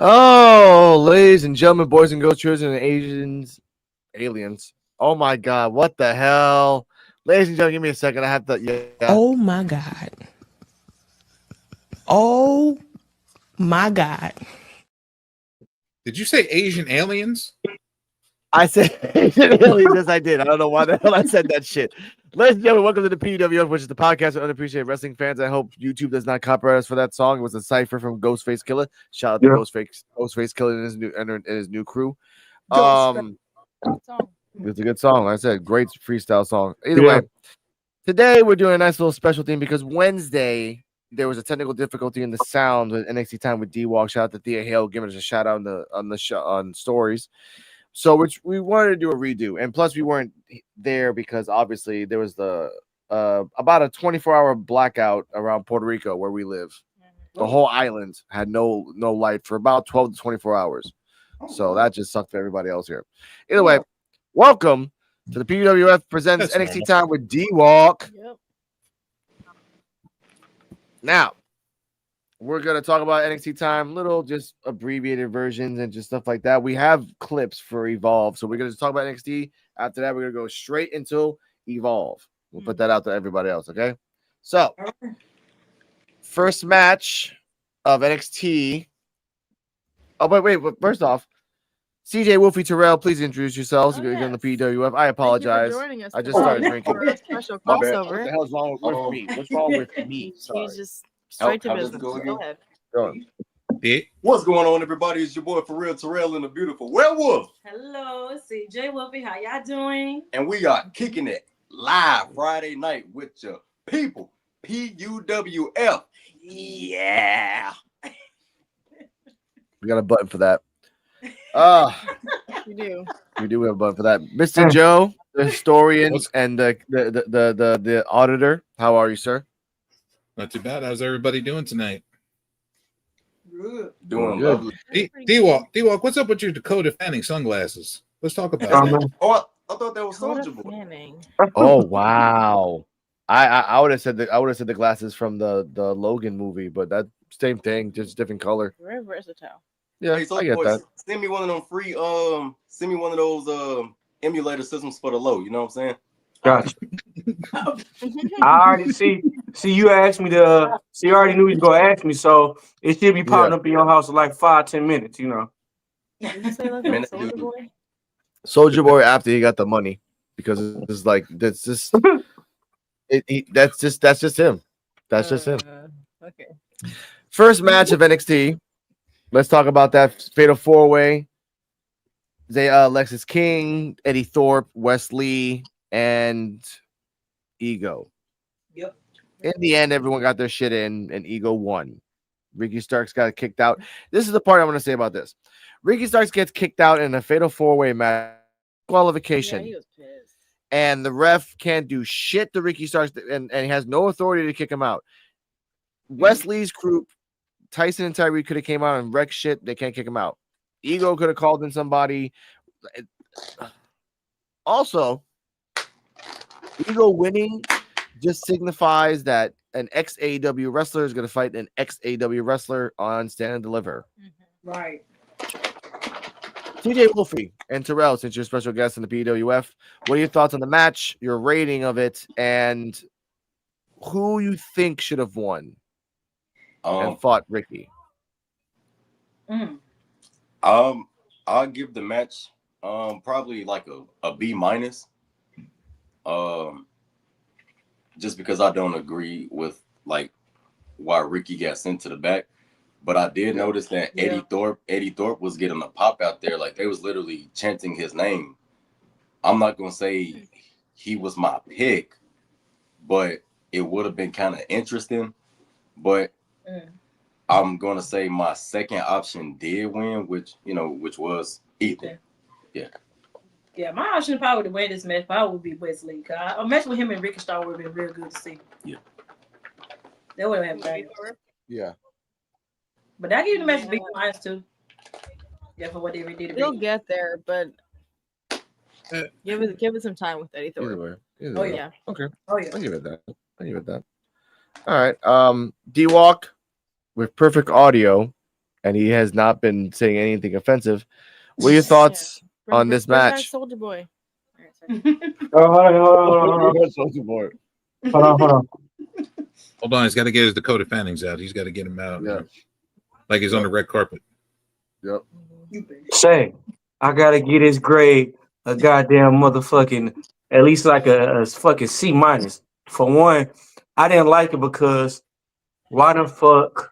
Oh, ladies and gentlemen, boys and girls, children and Asians, aliens. Oh my God, what the hell? Ladies and gentlemen, give me a second. I have to. Yeah. Oh my God. Oh my God. Did you say Asian aliens? I said Asian aliens. Yes, I did. I don't know why the hell I said that shit. Ladies and gentlemen, welcome to the PWF, which is the podcast of unappreciated wrestling fans. I hope YouTube does not copyright us for that song. It was a cipher from Ghostface Killer. Shout out to Ghostface Killer and his new crew. It's a good song. Like I said, great freestyle song. Either way, today we're doing a nice little special thing because Wednesday there was a technical difficulty in the sound with NXT Time with D-Walk. Shout out to Thea Hale, giving us a shout out on the show on stories. So we wanted to do a redo, and plus we weren't there because obviously there was the about a 24-hour blackout around Puerto Rico where we live. The whole island had no light for about 12 to 24 hours. So that just sucked for everybody else here. Either way, welcome to the PWF presents NXT Time with D-Walk. Yep. Now, we're going to talk about NXT Time, little just abbreviated versions and just stuff like that. We have clips for Evolve. So we're going to talk about NXT. After that, we're going to go straight into Evolve. We'll put that out to everybody else, okay? So, first match of NXT. Oh, wait. First off, CeeJayWolfy, Terrell, please introduce yourselves. You're on the PWF. I apologize. I just started drinking. Special What crossover. the hell's wrong with me? What's wrong with me? Sorry. He's just straight to How business. does it go Go ahead. What's going on, everybody? It's your boy For-Terrell and the beautiful werewolf. Hello, CeeJayWolfy. How y'all doing? And we are kicking it live Friday night with your people. PUWF. Yeah. We got a button for that. You do. We do have a button for that. Mr. Joe, the historian and the auditor. How are you, sir? Not too bad. How's everybody doing tonight? Good. Doing Good. lovely. D-Walk, what's up with your Dakota Fanning sunglasses? Let's talk about that. Oh, I thought that was Dakota Soldier Boy. Fanning. Oh wow. I would have said the glasses from the Logan movie, but that same thing, just different color. Very versatile. Yeah, Hey, I Soldier get Boy, that. send me one of them free send me one of those emulator systems for the low, you know what I'm saying? Gotcha. I already see you asked me to you already knew you was gonna ask me, so it should be popping up in your house in like 5-10 minutes, you know. Did you say like Soldier Boy? Soldier Boy after he got the money, because it's like that's just that's just him. That's just him. Okay. First match of NXT. Let's talk about that fatal four-way. Lexis King, Eddie Thorpe, Wesley, and Ego. Yep. In the end, everyone got their shit in, and Ego won. Ricky Starks got kicked out. This is the part I want to say about this. Ricky Starks gets kicked out in a fatal four-way match qualification. Yeah, he was pissed. And the ref can't do shit to Ricky Starks, and he has no authority to kick him out. Wesley's group, Tyson and Tyree, could have came out and wrecked shit. They can't kick him out. Ego could have called in somebody. Also, Ego winning just signifies that an ex-AEW wrestler is going to fight an ex-AEW wrestler on Stand and Deliver. Right. CeeJayWolfy and Terrell, since you're a special guest in the PWF, what are your thoughts on the match, your rating of it, and who you think should have won and fought Ricky? I'll give the match probably like a B minus. Just because I don't agree with like why Ricky got sent to the back. But I did notice that Eddie Thorpe was getting a pop out there. Like they was literally chanting his name. I'm not gonna say he was my pick, but it would have been kind of interesting. But I'm gonna say my second option did win, which was Ethan. Yeah, my option probably to win this match probably would be Wesley. A match with him and Ricky Starr would have been real good to see. Yeah. That would have been fun. Yeah. But I give you the match big minus too. Yeah, for what they did. He'll get there, but give it some time with Eddie Thorpe. Either way. Yeah. Okay. Oh yeah. I'll give it that. All right. D-Walk with perfect audio. and he has not been saying anything offensive. What are your thoughts on this match? Soldier Boy. Hold on. Hold on, he's got to get his Dakota Fannings out. He's got to get him out. Yeah. Like he's on the red carpet. Yep. Say, I gotta get his grade a goddamn motherfucking at least like a fucking C minus. For one, I didn't like it because why the fuck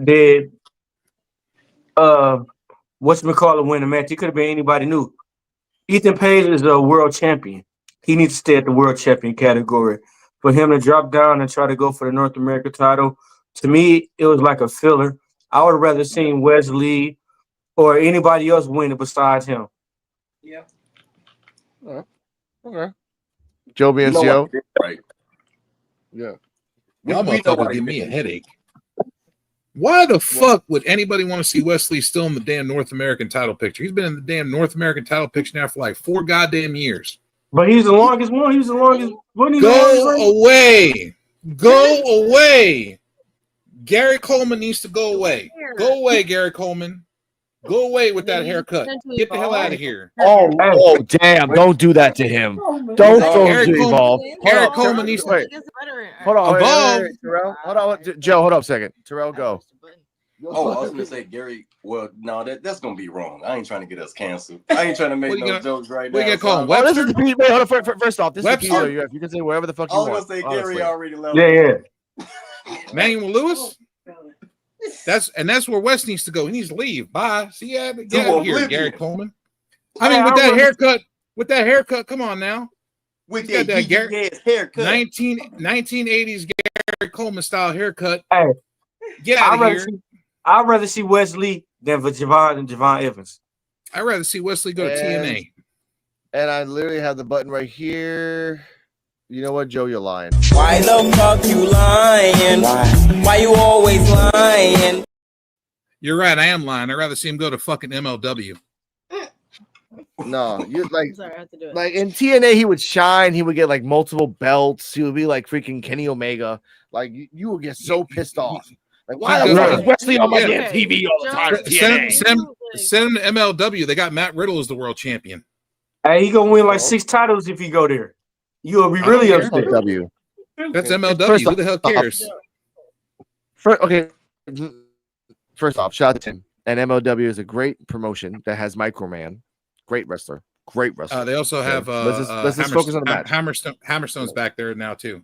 did whatchamacallit win the match? It could have been anybody new. Ethan Page is a world champion. He needs to stay at the world champion category. For him to drop down and try to go for the North American title, to me, it was like a filler. I would have rather seen Wesley or anybody else win it besides him. Yeah. Okay. Joe BNCO. Right. Yeah. Y'all motherfuckers give me a headache. Why the fuck would anybody want to see Wesley still in the damn North American title picture? He's been in the damn North American title picture now for like 4 goddamn years. But he's the longest one. He was the longest. Go away. Go away. Gary Coleman needs to go away. Go away, Gary Coleman. Go away with that haircut. Get the hell out of here. Oh, damn. Don't do that to him. Don't throw him to Evolve. Gary Coleman needs to wait. Hold on. Evolve. Wait, Terrell. Hold on. Joe, hold up a second. Terrell, go. Oh, I was gonna say Gary. Well, no, that's gonna be wrong. I ain't trying to get us canceled. I ain't trying to make no jokes right now. What you gonna call him? Well, this is the wait, hold on. First off, this Webster? is the PWF. You can say whatever the fuck you I want. was gonna say honestly. Gary already left. Yeah. Manuel Lewis. That's where West needs to go. He needs to leave. Bye. See ya. Get out of here, Gary Coleman. I mean, with that haircut, come on now. With that Gary haircut, 1980s Gary Coleman style haircut. Hey, get out of here. I'd rather see Wesley than for Javon Evans. I'd rather see Wesley go to TNA. And I literally have the button right here. You know what, Joe? You're lying. Why the fuck you lying? Why you always lying? You're right. I am lying. I'd rather see him go to fucking MLW. No, you're like, Sorry, I have to do it. like in TNA, he would shine. He would get like multiple belts. He would be like freaking Kenny Omega. Like you would get so pissed off. Like, why the fuck is Wesley on my damn TV all the time? Send him to MLW. They got Matt Riddle as the world champion. Hey, he gonna win like 6 titles if he go there. You'll be really upset. MLW. That's MLW. Who the hell cares? First off, shout out to Tim. And MLW is a great promotion that has Microman. Great wrestler. Great wrestler. They also have let's just focus on the match. Hammerstone's back there now too.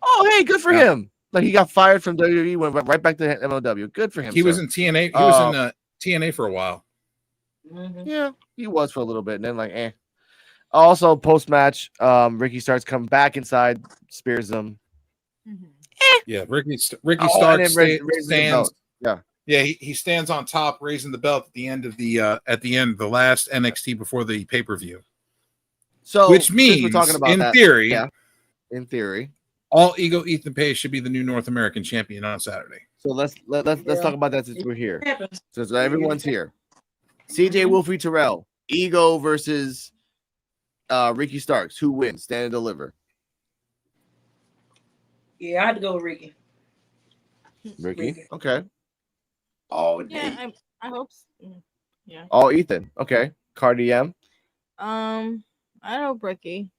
Oh, hey, good for him. Like he got fired from WWE, went right back to MLW. Good for him. He was in TNA. He was in TNA for a while. Yeah, he was for a little bit, and then like, eh. Also, post match, Ricky Starks come back inside, spears him. Yeah, Ricky Starks stands. Yeah, he stands on top, raising the belt at the end of the last NXT before the pay-per-view. So, which means we're talking about in theory, all Ego Ethan Page should be the new North American champion on Saturday. So let's talk about that since we're here. Since everyone's here. CeeJayWolfy Terrell, Ego versus Ricky Starks. Who wins? Stand and deliver. Yeah, I had to go with Ricky. Ricky. Okay. All day. Yeah, I hope so. Yeah. All Ethan. Okay. Cardi M. I hope Ricky.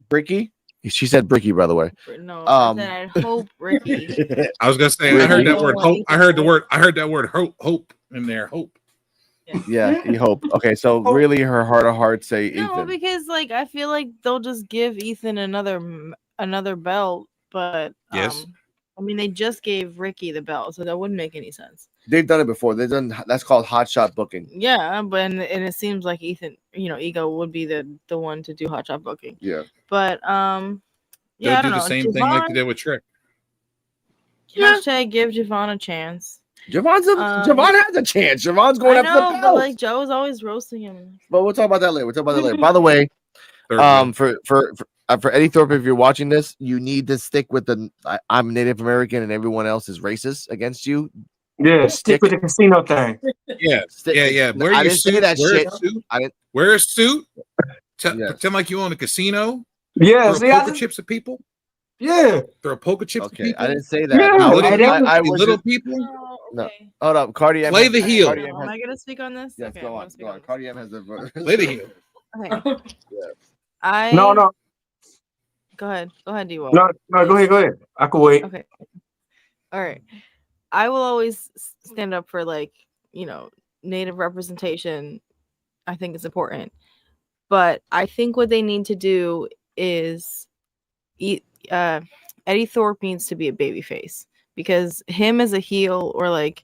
Bricky? She said Bricky, by the way. No, I said I hope Ricky. I was gonna say I heard that word hope. I heard that word hope in there. Hope. Yeah, you hope. Okay, so really her heart of hearts say Ethan. No, because like I feel like they'll just give Ethan another belt, but yes. I mean they just gave Ricky the belt, so that wouldn't make any sense. They've done it before. That's called hot shot booking. Yeah, but and it seems like Ethan, Ego would be the one to do hot shot booking. Yeah. But yeah, they'll I do don't the know. same thing like they did with Trick. Hashtag give Javon a chance. Javon has a chance. Javon's going up the belt. But like Joe's always roasting him. But we'll talk about that later. By the way, for Eddie Thorpe, if you're watching this, you need to stick with the I'm Native American and everyone else is racist against you. Yeah, stick with the casino thing. Yeah. Wear I your didn't suit. say that shit. Wear a suit. Pretend like you own a casino. Yeah, throw poker chips at people. Yeah, throw poker chips at people. I didn't say that. Yeah, little people. No. Okay. Hold up. Cardi M Play has- the heel. Cardi M Am has- I gonna speak on this? Yes, Okay, go I'm on. gonna speak Go on on. this. Cardi M has the Play the heel. Okay. Yes. No. Go ahead, D-Wolf. No, go ahead. I can wait. Okay. All right. I will always stand up for, like, you know, Native representation. I think it's important. But I think what they need to do is Eddie Thorpe needs to be a babyface, because him as a heel, or like,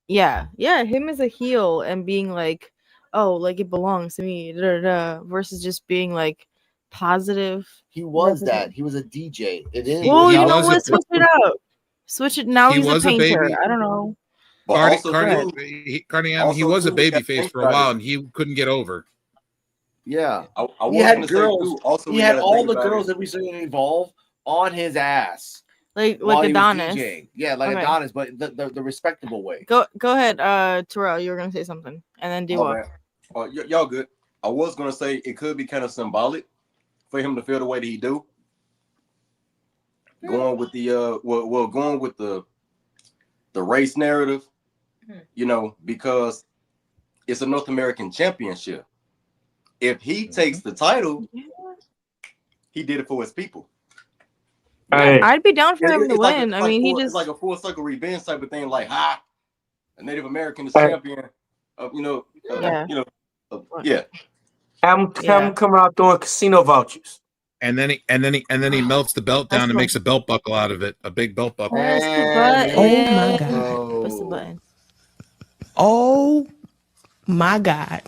him as a heel and being like, oh, like it belongs to me, versus just being like positive. He was that. He was a DJ. It is. Well, He you know was what? a- Switch it up. Switch it. Now He he's a was a painter. baby. I don't know. But Cardi also, M, also, he was a too, we gotta baby face think for a about while, it. and he couldn't get over. Yeah. I He was had gonna girls. say too. Also, He we had gotta all think the about girls it. that we saw in Evolve on his ass. Like while he was Adonis. DJing. Yeah, like Okay. Adonis, but the respectable way. Go ahead, Terrell. You were gonna say something, and then My bad. Y'all good. I was gonna say it could be kind of symbolic for him to feel the way that he do. Going with the going with the race narrative, you know, because it's a North American championship. If he takes the title, he did it for his people. Hey, I'd be down for him to It's like win. I mean, it's like a full circle revenge type of thing. Like, a Native American is Hey. champion of, Yeah. yeah. have him come out throwing casino vouchers. And then he melts the belt down and cool. makes a belt buckle out of it, a big belt buckle. Press the And button. Oh my God. Press the button. Oh my God.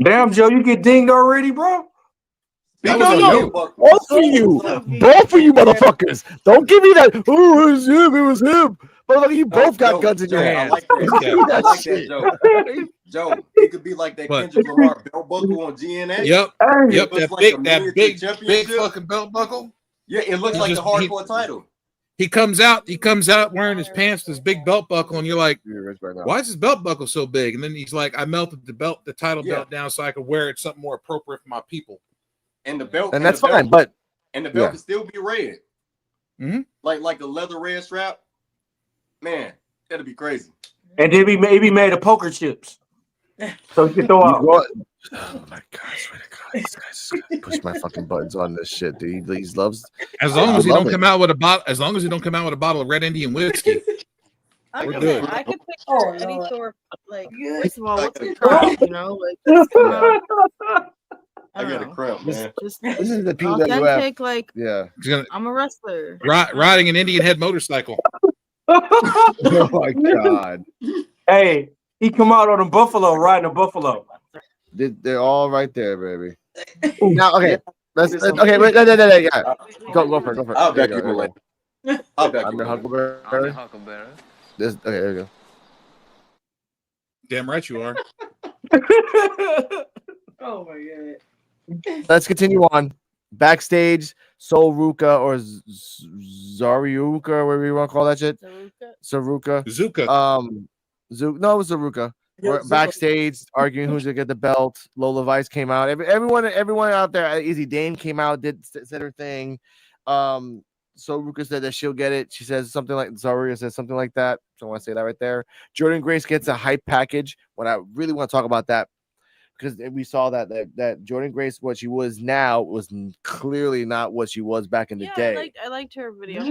Damn, Joe, you get dinged already, bro? That No, was no. on you. Both of you motherfuckers. Don't give me that. Oh, it was him. It was him. Motherfucker, you both got guns in your I hands. like that. Yeah. Give me that I like shit. that, Joe. It could be like that What? Kendrick Lamar belt buckle on GNA. Yep, Hey. yep, It looks that like a big, miniature big championship. fucking belt buckle. Yeah, it looks He like just- the hardcore title. He comes out wearing his pants, this big belt buckle, and you're like, You're rich right now. why is his belt buckle so big? And then he's like, I melted the title Yeah. belt down so I could wear it something more appropriate for my people. And the belt, And that's the fine, belt, but and the belt yeah. can still be red. Mhm. Like a leather red strap. Man, that'd be crazy. And then he made of poker chips. So you can throw You out. go- oh my God, I swear to God. This guy's just gonna push my fucking buttons on this shit, dude. He loves As long I as he love don't it. come out with a bottle, as long as he don't come out with a bottle of Red Indian whiskey. I We're could good. picture Oh, Eddie Lord. Thorpe, like, first of all, what's I the got crowd, you know? Like, just come out. I got a know. cramp, man. Just this is the PWF. authentic, like, Yeah. He's gonna I'm a wrestler. riding an Indian head motorcycle. Oh my God. Hey, he come out on a buffalo, riding a buffalo. They're all right there, baby. Now, okay. Okay, wait, no, yeah. Go for it. I'll There back you you go, up. I'll back I'm you your up. Huckleberry. Okay, there you go. Damn right you are. Oh my God. Let's continue on. Backstage, Sol Ruka or Zariuka, or whatever you want to call that shit. Saruka. Zuka. No, it was Saruka. We're backstage arguing who's gonna get the belt. Lola Vice came out. Everyone out there. Easy Dane came out, said her thing. So Ruka said that she'll get it. She says something like Zaria says something like that. So I want to say that right there. Jordan Grace gets a hype package. What I really want to talk about that, because we saw that Jordan Grace, what she was now, was clearly not what she was back in the day. I liked her video.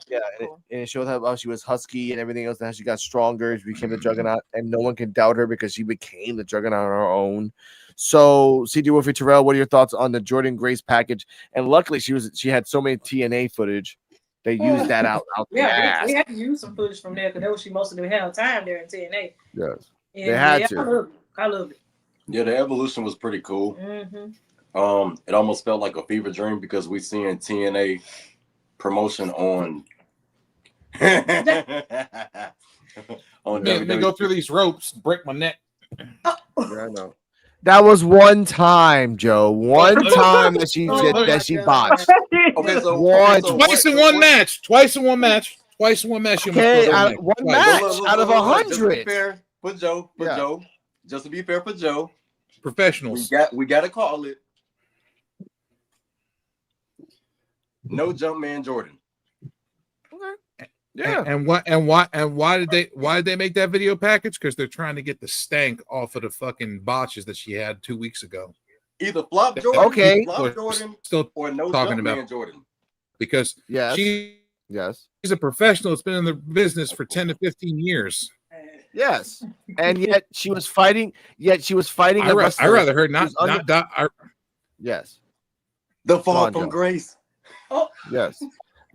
Yeah, and it showed how she was husky and everything else, and how she got stronger. She became the Juggernaut, and no one can doubt her because she became the Juggernaut on her own. So, CeeJayWolfy, Terrell, what are your thoughts on the Jordan Grace package? And luckily, she had so many TNA footage. They used that out their ass. They had to use some footage from there because that was she most of them had time there in TNA. Yes, And they had to. I love it. Yeah, the evolution was pretty cool. Mm-hmm. It almost felt like a fever dream because we seeing TNA promotion on on Man, they go through these ropes, break my neck. Yeah, I know. That was one time, Joe. One time that she botched. Okay, so Twice in one match. Twice in one match. Okay, one match out of 100. Just to be fair for Joe, just to be fair for Joe, professionals. We got to call it. No Jumpman Jordan. Yeah. And why did they make that video package? Because they're trying to get the stank off of the fucking botches that she had 2 weeks ago. Either flop Jordan, Okay. flop Jordan, Still or no talking Jumpman about Jordan. Because she's a professional that's been in the business for 10 to 15 years. Yes, and yet she was fighting. I rather her not. Yes, the fall from grace. Oh, yes.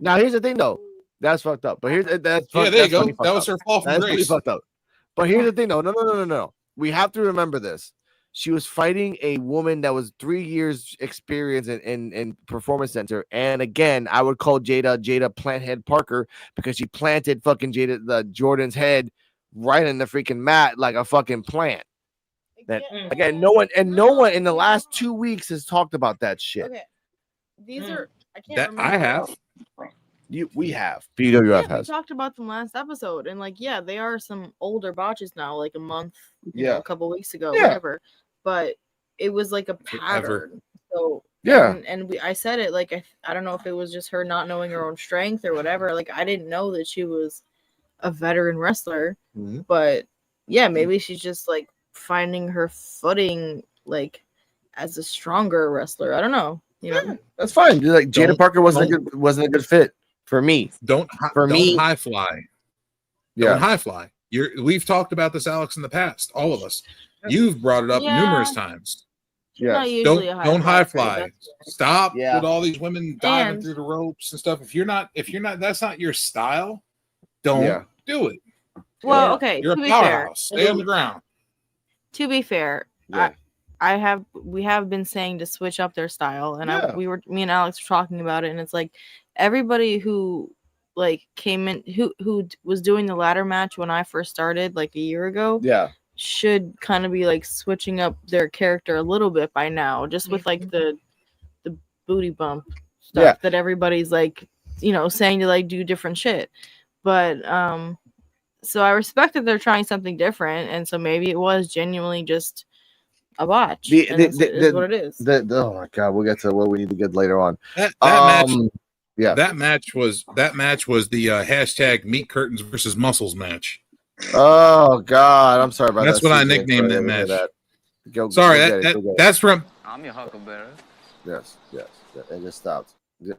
Now here's the thing, though. That's fucked up. But here's that's there you go. That was her fall from grace. grace. Fucked up. But here's the thing, though. No. We have to remember this. She was fighting a woman that was 3 years experience in performance center, and again, I would call Jada Planthead Parker because she planted fucking Jordan's head right in the freaking mat like a fucking plant. That again, no one in the last 2 weeks has talked about that shit. Okay, these are I can't that remember. I have. We have. BWF We has. talked about them last episode, and like, yeah, they are some older botches now, like a month, a couple weeks ago, whatever. But it was like a pattern. So and I said it like I don't know if it was just her not knowing her own strength or whatever. Like I didn't know that she was a veteran wrestler, but yeah, maybe she's just like finding her footing like as a stronger wrestler. I don't know. You know, that's fine. Like Jada Parker wasn't a good fit for me. Don't high fly. Yeah, don't high fly. We've talked about this, Alex, in the past. All of us. You've brought it up numerous times. Yeah. Don't high fly. Stop with all these women diving through the ropes and stuff. If you're not, that's not your style. Don't do it. Well, okay. You're a powerhouse. Stay on the ground. To be fair, we have been saying to switch up their style, and me and Alex were talking about it, and it's like everybody who like came in who was doing the ladder match when I first started like a year ago. Yeah. Should kind of be like switching up their character a little bit by now, just with like the booty bump stuff that everybody's like, saying to like do different shit. But so I respect that they're trying something different, and so maybe it was genuinely just a botch. Is what it is. Oh my god, we'll get to what we need to get later on. That match was the hashtag meat curtains versus muscles match. Oh God, I'm sorry about that. That's what I nicknamed that match. That's from. I'm your huckleberry. Yes, it just stopped. Yeah.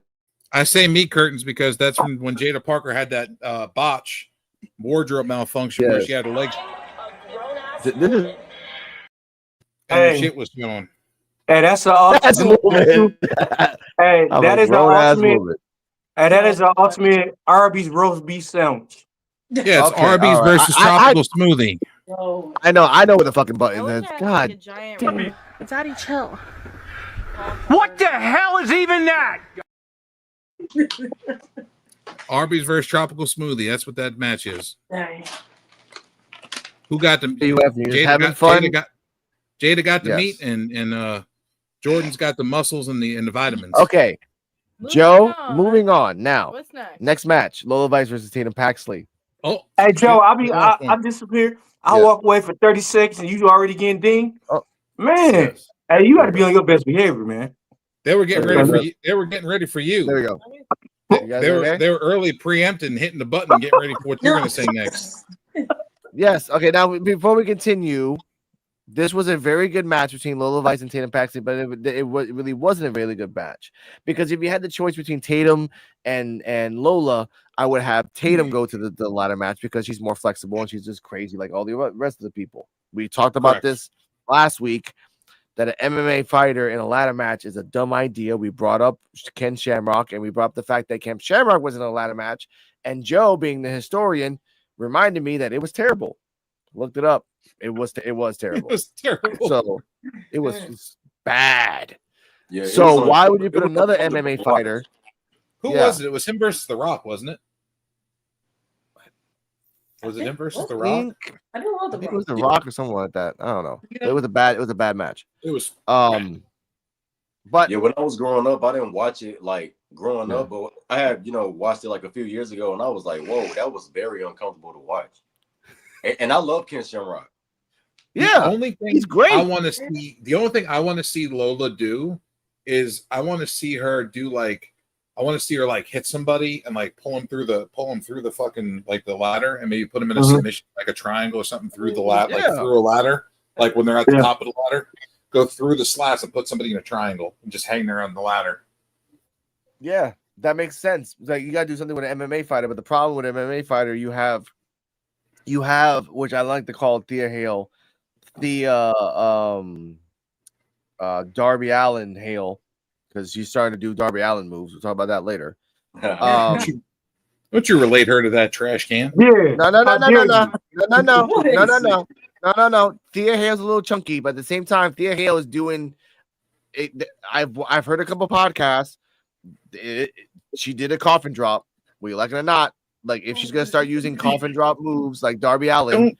I say meat curtains because that's from when Jada Parker had that botch wardrobe malfunction where she had her legs. And the shit was going. Hey, that's an ultimate. Hey, that is an ultimate. Hey, that is an ultimate Arby's roast beef sandwich. Yeah, it's Arby's versus Tropical Smoothie. I know where the fucking button is. God damn it. Daddy, chill. What the hell is even that? Arby's versus Tropical Smoothie. That's what that match is. Dang. Who got the Jada got the meat and Jordan's got the muscles and the vitamins. Okay. Moving on now. What's next? Next match, Lola Vice versus Tatum Paxley. Oh, hey Joe, I disappear. I walk away for 30 seconds and you already getting dinged. Oh, man. Hey, you got to be on your best behavior, man. They were getting ready for you. They were getting ready for you. There we go. They were early preempting, hitting the button, getting ready for what you're going to say next. Yes. Okay. Now, before we continue, this was a very good match between Lola Vice and Tatum Paxley, but it really wasn't a really good match because if you had the choice between Tatum and Lola, I would have Tatum go to the ladder match because she's more flexible and she's just crazy like all the rest of the people. We talked about this last week that an MMA fighter in a ladder match is a dumb idea. We brought up Ken Shamrock and we brought up the fact that Ken Shamrock was in a ladder match, and Joe, being the historian, reminded me that it was terrible. Looked it up. It was terrible. It was terrible. So it was bad. Yeah. So why would you put another MMA fighter? Who was it? It was him versus The Rock, wasn't it? Was it him versus The Rock? I don't know. I think it was The Rock or someone like that. I don't know. It was a bad match. It was. But yeah, when I was growing up, I didn't watch it like growing up, but I had watched it like a few years ago, and I was like, whoa, that was very uncomfortable to watch. And I love Ken Shamrock. Yeah, the only thing he's great. The only thing I want to see Lola do is I want to see her do like I want to see her like hit somebody and like pull him through the fucking like the ladder and maybe put him in a submission like a triangle or something through the ladder, like through a ladder, like when they're at the top of the ladder, go through the slats and put somebody in a triangle and just hang there on the ladder. Yeah, that makes sense. Like you gotta do something with an MMA fighter, but the problem with an MMA fighter, you have, which I like to call Thea Hale, the Darby Allin Hale, because she's starting to do Darby Allin moves. We'll talk about that later. Don't you relate her to that trash can? Yeah. No. Thea Hale's a little chunky, but at the same time, Thea Hale is doing it. I've heard a couple podcasts. She did a coffin drop. We like it or not. Like if she's gonna start using coffin drop moves like Darby Allin,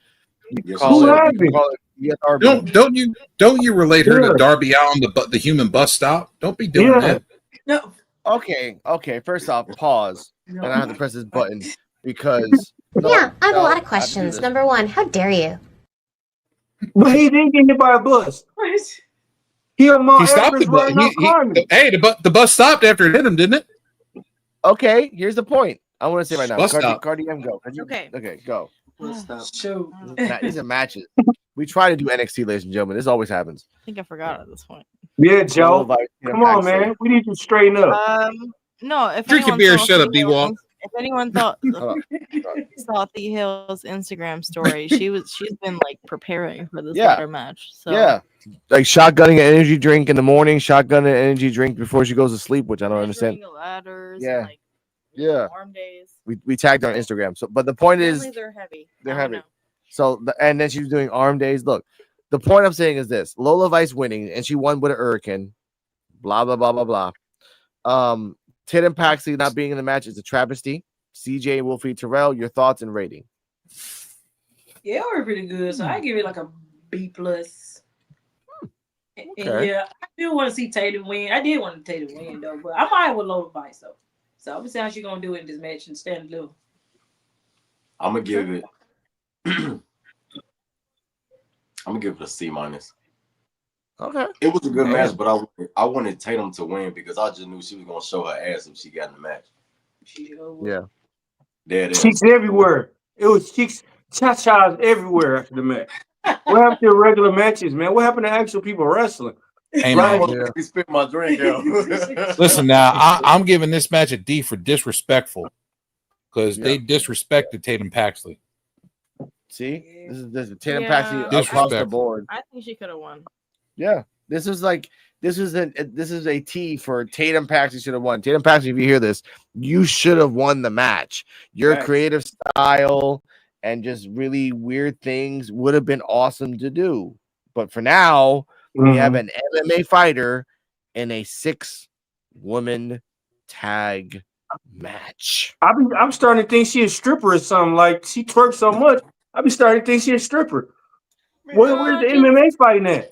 don't you relate her to Darby Allin, the human bus stop? Don't be doing that. No. Okay. First off, pause. And I have to press this button because I have a lot of questions. Number one, how dare you? But he didn't get hit by a bus. What? He stopped the bus. The bus stopped after it hit him, didn't it? Okay, here's the point. I want to say right now. Cardi M, go. Okay, go. Show. These are matches. We try to do NXT, ladies and gentlemen. This always happens. I think I forgot at this point. Yeah, Joe. Come on, man. We need to straighten up. No, if drink your beer, shut up, D-Walk. If anyone saw Thea Hale's Instagram story, she's been like preparing for this ladder match. So like shotgunning an energy drink in the morning, shotgunning an energy drink before she goes to sleep, which I don't understand. Ladders, arm days. We tagged her on Instagram. So, but the point is, they're heavy. They're heavy. So, and then she's doing arm days. Look, the point I'm saying is this: Lola Vice winning, and she won with a hurricane. Blah blah blah blah blah. Tatum Paxley not being in the match is a travesty. CeeJayWolfy, Terrell, your thoughts and rating? Yeah, it was pretty good. So I give it like a B+. Okay. And yeah, I do want to see Tatum win. I did want Tatum to win though, but I'm all right with Lola Vice though. So I'm gonna see how she's gonna do it in this match and stand little. I'm gonna give it. I'm gonna give it a C-. Okay. It was a good match, but I wanted Tatum to win because I just knew she was gonna show her ass if she got in the match. Yeah. There it is. Cheeks everywhere. It was cheeks, cha-chas everywhere after the match. What happened to regular matches, man? What happened to actual people wrestling? Hey, man. Spit my drink out. Listen, now I'm giving this match a D for disrespectful because they disrespected Tatum Paxley. See, this is Tatum Paxley across the board. I think she could have won. Yeah, this is a T for Tatum Paxley should have won. Tatum Paxley, if you hear this, you should have won the match. Your creative style and just really weird things would have been awesome to do. But for now, we have an MMA fighter in a 6-woman tag match. I'm starting to think she's a stripper or something. Like she twerks so much, I'm starting to think she's a stripper. Where's the MMA fighting at?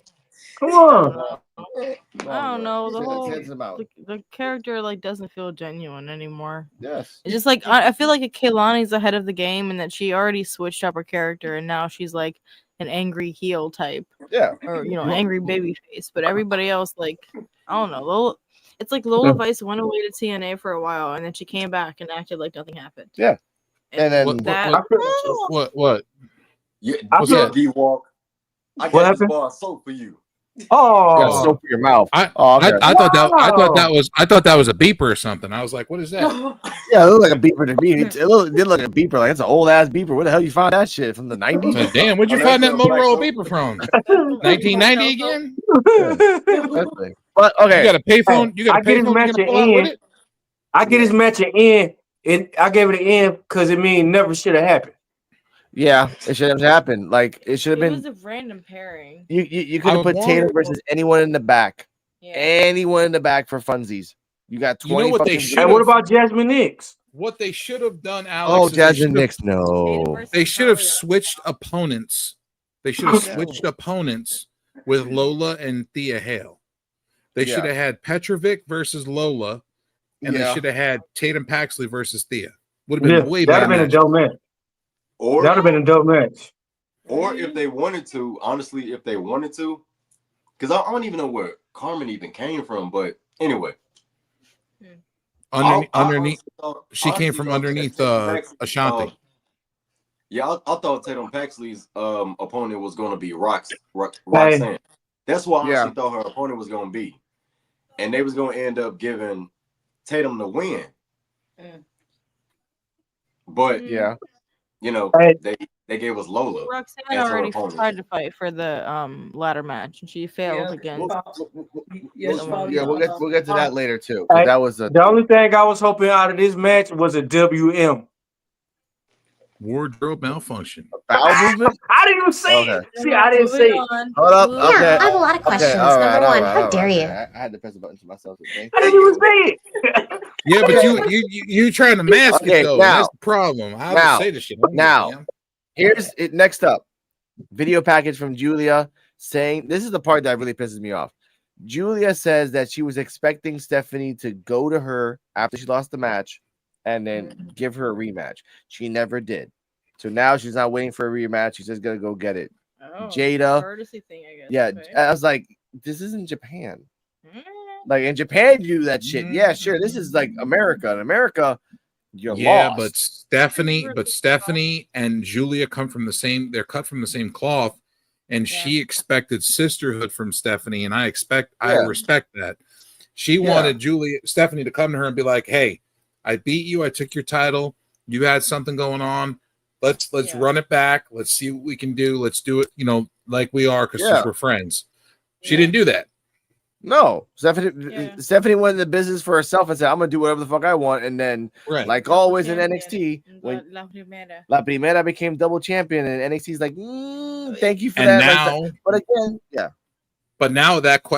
Come on. I don't know. The character like doesn't feel genuine anymore. Yes. It's just like I feel like Kaylani's ahead of the game and that she already switched up her character and now she's like an angry heel type. Yeah. Or angry baby face. But everybody else, like, I don't know. It's like Lola Vice went away to TNA for a while and then she came back and acted like nothing happened. Yeah. And then what? Yeah, what's that? D-Walk. I got this bar of soap for you. Oh, soap for your mouth. I thought that was a beeper or something. I was like, what is that? Yeah, it looked like a beeper to me. It did look like a beeper. Like it's an old ass beeper. Where the hell you find that shit from the 90s? Damn, where'd you find that Motorola beeper from? 1990 again? But okay, you got a payphone. You got a payphone. I get his match at end, and I gave it an end because it never should have happened. Yeah, it should have happened. Like it should have been. It was a random pairing. You could have put Tatum versus anyone in the back. Yeah. Anyone in the back for funsies. You got 20. You know what they should. And what about Jasmine Nix? What they should have done, Alex. Oh, Jasmine Nix, no. They should have switched opponents. They should have switched opponents with Lola and Thea Hale. They should have had Petrovic versus Lola, and they should have had Tatum Paxley versus Thea. Would have been way better. That'd have been a dope match. Or that would have been a dope match. Or if they wanted to, honestly, because I don't even know where Carmen even came from. But anyway, Underneath. She came from underneath Ashanti. I thought Tatum Paxley's opponent was going to be Roxanne. That's what I honestly thought her opponent was going to be. And they was going to end up giving Tatum the win. But, they gave us Lola. Roxanne already tried to fight for the ladder match, and she failed against. We'll get to that later, too. That was the only thing I was hoping out of this match was a WM. Wardrobe malfunction. Bowel movement? How did you say it? See, I didn't say it. Hold up. Yeah, Okay. I have a lot of questions. Number one, how dare you? I had to press the button to myself. How did you say it? Yeah, but you trying to mask it though. That's the problem. I have to say this shit. Here's it. Next up, video package from Julia saying this is the part that really pisses me off. Julia says that she was expecting Stephanie to go to her after she lost the match and then give her a rematch. She never did. So now she's not waiting for a rematch. She's just gonna go get it. Jada. Courtesy thing, I guess. Yeah, okay. I was like, this isn't Japan. Like in Japan, you do that shit. Yeah, sure. This is like America. In America, you're lost. But Stephanie and Julia come from the same. They're cut from the same cloth, and she expected sisterhood from Stephanie, and I respect that. She wanted Stephanie to come to her and be like, "Hey, I beat you. I took your title. You had something going on. Let's run it back. Let's see what we can do. Let's do it, like we are because we're friends." She didn't do that. No, Stephanie went in the business for herself and said, "I'm gonna do whatever the fuck I want." And then, like always in NXT, when La Primera became double champion, and NXT's like, "Thank you for that." Now, but again, But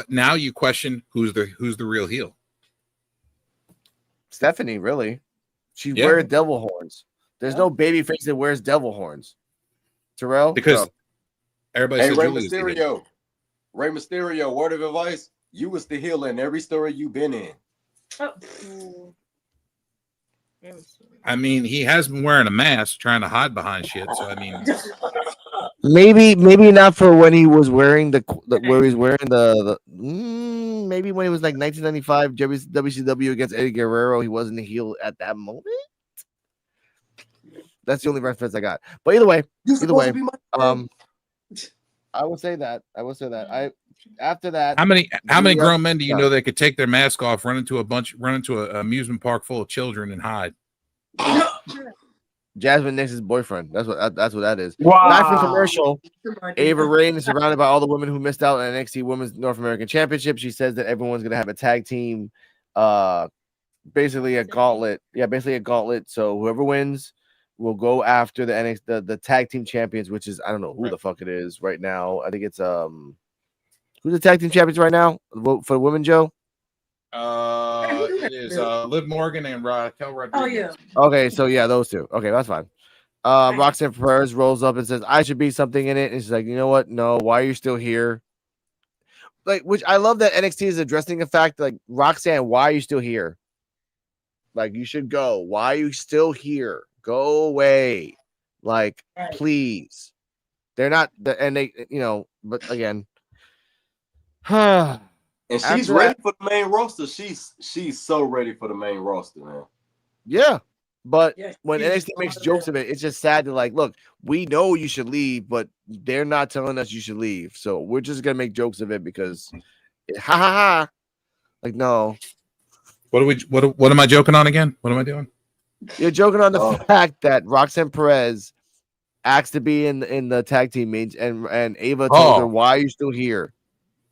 now you question who's the real heel. Stephanie, really? She wears devil horns. There's no baby face that wears devil horns. Terrell, because everybody says Rey Mysterio. Rey Mysterio, word of advice: you was the heel in every story you've been in. I mean, he has been wearing a mask, trying to hide behind shit. So I mean, maybe not for when he was wearing where he's wearing the maybe when he was like 1995 WCW against Eddie Guerrero, he wasn't a heel at that moment. That's the only reference I got. But either way, I will say that. After that, how many grown men do you know that could take their mask off, run into an amusement park full of children and hide? Jasmine Nix's boyfriend. That's what that is. Wow. Back from commercial. Ava Raine is surrounded by all the women who missed out on NXT Women's North American Championship. She says that everyone's gonna have a tag team, basically a gauntlet. Yeah, basically a gauntlet. So whoever wins will go after the tag team champions, which is I don't know who the fuck it is right now. I think it's who's the tag team champions right now for the women, Joe? It is Liv Morgan and Raquel Rodriguez. Okay, so those two. Okay, that's fine. Roxanne Perez rolls up and says, "I should be something in it." And she's like, "You know what? No, why are you still here?" Like, which I love that NXT is addressing the fact, like, Roxanne, why are you still here? Like, you should go. Why are you still here? Go away. Like, please. They're not, and they, but again, and she's ready for the main roster. She's so ready for the main roster, man. Yeah. But when NXT makes jokes of it, it's just sad to like, look, we know you should leave, but they're not telling us you should leave. So we're just gonna make jokes of it because like no. What am I joking on again? What am I doing? You're joking on the fact that Roxanne Perez asked to be in the tag team meets and Ava told her, "Why are you still here?"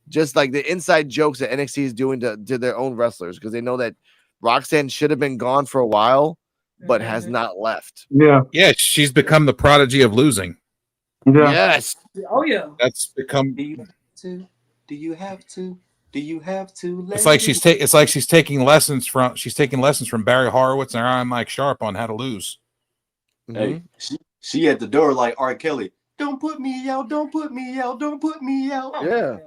Just like the inside jokes that NXT is doing to their own wrestlers because they know that Roxanne should have been gone for a while, but has not left. Yeah, she's become the prodigy of losing. Yeah. Yes. Oh yeah. That's become. Do you have to? It's like she's taking lessons from Barry Horowitz and Iron Mike Sharp on how to lose. Hey, she at the door like R. Kelly. Don't put me out. Don't put me out. Don't put me out. Yeah.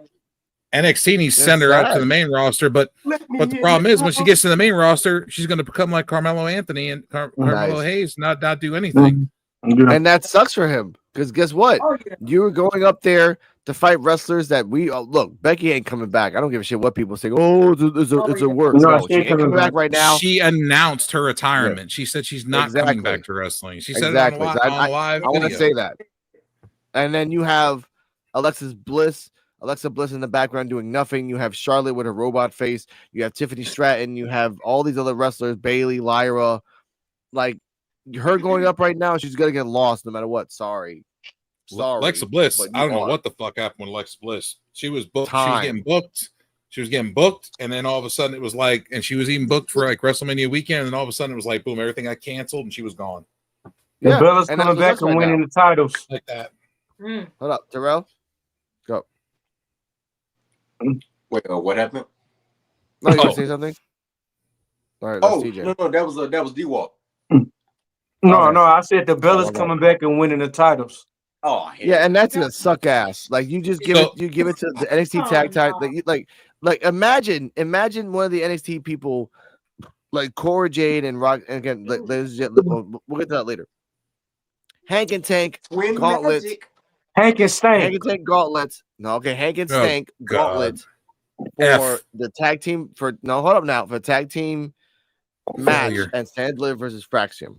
NXT needs to send her out to the main roster, but the problem is when she gets to the main roster, she's going to become like Carmelo Anthony and Carmelo Hayes, not do anything. And that sucks for him because guess what? You were going up there to fight wrestlers that we look. Becky ain't coming back. I don't give a shit what people say. Oh, it's a work. No, she ain't coming back right now. She announced her retirement. She said she's not coming back to wrestling. She said it on live. I want to say that. And then you have Alexa Bliss in the background doing nothing. You have Charlotte with her robot face. You have Tiffany Stratton. You have all these other wrestlers, Bayley, Lyra. Like her going up right now, she's gonna get lost no matter what. Sorry. Alexa Bliss. I don't know what the fuck happened with Alexa Bliss. She was booked. She was getting booked. She was getting booked, and then all of a sudden it was like, and she was even booked for like WrestleMania weekend, and all of a sudden it was like, boom, everything got canceled, and she was gone. Yeah, Bella's coming back and winning the titles like that. Hold up, Terrell. Go. Wait, what happened? No, you want to say something? All right, CJ. No, that was D-Walk. No, I said the Bella's coming back and winning the titles. Oh, yeah, and that's gonna suck ass. Like you just give it to the NXT tag title. Like imagine one of the NXT people, like Cora Jade and Rock. And again, we'll get to that later. Hank and Tank gauntlets. Hank and Stank. Hank and Tank gauntlets. No, okay, Hank and Stank gauntlets for the tag team. For tag team match and Sandler versus Fraxium.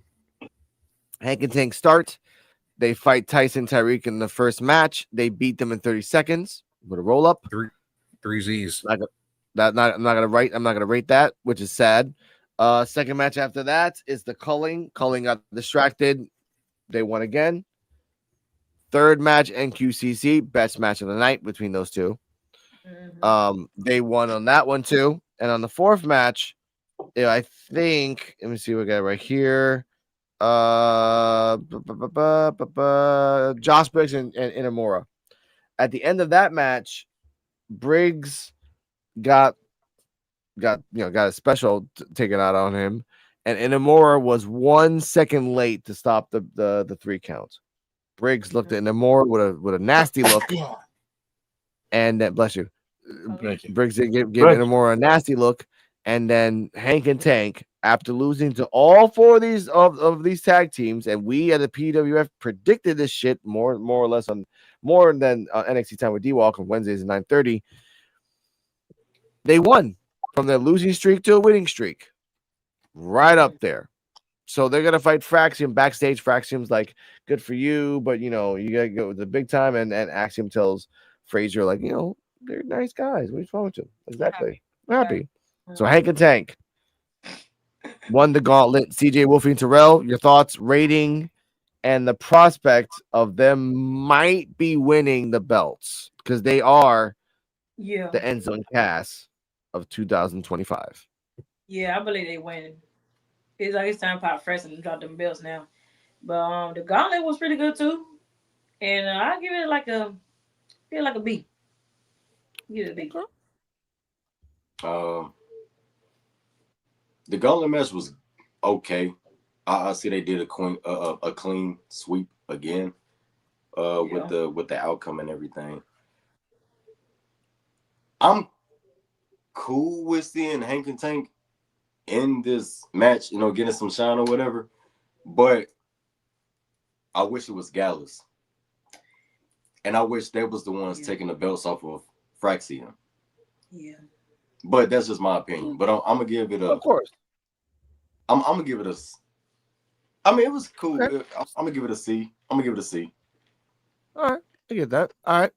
Hank and Tank start. They fight Tyson Tyreek in the first match. They beat them in 30 seconds with a roll up. Three Z's. I'm not gonna rate that, which is sad. Second match after that is the Culling. Culling got distracted. They won again. Third match, NQCC, best match of the night between those two. They won on that one too. And on the fourth match, I think, let me see what we got right here. Josh Briggs and Inamura. At the end of that match, Briggs got a special taken out on him, and Inamura was 1 second late to stop the 3 count. Briggs looked at Inamura with a nasty look, and then bless you. Briggs gave Inamura a nasty look, and then Hank and Tank, after losing to all 4 of these tag teams, and we at the PWF predicted this shit more or less on more than NXT Time with D-Walk on Wednesdays at 9:30. They won from their losing streak to a winning streak, right up there. So they're gonna fight Fraxium backstage. Fraxium's like, "Good for you, but you gotta go the big time." And Axiom tells Frazier, like, they're nice guys. What are you wrong with them? Exactly, happy. So Hank and Tank won the gauntlet. CeeJayWolfy and Terrell, your thoughts, rating, and the prospect of them might be winning the belts because they are the end zone cast of 2025. Yeah, I believe they win. It's time for fresh and drop them belts now. But the gauntlet was pretty good too, and I give it like a B. Give it a B. The gauntlet match was okay. I see they did a clean sweep again with the outcome and everything. I'm cool with seeing Hank and Tank in this match, getting some shine or whatever. But I wish it was Gallus. And I wish they was the ones taking the belts off of Fraxium. Yeah. But that's just my opinion. But I'm gonna give it a. Of course. I'm gonna give it a. I mean, it was cool. Okay. I'm gonna give it a C. I'm gonna give it a C. All right, I get that. All right,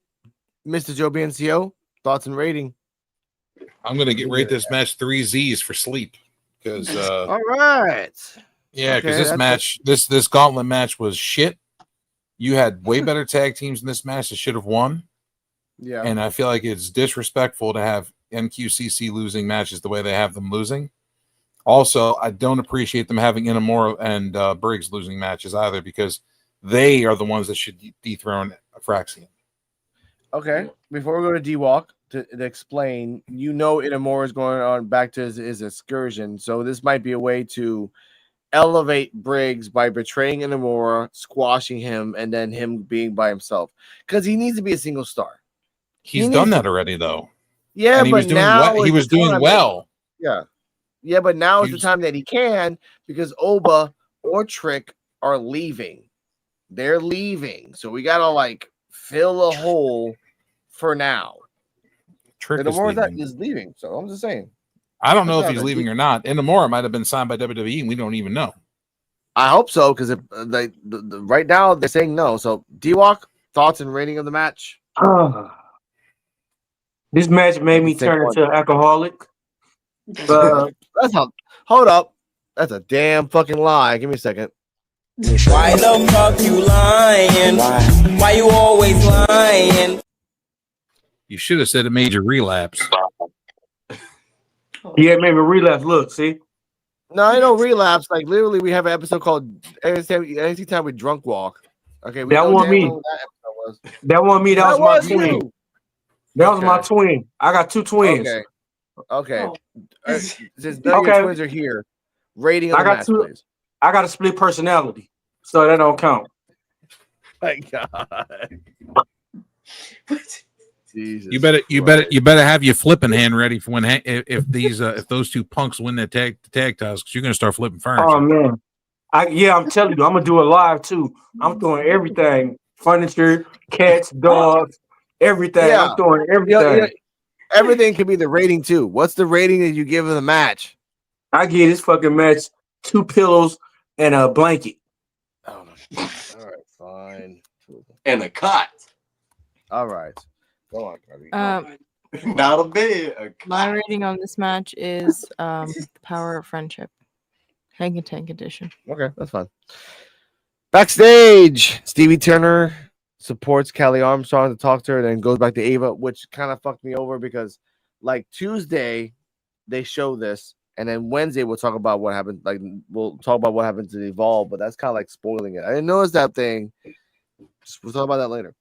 Mr. Joe BNCO, thoughts and rating. I'm gonna rate this match 3 Z's for sleep because. All right. Yeah, because this gauntlet match was shit. You had way better tag teams in this match that should have won. Yeah, and I feel like it's disrespectful to have NQCC losing matches the way they have them losing. Also, I don't appreciate them having Inamura and Briggs losing matches either because they are the ones that should dethrone Fraxium. Okay, before we go to D-Walk to explain, Inamura is going on back to his excursion, so this might be a way to elevate Briggs by betraying Inamura, squashing him, and then him being by himself because he needs to be a single star. He's done that already, though. Yeah, and he was doing well. He was doing well. Yeah, but now is the time that he can because Oba or Trick are leaving. They're leaving, so we gotta fill a hole for now. Trick is leaving. So I'm just saying. I don't know if he's leaving or not. Inamura might have been signed by WWE, and we don't even know. I hope so, because right now they're saying no. So D-Walk, thoughts and rating of the match? This match made me turn into an alcoholic. That's how. Hold up, that's a damn fucking lie. Give me a second. Why the fuck you lying? Why you always lying? You should have said it made you relapse. Yeah, it made me relapse. Look, see. No, I know relapse. Like literally, we have an episode called NXT Time with Drunk Walk. Okay, that wasn't me. That wasn't me. That was my twin. That was my twin. I got two twins. Okay. Since none of your twins are here, rating of the match, please. I got a split personality, so that don't count. My God. Jesus you better have your flipping hand ready for when if those two punks win that tag titles, because you're gonna start flipping furniture. Oh man, I'm telling you, I'm gonna do it live too. I'm throwing everything: furniture, cats, dogs, everything. Yeah. I'm throwing everything. Yeah. Everything can be the rating too. What's the rating that you give the match? I give this fucking match 2 pillows and a blanket. Oh my God. All right, fine. And a cot. All right. Go on, Cardi. Not a bed. My rating on this match is the power of friendship. Hank and Tank edition. Okay, that's fine. Backstage, Stevie Turner supports Kelly Armstrong to talk to her, then goes back to Ava, which kind of fucked me over because, like, Tuesday they show this, and then Wednesday we'll talk about what happened. Like, we'll talk about what happened to Evolve, but that's kind of like spoiling it. I didn't notice that thing. We'll talk about that later.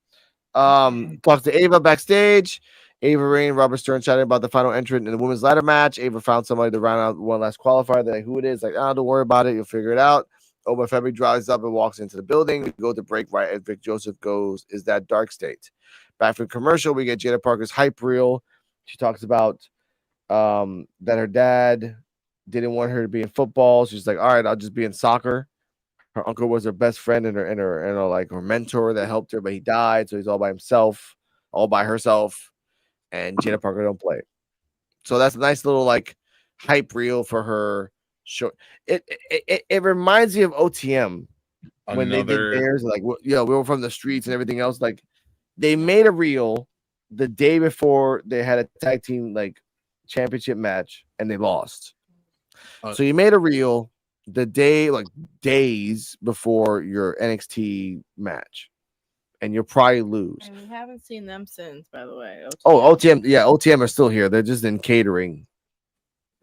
Talks to Ava backstage. Ava Rain, Robert Stern chatting about the final entrant in the women's ladder match. Ava found somebody to round out one last qualifier. They're like, who it is? Like, don't worry about it. You'll figure it out. Oba Febby drives up and walks into the building. We go to break right as Vic Joseph goes, is that Dark State? Back from commercial, we get Jada Parker's hype reel. She talks about that her dad didn't want her to be in football. She's like, all right, I'll just be in soccer. Her uncle was her best friend and her like her mentor that helped her, but he died, so he's all by himself, all by herself, and Jada Parker don't play. So that's a nice little like hype reel for her. Sure, it reminds me of OTM when they did theirs. Like, we were from the streets and everything else. Like, they made a reel the day before they had a tag team like championship match and they lost. So you made a reel the day, like days before your NXT match, and you'll probably lose. And we haven't seen them since, by the way. OTM. Oh, OTM, yeah, OTM are still here. They're just in catering.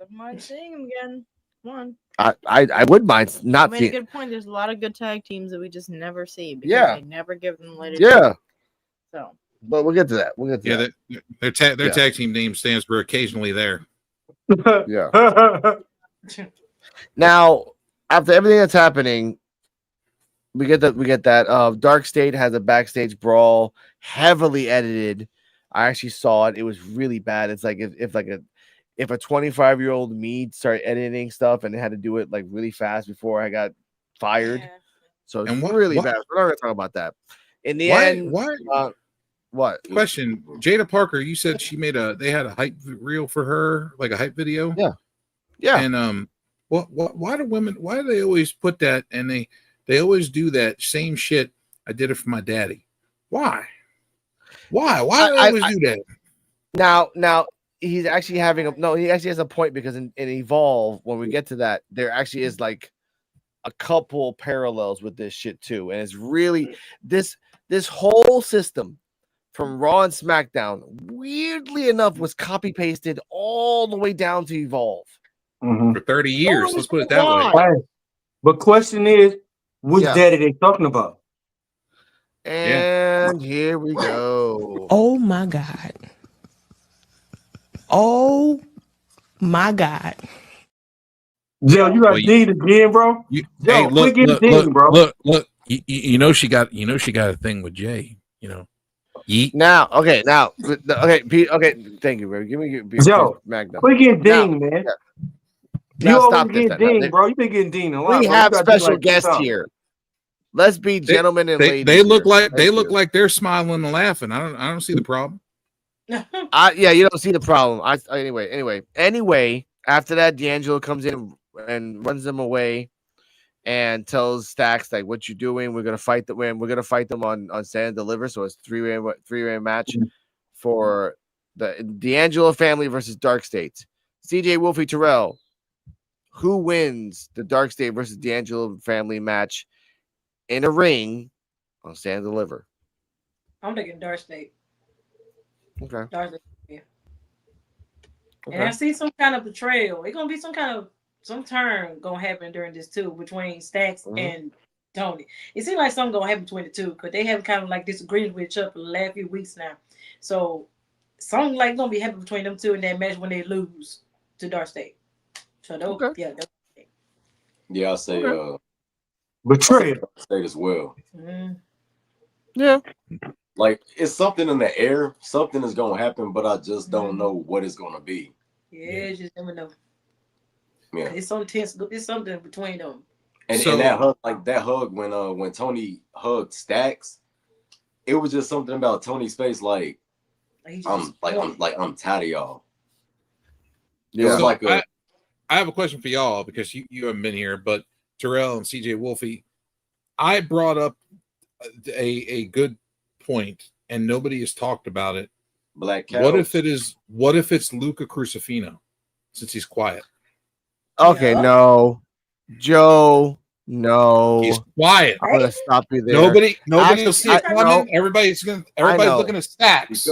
Don't mind seeing them again. Come on. I would mind not seeing. A good point. There's a lot of good tag teams that we just never see because they never give them later. Yeah. So. But we'll get to that. We'll get to that. Their tag team name stands for occasionally there. Yeah. Now, after everything that's happening, we get that. Dark State has a backstage brawl, heavily edited. I actually saw it. It was really bad. It's like if a 25-year-old me started editing stuff and had to do it like really fast before I got fired. Yeah. So it's really bad. We're not gonna talk about that. In the end, what? Question: Jada Parker, you said they had a hype reel for her, like a hype video. Yeah. And why do they always put that, and they always do that same shit? I did it for my daddy. Why do they always do that? Now he's actually he actually has a point, because in Evolve, when we get to that, there actually is like a couple parallels with this shit too, and it's really this whole system from Raw and SmackDown, weirdly enough, was copy pasted all the way down to Evolve. For 30 years. Let's put it that way. But question is, which daddy they talking about? And here we go. Oh my God. Oh my God. Joe, you got dinged again, bro. Look. You know she got a thing with Jay. You know. Okay. Pete, okay. Thank you, bro. Give me Joe. Magnum. Quit getting dinged, man. Yeah. You always get dinged, bro. You've been getting dinged a lot. We have special guests here. Let's be gentlemen and ladies. They look like they're smiling and laughing. I don't see the problem. Yeah, you don't see the problem. Anyway. After that, D'Angelo comes in and runs them away, and tells Stacks like, "What you doing? We're gonna fight them. We're gonna fight them on Stand and Deliver." So it's three-way match for the D'Angelo family versus Dark State. CeeJayWolfy Terrell. Who wins the Dark State versus D'Angelo family match in a ring on Stand and Deliver? I'm thinking Dark State. Okay. Dark State. Yeah. Okay. And I see some kind of betrayal. It's gonna be some turn gonna happen during this too between Stacks and Tony. It seems like something gonna happen between the two because they have kind of like disagreements with each other for the last few weeks now. So something like gonna be happening between them two in that match when they lose to Dark State. So yeah, I say betrayal. Dark State as well. Yeah. Like it's something in the air. Something is gonna happen, but I just don't know what it's gonna be. Yeah, just never know. Yeah, it's so tense. It's something between them. And that hug when Tony hugged Stacks, it was just something about Tony's face. Like I'm tired of y'all. Yeah. So I have a question for y'all because you haven't been here, but Terrell and CeeJayWolfy, I brought up a good point and nobody has talked about it. Black Cow. What if it's Luca Crucifino since he's quiet? Okay, no. Joe, no. He's quiet. I'm gonna stop you there. Nobody will see it coming. No. Everybody's looking at Stacks.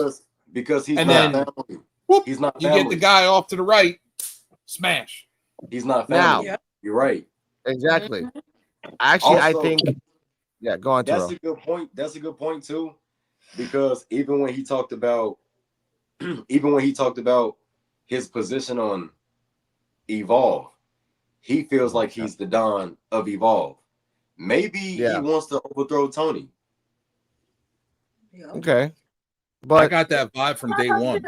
Because he's and not then, family. Whoop, he's not you family. get the guy off to the right, smash. He's not family. Now, you're right. Exactly. Actually, Also, I think go on, that's Terrell. a good point. That's a good point too. Because even when he talked about his position on Evolve, he feels like he's the Don of Evolve. Maybe he wants to overthrow Tony. Okay. But I got that vibe from day one.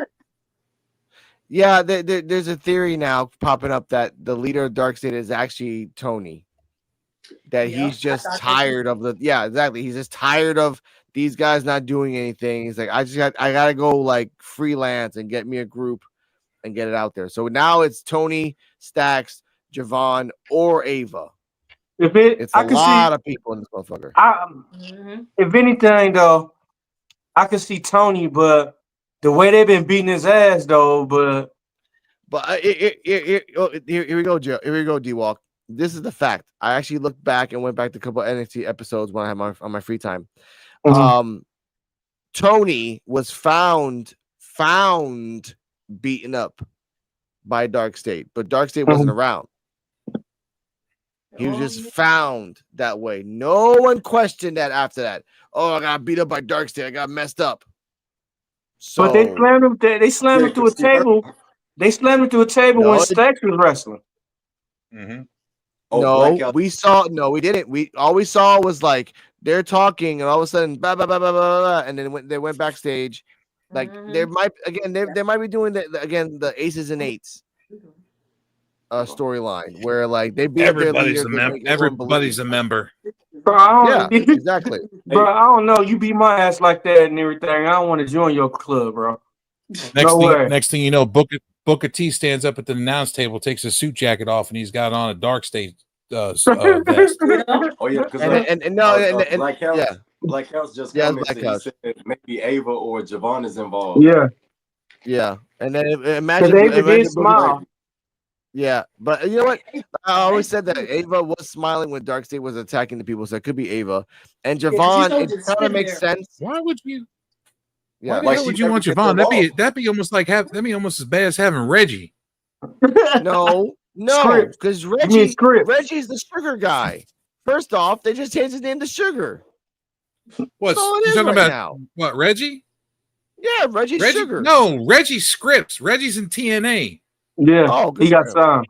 Yeah, there's a theory now popping up that the leader of Darkseid is actually Tony. That he's just tired of exactly. He's just tired of these guys not doing anything. He's like, I gotta go like freelance and get me a group and get it out there. So now it's Tony, Stacks, Javon, or Ava. It's a lot of people in this motherfucker. If anything, though, I can see Tony, but the way they've been beating his ass, though, here we go, Joe. Here we go, D-Walk. This is the fact. I actually looked back and went back to a couple of NXT episodes when I had on my free time. Tony was found beaten up by Darkseid, but Darkseid wasn't around. He was just found that way. No one questioned that after that. Oh, I got beat up by Darkseid. I got messed up. So, but they slammed him. They slammed him through a table. They slammed him through a table when Stacks was wrestling. No, we saw. No, we didn't. All we saw was like they're talking, and all of a sudden, blah, blah, blah, blah, blah, blah, and then they went backstage. Like there might be doing the Aces and Eights storyline where like they beat everybody's a member. Bro, exactly. Bro, I don't know. You beat my ass like that and everything. I don't want to join your club, bro. Next thing you know, Booker T stands up at the announce table, takes his suit jacket off, and he's got on a Dark State vest. Oh yeah, Black Couch just commented. He said maybe Ava or Javon is involved. Yeah, and then imagine smile. Yeah, but you know what? I always said that Ava was smiling when Darkseid was attacking the people, so it could be Ava. And Javon, it kind of makes sense. Why would you? Yeah, why would you want Javon? That'd be almost like that'd be almost as bad as having Reggie. No, because Reggie's the sugar guy. First off, they just changed his name to Sugar. What's you talking about now? What, Reggie? Yeah, Reggie Sugar. No, Reggie Scripps. Reggie's in TNA. Yeah, he got signed.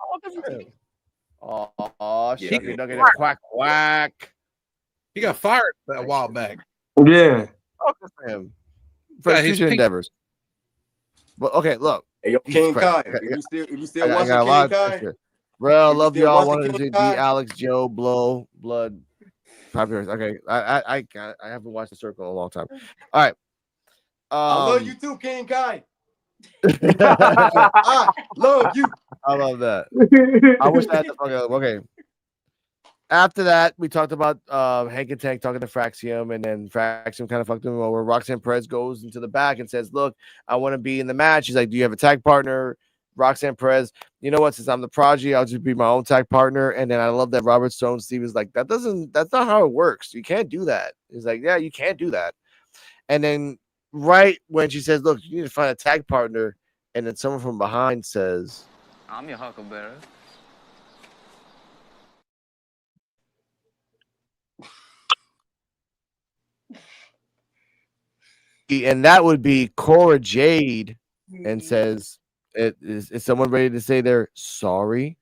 Sugar Nugget, quack quack. He got fired a while back. Yeah. Good for him. For his future endeavors. But okay, look. Hey, yo, King Kai. If you still watching King Kai, bro, love y'all. Wanted to do Alex, Joe, Blow, Blood. Okay, I haven't watched The Circle in a long time. All right. I love you too, King Kai. I love you. I love that. I wish I had the fucking okay. After that, we talked about Hank and Tank talking to Fraxium, and then Fraxium kind of fucked him over. Roxanne Perez goes into the back and says, "Look, I want to be in the match." She's like, "Do you have a tag partner?" Roxanne Perez, you know what? Since I'm the prodigy, I'll just be my own tag partner. And then I love that Robert Stone Steve is like, that's not how it works. You can't do that. He's like, yeah, you can't do that. And then right when she says, look, you need to find a tag partner, and then someone from behind says, I'm your huckleberry. and that would be Cora Jade, and says, is someone ready to say they're sorry?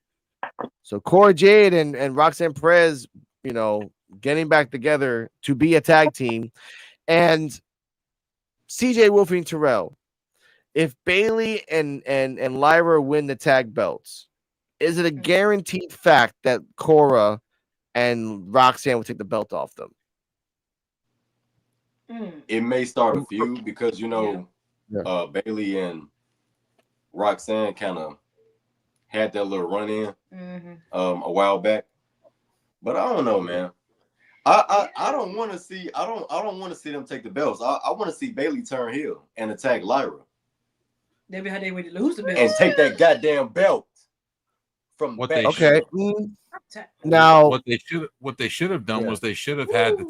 So Cora Jade and Roxanne Perez, you know, getting back together to be a tag team. And CeeJayWolfy and Terrell, if Bailey and Lyra win the tag belts, is it a guaranteed fact that Cora and Roxanne will take the belt off them? It may start a feud because, you know, Bailey and Roxanne kind of had that little run in a while back, but I don't know, man. I don't want to see want to see them take the belts. I want to see Bailey turn heel and attack Lyra. Maybe how they would lose the belt and take that goddamn belt from what the back. they Now what they should have done was they should have had the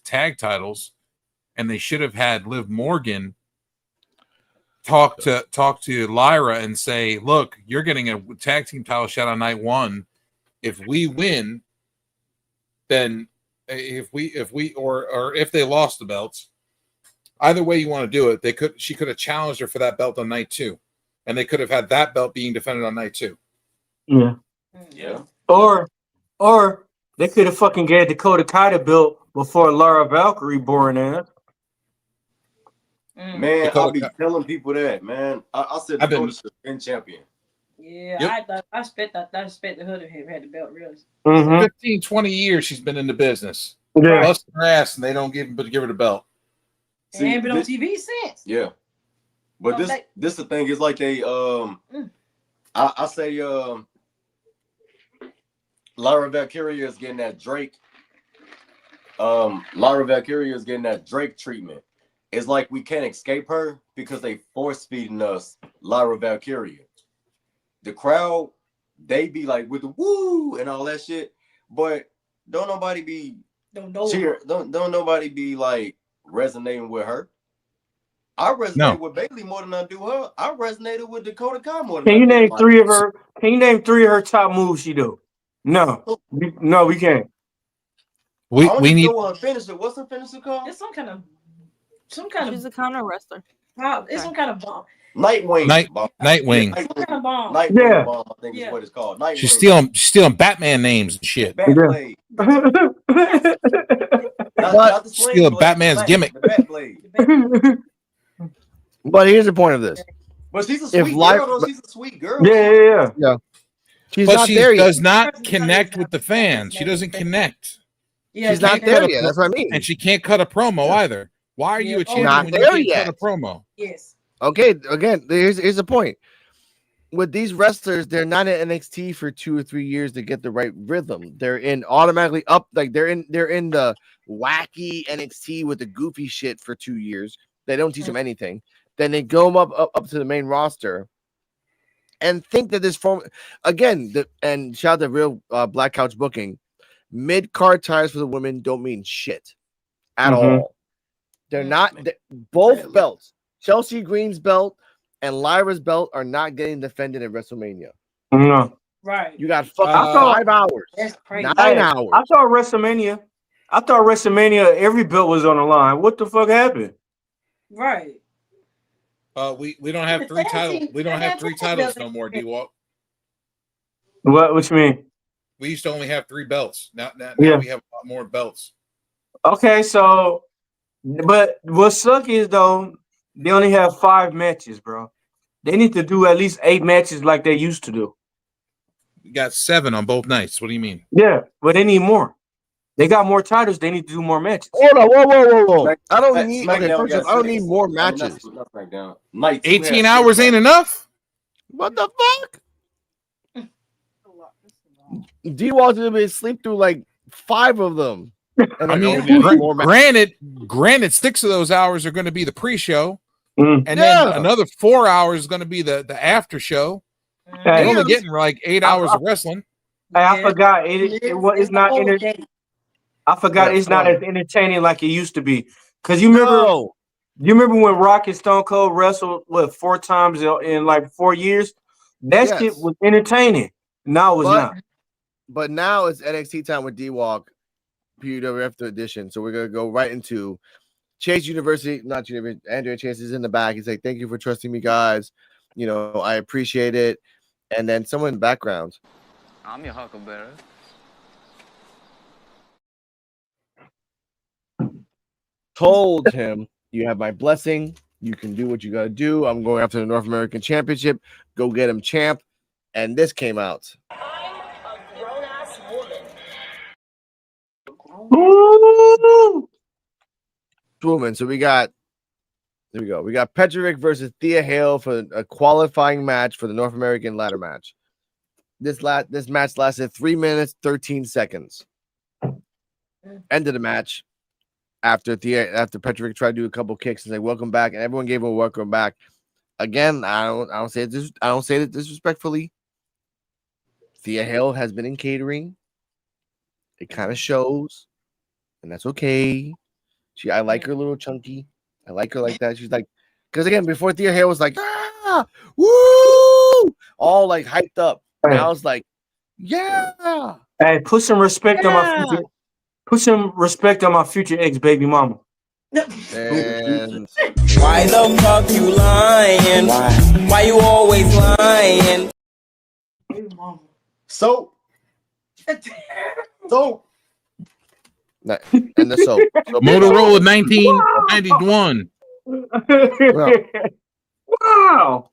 tag titles, and they should have had Liv Morgan talk to Lyra and say, look, you're getting a tag team title shot on night one. If we win, then if they lost the belts, either way you want to do it, she could have challenged her for that belt on night two, and they could have had that belt being defended on night two. Yeah. Or they could have fucking gave Dakota Kai the belt before Laura Valkyrie born ass. Man, I'll be telling people that, man. I said Dakota should have been champion. Yeah, I expect the hood to have had the belt, really. 15, 20 years she's been in the business. Busting her ass, and they don't give her the belt. And ain't been on TV since. Yeah. But this the thing is like they I say Lyra Valkyria is getting that Drake. Lyra Valkyria is getting that Drake treatment. It's like we can't escape her because they force feeding us Lyra Valkyria. The crowd, they be like with the woo and all that shit, but don't nobody be cheer. Don't nobody be like resonating with her. I resonate with Bailey more than I do her. I resonated with Dakota Kai more than Can you name three of her? Can you name three of her top moves she do? No, we can't. We need to finish it. What's her finisher called? It's some kind of. She's a counter wrestler. It's some kind of bomb. Nightwing. Nightwing. Nightwing bomb, I think is what it's called. Nightwing. She's stealing Batman names and shit. Batblade. Stealing Batman's gimmick. But here's the point of this. But she's a sweet girl. She's a sweet girl. Yeah. She does not connect with the fans. She doesn't connect. Yeah, she's not there yet. That's what I mean. And she can't cut a promo either. Why are you a champion not when there you can't yet. cut a promo? Yes. Okay, again, here's the point. With these wrestlers, they're not in NXT for 2 or 3 years to get the right rhythm. They're in automatically up, like they're in the wacky NXT with the goofy shit for 2 years. They don't teach them anything. Then they go up to the main roster and think that this form again. And shout out to Real Black Couch Booking. Mid-card titles for the women don't mean shit at all. They're not both belts. Chelsea Green's belt and Lyra's belt are not getting defended at WrestleMania. No. Right. You got fucking 5 hours. That's crazy. 9 hours. I thought WrestleMania every belt was on the line. What the fuck happened? Right. We don't have 3 titles. We don't have 3 titles no more, D-Walk. What you mean? We used to only have 3 belts. Now we have a lot more belts. Okay, so but what sucks is though, they only have 5 matches, bro. They need to do at least 8 matches like they used to do. You got 7 on both nights. What do you mean? Yeah, but they need more. They got more titles. They need to do more matches. Hold on, whoa. I don't Smack- need. SmackDown Okay, first got off, I don't 6. need more I mean, matches. not SmackDown. Night 2 18 has 6 hours ain't matches. enough. What the fuck? D-Wall's gonna be sleep through like 5 of them. And I then mean, more matches. granted, 6 of those hours are going to be the pre-show, Mm. and Yeah. then another 4 hours is going to be the after show. Hey, You're only getting like 8 hours of wrestling. I forgot it's not I forgot it's not as entertaining like it used to be. Because you remember when Rock and Stone Cold wrestled 4 times in like 4 years? That shit was entertaining. No, it was not. But now it's NXT time with D-Walk, PWF edition. So we're gonna go right into Chase University, not University. Andrea Chase is in the back. He's like, "Thank you for trusting me, guys. You know, I appreciate it." And then someone in the background. I'm your huckleberry. Told him, "You have my blessing. You can do what you gotta do. I'm going after the North American Championship. Go get him, champ." And this came out. I'm a grown-ass Woman. So we got, there we go. We got Petrovic versus Thea Hale for a qualifying match for the North American ladder match. This match lasted 3 minutes 13 seconds. End of the match after Petrovic tried to do a couple kicks and say welcome back, and everyone gave him a welcome back. Again, I don't say it disrespectfully. Thea Hale has been in catering. It kind of shows, and that's okay. I like her little chunky. I like her like that. She's like, because again, before Thea Hale was like, woo, all like hyped up. Now it's like, yeah. Hey, put some respect on my future. Put some respect on my future ex-baby mama. And why the fuck you lying? Why you always lying? Soap. And the soap. Motorola 1991. Wow.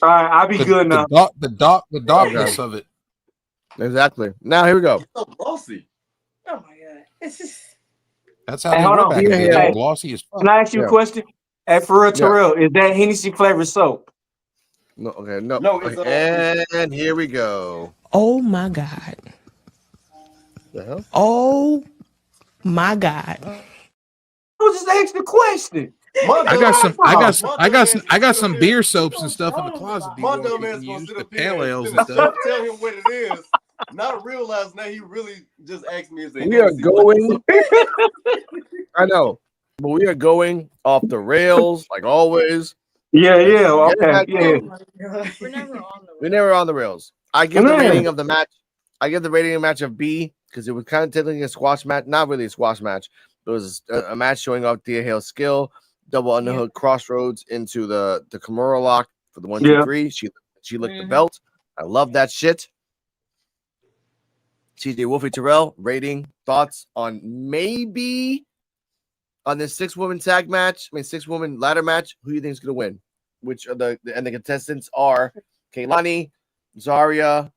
All right, I'll be good now. The darkness of it. Exactly. Now here we go. So glossy. Oh my god. It's just... That's how they were back then. They were glossy as fuck. Can I ask you a question? Hey, For-Terrell, is that Hennessy flavored soap? No, okay, no. It's and here we go. Oh my God. The hell? Oh my God. I was just asking the question. I got some beer soaps and stuff in the closet. My dumb ass gonna sit up here pale ales and and stuff. tell him what it is. Not realize now he really just asked me. We are going. I know, but we are going off the rails like always. Yeah. Okay. Yeah. We're never on the rails. I give the rating of the match. I give the rating of the match of B because it was kind of technically a squash match. Not really a squash match. It was a match showing off Thea Hale's skill. Double underhook crossroads into the Kimura lock for the 1, 2, 3. She licked the belt. I love that shit. CeeJayWolfy Terrell, rating, thoughts on maybe on this 6-woman tag match, 6-woman ladder match, who do you think is going to win? Which are the contestants are Kaylani, Zarya,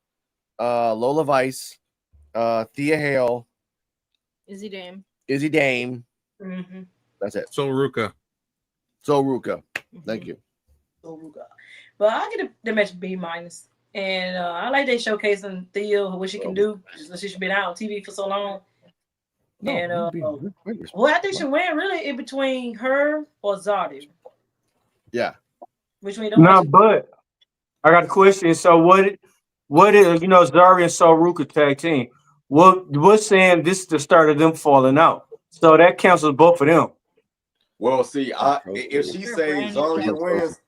Lola Vice, Thea Hale, Izzy Dame. Mm-hmm. That's it. So Ruka. Thank you. But I get the match B-. And I like they showcasing Thea, what she can do. She's been out on TV for so long. And I think she win really in between her or Zarya. Yeah. Which one you don't No, but I got a question. So what is Zarya and Ruka tag team? What's saying this is the start of them falling out? So that cancels both of them. Well, see, if she says Zarya wins,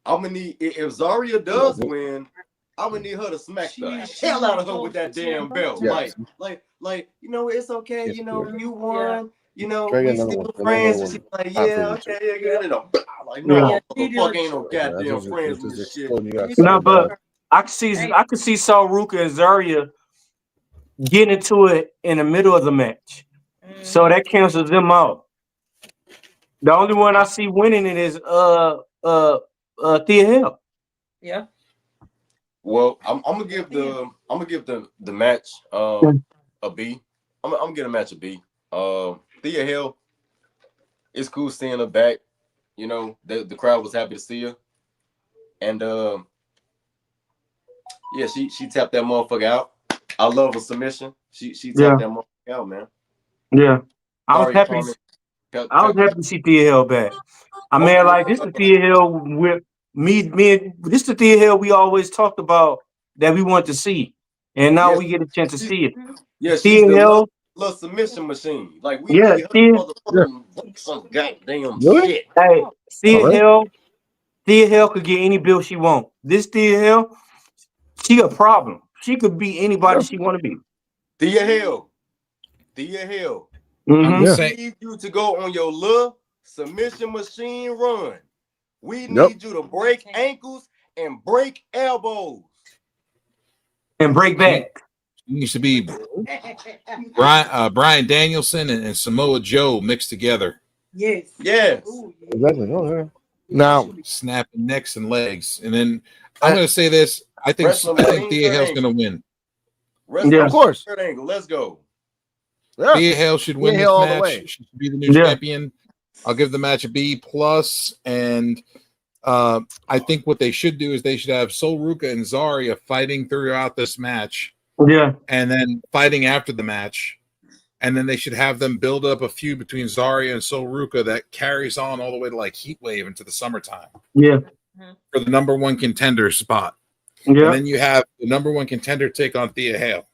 I'm gonna need. If Zarya does win, I'm gonna need her to smack the hell out of her with that damn belt. Yes. Like, it's okay. Yes, You won. We another still one. friends. Another And she's one. like, yeah, okay, yeah. Like, no, fuck ain't no goddamn friends with this shit. No, but I could see Saul Ruka and Zarya getting into it in the middle of the match. So that cancels them out. The only one I see winning it is Thea Hale. Yeah. Well, I'm gonna give the match A B. I'm getting a match a B. Thea Hill, it's cool seeing her back. You know, the crowd was happy to see her. And yeah, she tapped that motherfucker out. I love her submission. She tapped that motherfucker out, man. Yeah. I was happy. Carmen. I was happy to see Thea Hill back. I mean, like this is Thea Hill with me and this is the Thea Hill we always talked about that we want to see. And now we get a chance to see it. Yeah, she's Thea the Hill, little submission machine. Like we need her motherfucking break some goddamn shit. Hey, Thea Hill could get any bill she wants. This Thea Hill, she a problem. She could be anybody she want to be. Thea Hill. Mm-hmm. We need you to go on your little submission machine run. We need you to break ankles and break elbows. And break back. Used to be Brian Danielson and Samoa Joe mixed together. Yes. Exactly. Oh, yeah. Now snapping necks and legs. And then I'm going to say this. I think Thea Hill's going to win. Of course. Third angle. Let's go. Yeah. Thea Hill should win this match. She should be the new champion. I'll give the match a B+. And I think what they should do is they should have Sol Ruca and Zarya fighting throughout this match. Yeah. And then fighting after the match. And then they should have them build up a feud between Zarya and Sol Ruca that carries on all the way to like Heat Wave into the summertime. Yeah. For the number one contender spot. Yeah. And then you have the number one contender take on Thea Hale.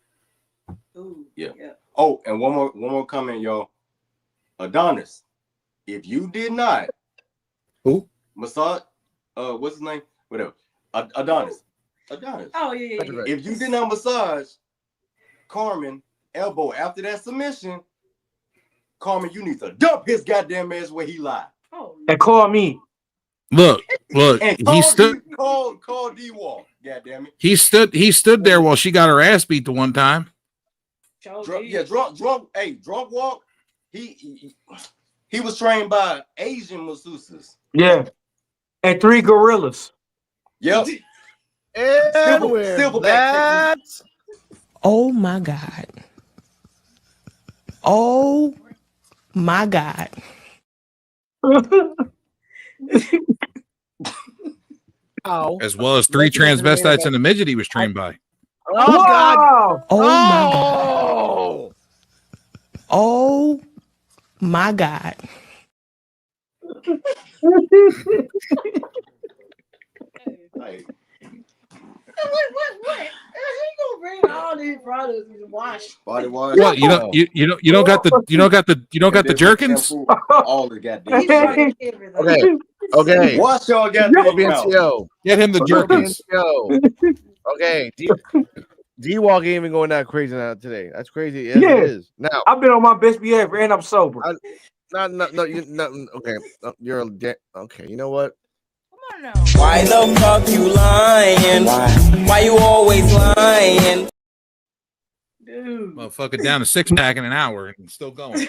Yeah. Oh, and one more comment, y'all. Adonis, if you did not massage, what's his name? Whatever. Adonis. Oh yeah. If you did not massage Carmen elbow after that submission, Carmen, you need to dump his goddamn ass where he lied. And call me. Look. And He stood. Call D-Walk. Goddamn it. He stood there while she got her ass beat the one time. Drunk walk. He was trained by Asian masseuses. Yeah. And 3 gorillas. Yep. Silverback. Oh my God. Oh my God. As well as 3 transvestites and a midget he was trained by. Oh God. Oh my God. Oh my God. What? He gonna bring all these products and wash. Body wash. What you don't got the jerkins? All the goddamn. Okay. Wash y'all goddamn mouth. Get him the jerkins. Okay. D-Walk ain't even going that crazy now today. That's crazy. It is. Now I've been on my best behavior and I'm sober. Okay. You're okay. You know what? Why the fuck you lying? Why you always lying? Dude. Motherfucker down a 6-pack in an hour and still going.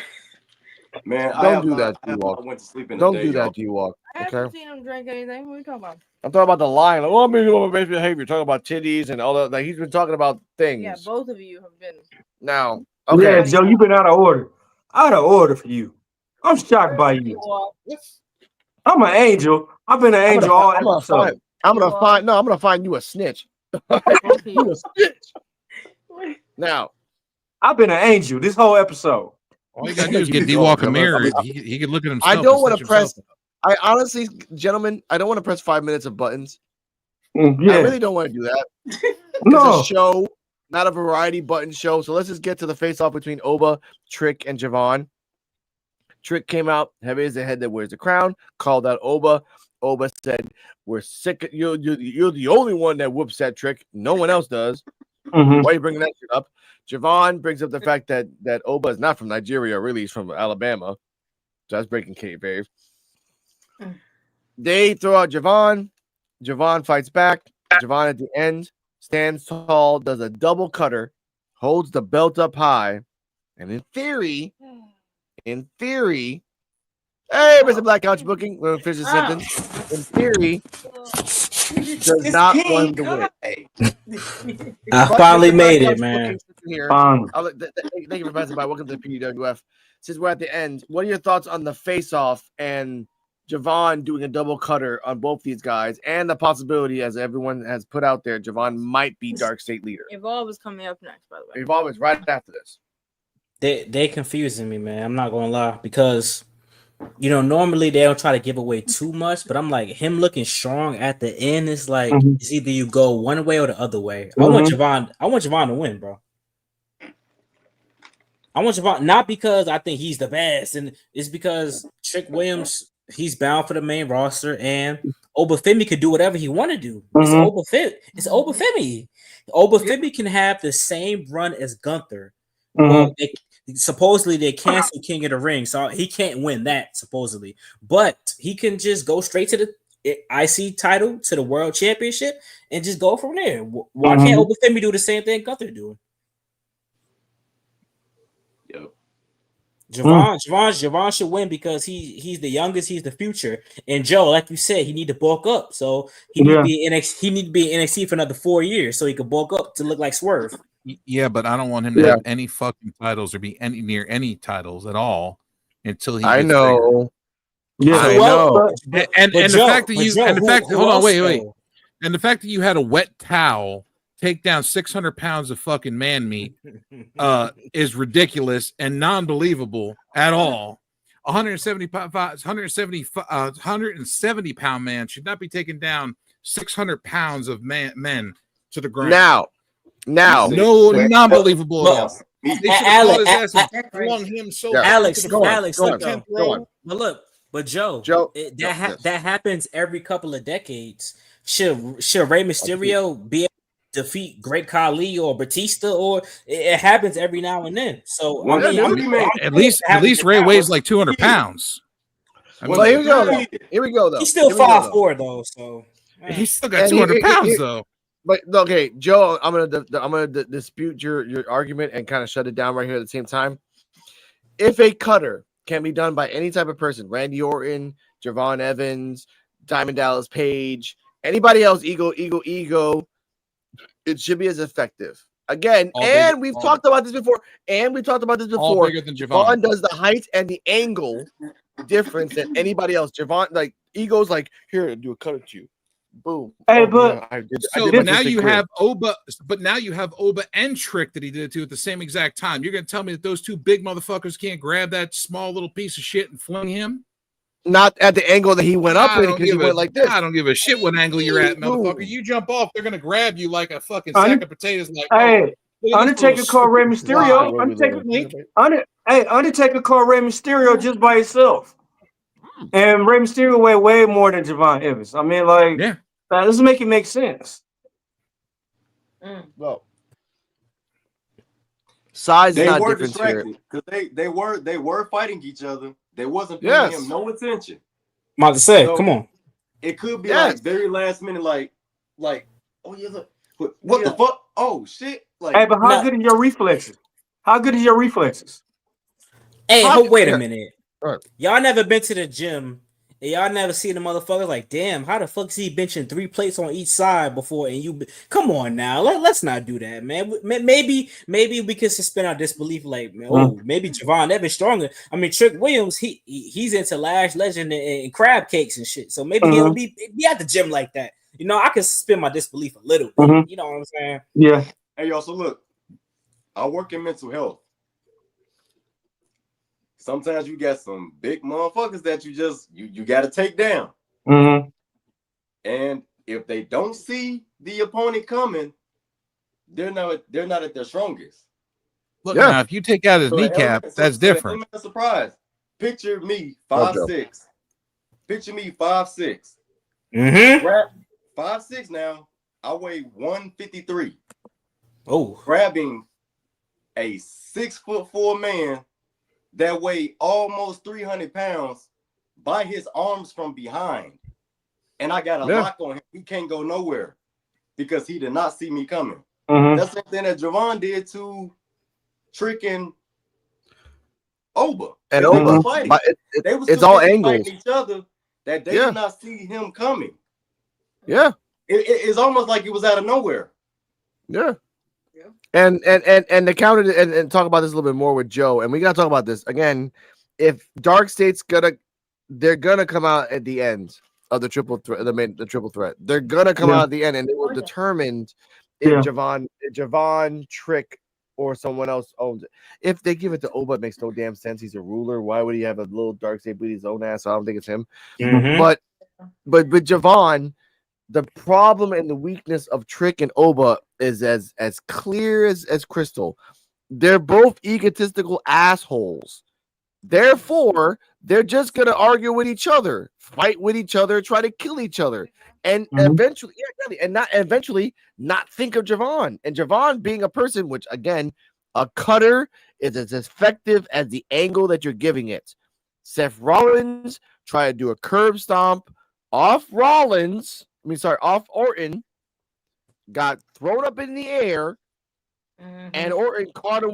Man, don't do that, D-Walk. I went to sleep in Don't the day, do that, y'all. D-Walk. I haven't seen him drink anything. What are you talking about? I'm talking about the line. Like, I'm on my best behavior. Talking about titties and all that. Like he's been talking about things. Yeah, both of you have been. Now, okay. Yeah, Joe, you've been out of order. Out of order for you. I'm shocked by you. I'm an angel. I've been an angel all episode. I'm gonna find you a snitch. You a snitch. Now, I've been an angel this whole episode. All you gotta do is get D-Walk a mirror. He can look at himself. I don't want to press. I honestly, gentlemen, I don't want to press 5 minutes of buttons. I really don't want to do that. No. It's a show, not a variety button show. So let's just get to the face-off between Oba, Trick, and Javon. Trick came out, heavy as the head that wears the crown, called out Oba. Oba said, "We're sick. You're the only one that whoops that Trick. No one else does. Mm-hmm. Why are you bringing that shit up?" Javon brings up the fact that Oba is not from Nigeria, really. He's from Alabama. So that's breaking kayfabe. They throw out Javon. Javon fights back. Javon at the end stands tall, does a double cutter, holds the belt up high, and in theory, hey, Mr. Black Couch Booking, we're gonna finish the sentence. In theory, does not want him to win. I finally made it, man. here. Fun. Thank you for passing by. Welcome to the PWF. Since we're at the end, what are your thoughts on the face-off and Javon doing a double cutter on both these guys, and the possibility, as everyone has put out there, Javon might be Dark State leader? Evolve is coming up next, by the way. Evolve is right after this. They confusing me, man. I'm not gonna lie, because normally they don't try to give away too much, but I'm like, him looking strong at the end is like it's either you go one way or the other way. I want Javon to win, bro. I want Javon, not because I think he's the best, and it's because Trick Williams, he's bound for the main roster, and Obafemi could do whatever he want to do. It's Obafemi. Obafemi can have the same run as Gunther. Well, supposedly they canceled King of the Ring, so he can't win that supposedly, but he can just go straight to the IC title, to the World Championship, and just go from there. Why can't Obafemi do the same thing Gunther doing? Javon should win because he's the youngest, he's the future. And Joe, like you said, he need to bulk up. So he need to be in NXT for another 4 years so he could bulk up to look like Swerve. Yeah, but I don't want him to have any fucking titles or be near any titles at all until he. I know. Yeah, I know. And the fact that the fact that you had a wet towel take down 600 pounds of fucking man meat is ridiculous and non-believable at all. 170 pound man should not be taking down 600 pounds of men to the ground. Now, no, non-believable at all. Alex, but Joe, that happens every couple of decades. Should Rey Mysterio be able to defeat Great Khali or Batista, or it happens every now and then? So at least Rey weighs like 200 pounds. Here we go though. He's still 5'4" though, so he's still got 200 pounds though. But okay, Joe, I'm gonna dispute your argument and kind of shut it down right here at the same time. If a cutter can be done by any type of person, Randy Orton, Javon Evans, Diamond Dallas Page, anybody else, ego, it should be as effective. Again, we've talked about this before. All bigger than Javon. Javon does the height and the angle difference than anybody else. Javon, like, ego's like, here, do a cutter to you. Boom. Hey, but now you have Oba and Trick that he did it to at the same exact time. You're gonna tell me that those two big motherfuckers can't grab that small little piece of shit and fling him? Not at the angle that he went up in, because he went like this. I don't give a shit what angle you're at, motherfucker. You jump off, they're gonna grab you like a fucking sack of potatoes. Like, hey, Undertaker called Rey Mysterio. Undertaker called Rey Mysterio just by himself. And Rey Mysterio weighed way more than Javon Evans. I mean, like, that doesn't make sense. Well, size is not were different distracted here because they were fighting each other. They wasn't paying him no attention. I'm about to say, come on. It could be like very last minute, like, oh yeah, look, what the fuck? Oh shit! Like, hey, but how good are your reflexes? Hey, wait a minute. Y'all never been to the gym and y'all never seen the motherfucker like, damn, how the fuck is he benching 3 plates on each side before? And you come on now, let's not do that, man. Maybe we can suspend our disbelief, like, man, maybe Javon Evans stronger. I mean, Trick Williams, he's into Lash Legend and crab cakes and shit, so maybe he'll be at the gym like that. I can suspend my disbelief a little bit. You know what I'm saying? Yeah. Hey, y'all. So look, I work in mental health. Sometimes you got some big motherfuckers that you got to take down. And if they don't see the opponent coming, they're not at their strongest. Look, now if you take out his kneecap, that's different. I'm surprised. Picture me 5'6". Picture me 5'6". 5'6" now. I weigh 153. Oh, grabbing a 6'4" man that weighed almost 300 pounds by his arms from behind. And I got a lock on him. He can't go nowhere because he did not see me coming. That's something that Javon did to Trick and Oba. And Oba. It's all angles. Each other that they did not see him coming. Yeah. It's almost like it was out of nowhere. Yeah. And the counter and talk about this a little bit more with Joe. And we gotta talk about this again. If Dark State's they're gonna come out at the end of the triple threat, the triple threat. They're gonna come out at the end, and it will determine if Javon, Trick, or someone else owns it. If they give it to Oba, it makes no damn sense. He's a ruler. Why would he have a little Dark State beat his own ass? I don't think it's him. But with Javon, the problem and the weakness of Trick and Oba is as clear as crystal. They're both egotistical assholes. Therefore, they're just gonna argue with each other, fight with each other, try to kill each other, and eventually, not think of Javon. And Javon being a person, which again, a cutter is as effective as the angle that you're giving it. Seth Rollins tried to do a curb stomp off Orton, got thrown up in the air, and Orton caught him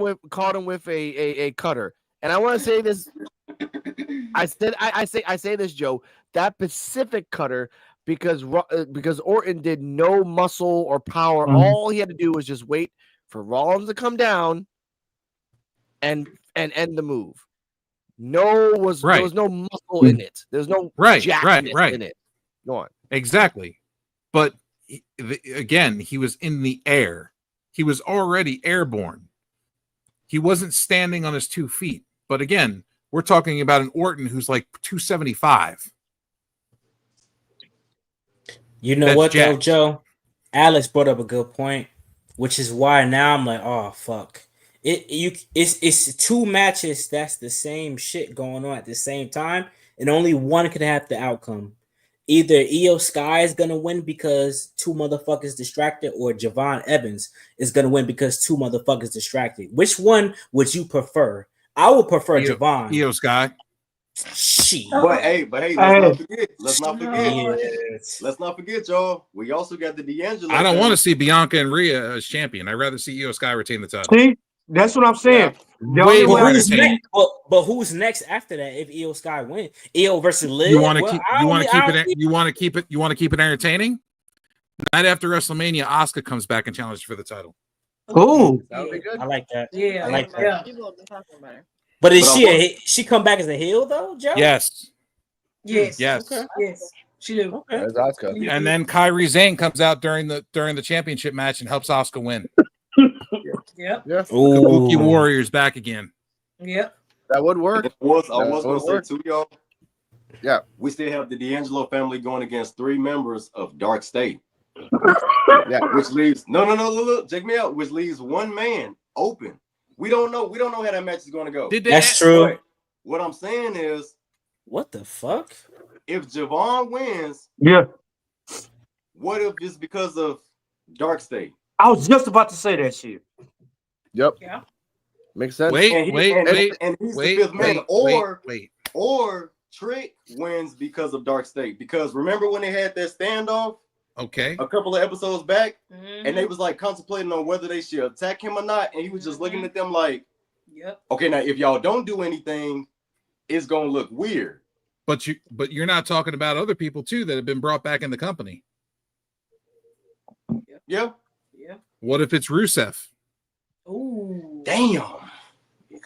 with a cutter. And I want to say this. I say this, Joe. That Pacific cutter, because Orton did no muscle or power. All he had to do was just wait for Rollins to come down and end the move. There was no muscle in it. There's no jackness in it. Go on. Exactly. But again, he was in the air. He was already airborne. He wasn't standing on his 2 feet. But again, we're talking about an Orton who's like 275. You know what, though, Joe? Alex brought up a good point, which is why now I'm like, oh fuck. It's 2 matches that's the same shit going on at the same time, and only one can have the outcome. Either Io Sky is gonna win because 2 motherfuckers distracted, or Javon Evans is gonna win because 2 motherfuckers distracted. Which one would you prefer? I would prefer Javon. Io Sky. Shit. But hey, let's not forget, y'all. We also got the D'Angelo. I don't want to see Bianca and Rhea as champion. I'd rather see Io Sky retain the title. See, that's what I'm saying. Yeah. Way more entertaining. But who's next after that? If Io Sky wins, Io versus Liv. You want to keep it entertaining? Night after WrestleMania, Asuka comes back and challenges for the title. Oh, that would be good. I like that. Yeah, I like that. People have been talking about it. But is she come back as a heel though, Joe? Yes. Yes. Okay. Yes. She do. Okay. There's Asuka. And then Kairi Sane comes out during the championship match and helps Asuka win. Yep. Yeah. Kabuki Warriors back again. Yep. That would work. I was going to say too, y'all. Yeah. We still have the D'Angelo family going against 3 members of Dark State. Yeah. Which leaves look, check me out. Which leaves 1 man open. We don't know how that match is going to go. That's true. What I'm saying is, what the fuck? If Javon wins, what if it's because of Dark State? I was just about to say that shit. Yep. Yeah. Makes sense. And he's the 5th man. Or Trick wins because of Dark State. Because remember when they had that standoff? Okay. A couple of episodes back, and they was like contemplating on whether they should attack him or not, and he was just looking at them like, "Yep, okay, now if y'all don't do anything, it's gonna look weird." But you're not talking about other people too that have been brought back in the company. Yeah. What if it's Rusev? Ooh, damn.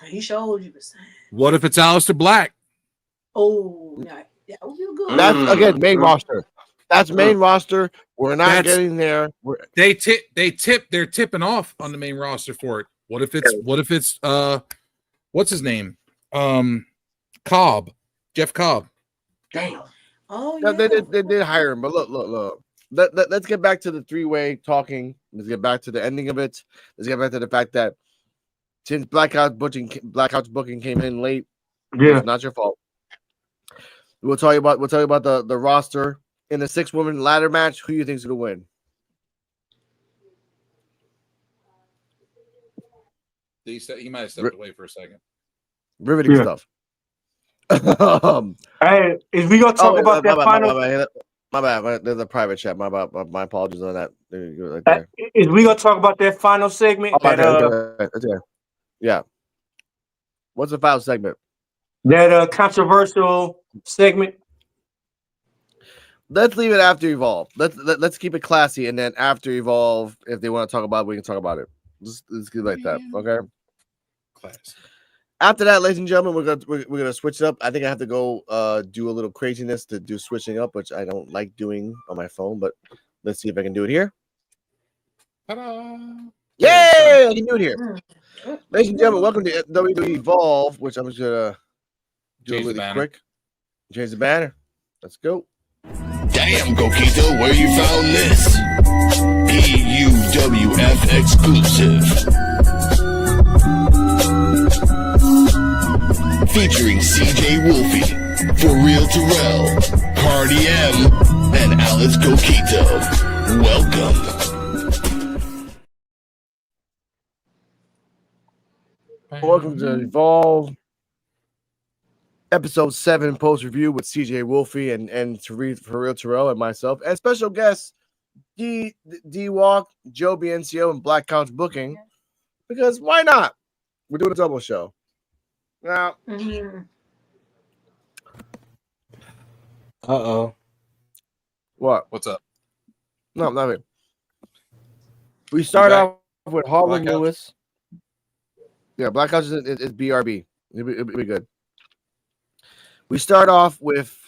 He showed you the same. What if it's Aleister Black? Oh, yeah, that would feel good. That's again main roster. That's main roster. We're not getting there. They're tipping off on the main roster for it. What if it's what's his name? Cobb. Jeff Cobb. Damn. Oh yeah. yeah. They did hire him, but look. Let's get back to the 3-way talking. Let's get back to the ending of it. Let's get back to the fact that since Blackouts booking came in late, it's not your fault. We'll tell you about the roster. In the 6-woman ladder match, who you think is going to win? He might have stepped away for a second. Riveting stuff. Hey, if we gonna talk about that final, my bad. There's a private chat. My apologies on that. There you go, right there. Is we gonna talk about that final segment? Yeah. What's the final segment? That controversial segment. Let's leave it after Evolve. Let's keep it classy, and then after Evolve, if they want to talk about it, we can talk about it. Let's get like that. Okay. Class. After that, ladies and gentlemen, we're gonna switch it up. I think I have to go do a little craziness to do switching up, which I don't like doing on my phone, but let's see if I can do it here. Ta-da! Yay! I can do it here. Ladies and gentlemen, welcome to wweevolve, which I'm just gonna do Change the really banner. quick. Change the banner. Let's go. Damn, Coquito, where you found this? EUWF exclusive. Featuring CeeJayWolfy, For-Terrell, Cardi M, and Alice Coquito. Welcome. Welcome to Evolve. Episode 7 post review with CeeJayWolfy and For-Terrell and myself, and special guests D-Walk, Joe BNCO, and Black Couch Booking. Because why not? We're doing a double show. Now, what? What's up? No, not it. We start off with Harlan Black Couch? Lewis. Yeah, Black Couch is BRB. It'll be good. We start off with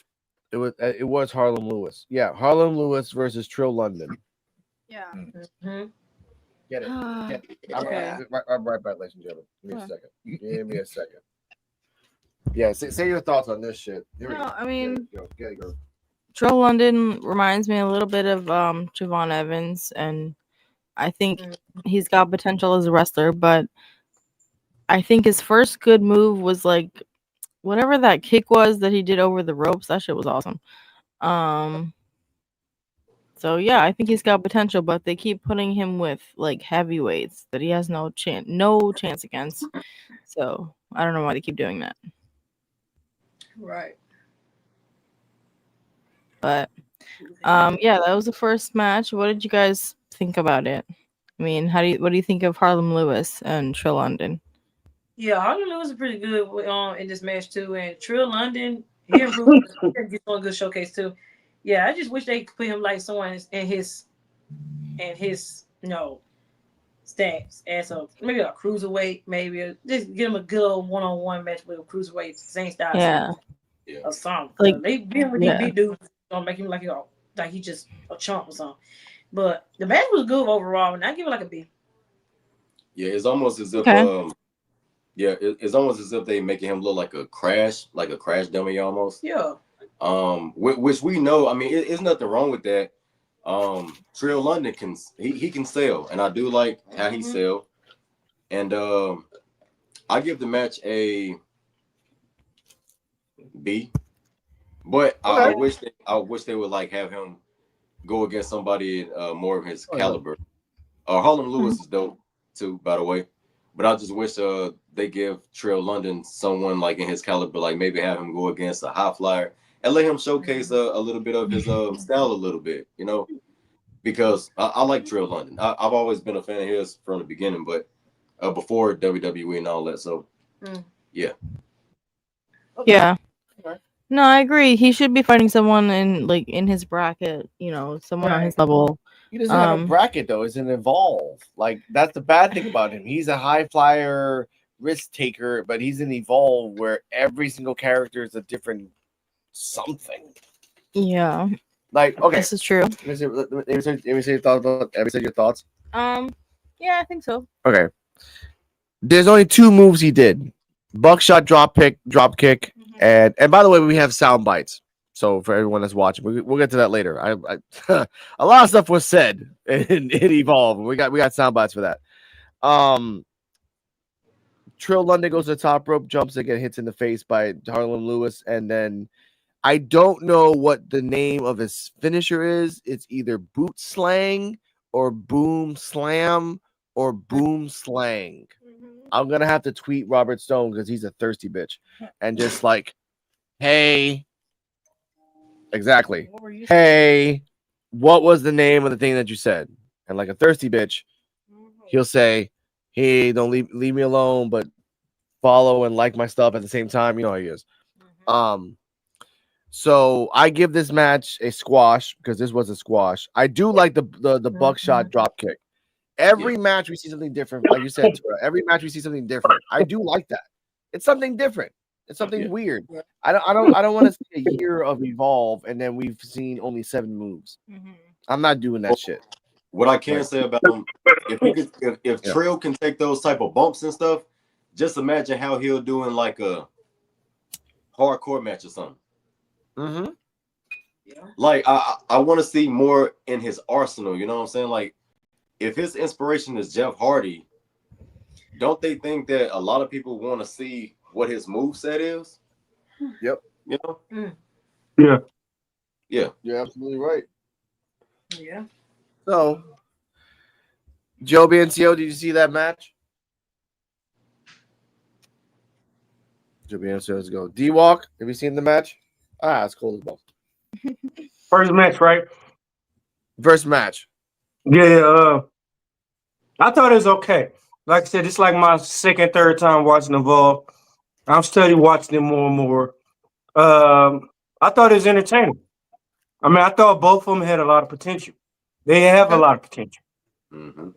it was Harlan Lewis. Yeah, Harlan Lewis versus Trill London. Yeah. Get it. Okay. I'm right back, ladies and gentlemen. Give me a second. Give me a second. Yeah, say your thoughts on this shit. Here we No, go. I mean, Get it, go. Trill London reminds me a little bit of Javon Evans, and I think he's got potential as a wrestler, but I think his first good move was like whatever that kick was that he did over the ropes. That shit was awesome. So yeah, I think he's got potential, but they keep putting him with like heavyweights that he has no chance against. So I don't know why they keep doing that. Right. But yeah, that was the first match. What did you guys think about it? I mean, what do you think of Harlan Lewis and Trill London? Yeah, Harlan Lewis is pretty good in this match too, and Trill London he improved. He's doing a good showcase too. Yeah, I just wish they could put him like someone in his stats as maybe a cruiserweight, maybe just give him a good old one-on-one match with a cruiserweight, same style. Yeah. Or something. Like, They being with these big dudes don't make him like he just a chump or something. But the match was good overall, and I give it like a B. Yeah, it's almost as if it's almost as if they making him look like a crash dummy almost. Yeah. Which we know. I mean, it's nothing wrong with that. Trill London can sell, and I do like how he sell. And I give the match a B. But I wish they would like have him go against somebody more of his caliber. Harlan Lewis is dope too, by the way. But I just wish they give Trill London someone like in his caliber, like maybe have him go against a high flyer and let him showcase a little bit of his style a little bit, you know, because I like Trill London. I've always been a fan of his from the beginning, but before WWE and all that. So yeah. Yeah. No, I agree. He should be fighting someone in his bracket, someone on his level. He doesn't have a bracket though. It's an Evolve. Like that's the bad thing about him. He's a high flyer, risk taker, but he's an Evolve where every single character is a different something. Yeah. Like okay, this is true. Let me say your thoughts. Yeah, I think so. Okay. There's only 2 moves he did: buckshot drop kick, and by the way, we have sound bites. So for everyone that's watching, we'll get to that later. I a lot of stuff was said in Evolve. We got sound bites for that. Trill London goes to the top rope, jumps again, hits in the face by Harlan Lewis, and then I don't know what the name of his finisher is. It's either boot slang or boom slam or boom slang. I'm gonna have to tweet Robert Stone because he's a thirsty bitch, and just like, hey. Exactly. Hey, what was the name of the thing that you said? And like a thirsty bitch, he'll say, hey, don't leave me alone, but follow and like my stuff at the same time. You know how he is. So I give this match a squash because this was a squash. I do like the buckshot drop kick. Every match we see something different. Like you said, Tura, every match we see something different. I do like that. It's something different. It's something weird. I don't want to see a year of Evolve and then we've seen only 7 moves. I'm not doing that shit. What I can say about him, if Trail can take those type of bumps and stuff, just imagine how he'll do in like a hardcore match or something. Mm-hmm. Like I want to see more in his arsenal. You know what I'm saying? Like if his inspiration is Jeff Hardy, don't they think that a lot of people want to see what his moveset is? Yep. You know? Yeah. Yeah. You're absolutely right. Yeah. So, Joe BNCO, did you see that match? Joe BNCO, let's go. D-Walk, have you seen the match? It's cool as well. First match, right? First match. Yeah, I thought it was okay. Like I said, it's like my second, third time watching Evolve. I'm steady watching it more and more. I thought it was entertaining. I mean, I thought both of them had a lot of potential. They have a lot of potential. Mm-hmm.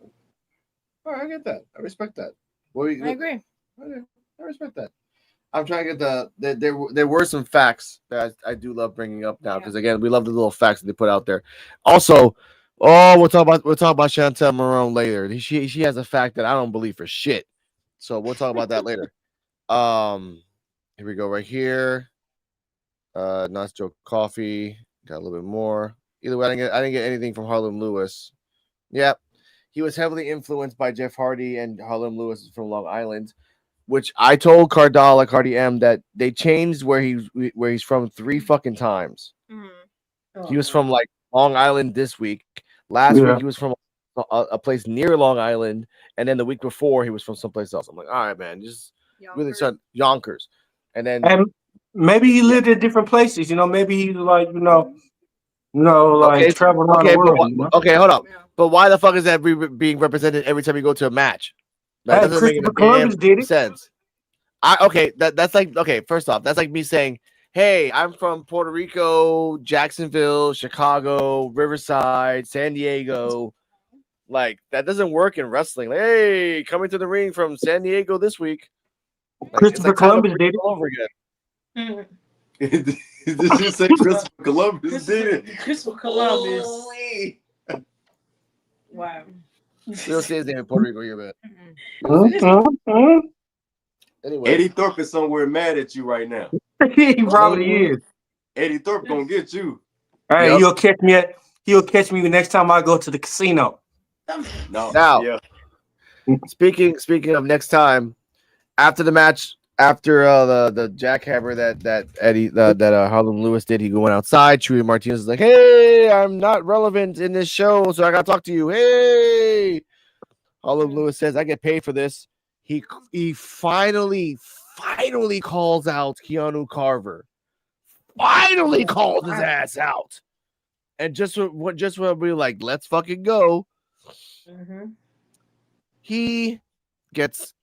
All right, I get that. I respect that. I agree. I respect that. I'm trying to get there were some facts that I do love bringing up now because again we love the little facts that they put out there. Also, we'll talk about Chantel Marone later. She has a fact that I don't believe for shit. So we'll talk about that later. Here we go right here. Nice Joe Coffee. Got a little bit more. Either way, I didn't get anything from Harlem Lewis. Yep. He was heavily influenced by Jeff Hardy and Harlem Lewis is from Long Island, which I told Cardal, like Cardi M, that they changed where he's from 3 fucking times. He was from like Long Island this week. Last week he was from a place near Long Island, and then the week before he was from someplace else. I'm like, all right, man, just really start Yonkers, and maybe he lived in different places. You know, maybe he like like traveled around the world. Okay, hold up. But why the fuck is that being represented every time you go to a match? That doesn't make any Columbus did it. sense. That's like first off, that's like me saying, hey, I'm from Puerto Rico, Jacksonville, Chicago, Riverside, San Diego. Like that doesn't work in wrestling. Like, hey, coming to the ring from San Diego this week. Like, Christopher Columbus did it all over again. Did you say Christopher Columbus did it? Christopher Columbus. Wow. Still say his name in Puerto Rico here, man. Anyway, Eddie Thorpe is somewhere mad at you right now. He probably is. Eddie Thorpe gonna get you. Hey, he'll catch me the next time I go to the casino. No. Now, speaking of next time, after the match, after the jackhammer that Harlem Lewis did, he went outside. Chuy Martinez is like, "Hey, I'm not relevant in this show, so I gotta talk to you." Hey, Harlem Lewis says, "I get paid for this." He finally calls out Keanu Carver. Finally calls his ass out, and just when we're like, "Let's fucking go," he gets.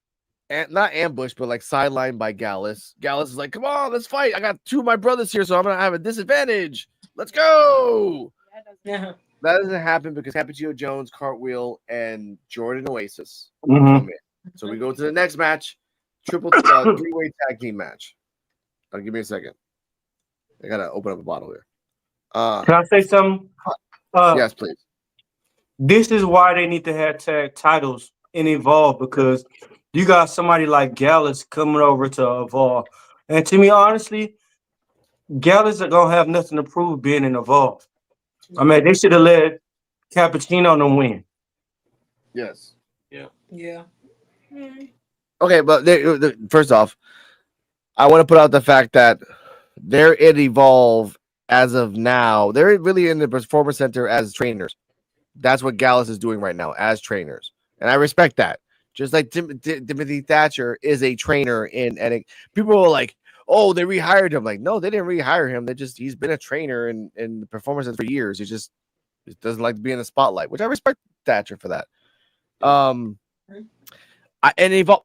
Not ambushed, but like sidelined by Gallus. Gallus is like, "Come on, let's fight. I got 2 of my brothers here, so I'm gonna have a disadvantage. Let's go." That doesn't happen because Cappuccino Jones, Cartwheel, and Jordan Oasis come in. So we go to the next match, triple 3-way tag team match. Give me a second. I gotta open up a bottle here. Can I say something? Yes, please. This is why they need to have tag titles in Evolve, because you got somebody like Gallus coming over to Evolve. And to me, honestly, Gallus are going to have nothing to prove being in Evolve. I mean, they should have let Cappuccino them win. Yes. Yeah. Okay, but first off, I want to put out the fact that they're in Evolve as of now. They're really in the Performance Center as trainers. That's what Gallus is doing right now as trainers. And I respect that. Just like Timothy Thatcher is a trainer in NXT. People are like, "Oh, they rehired him." Like, no, they didn't rehire him. He's been a trainer in the Performance Center for years. He doesn't like to be in the spotlight, which I respect Thatcher for that. And Evolve,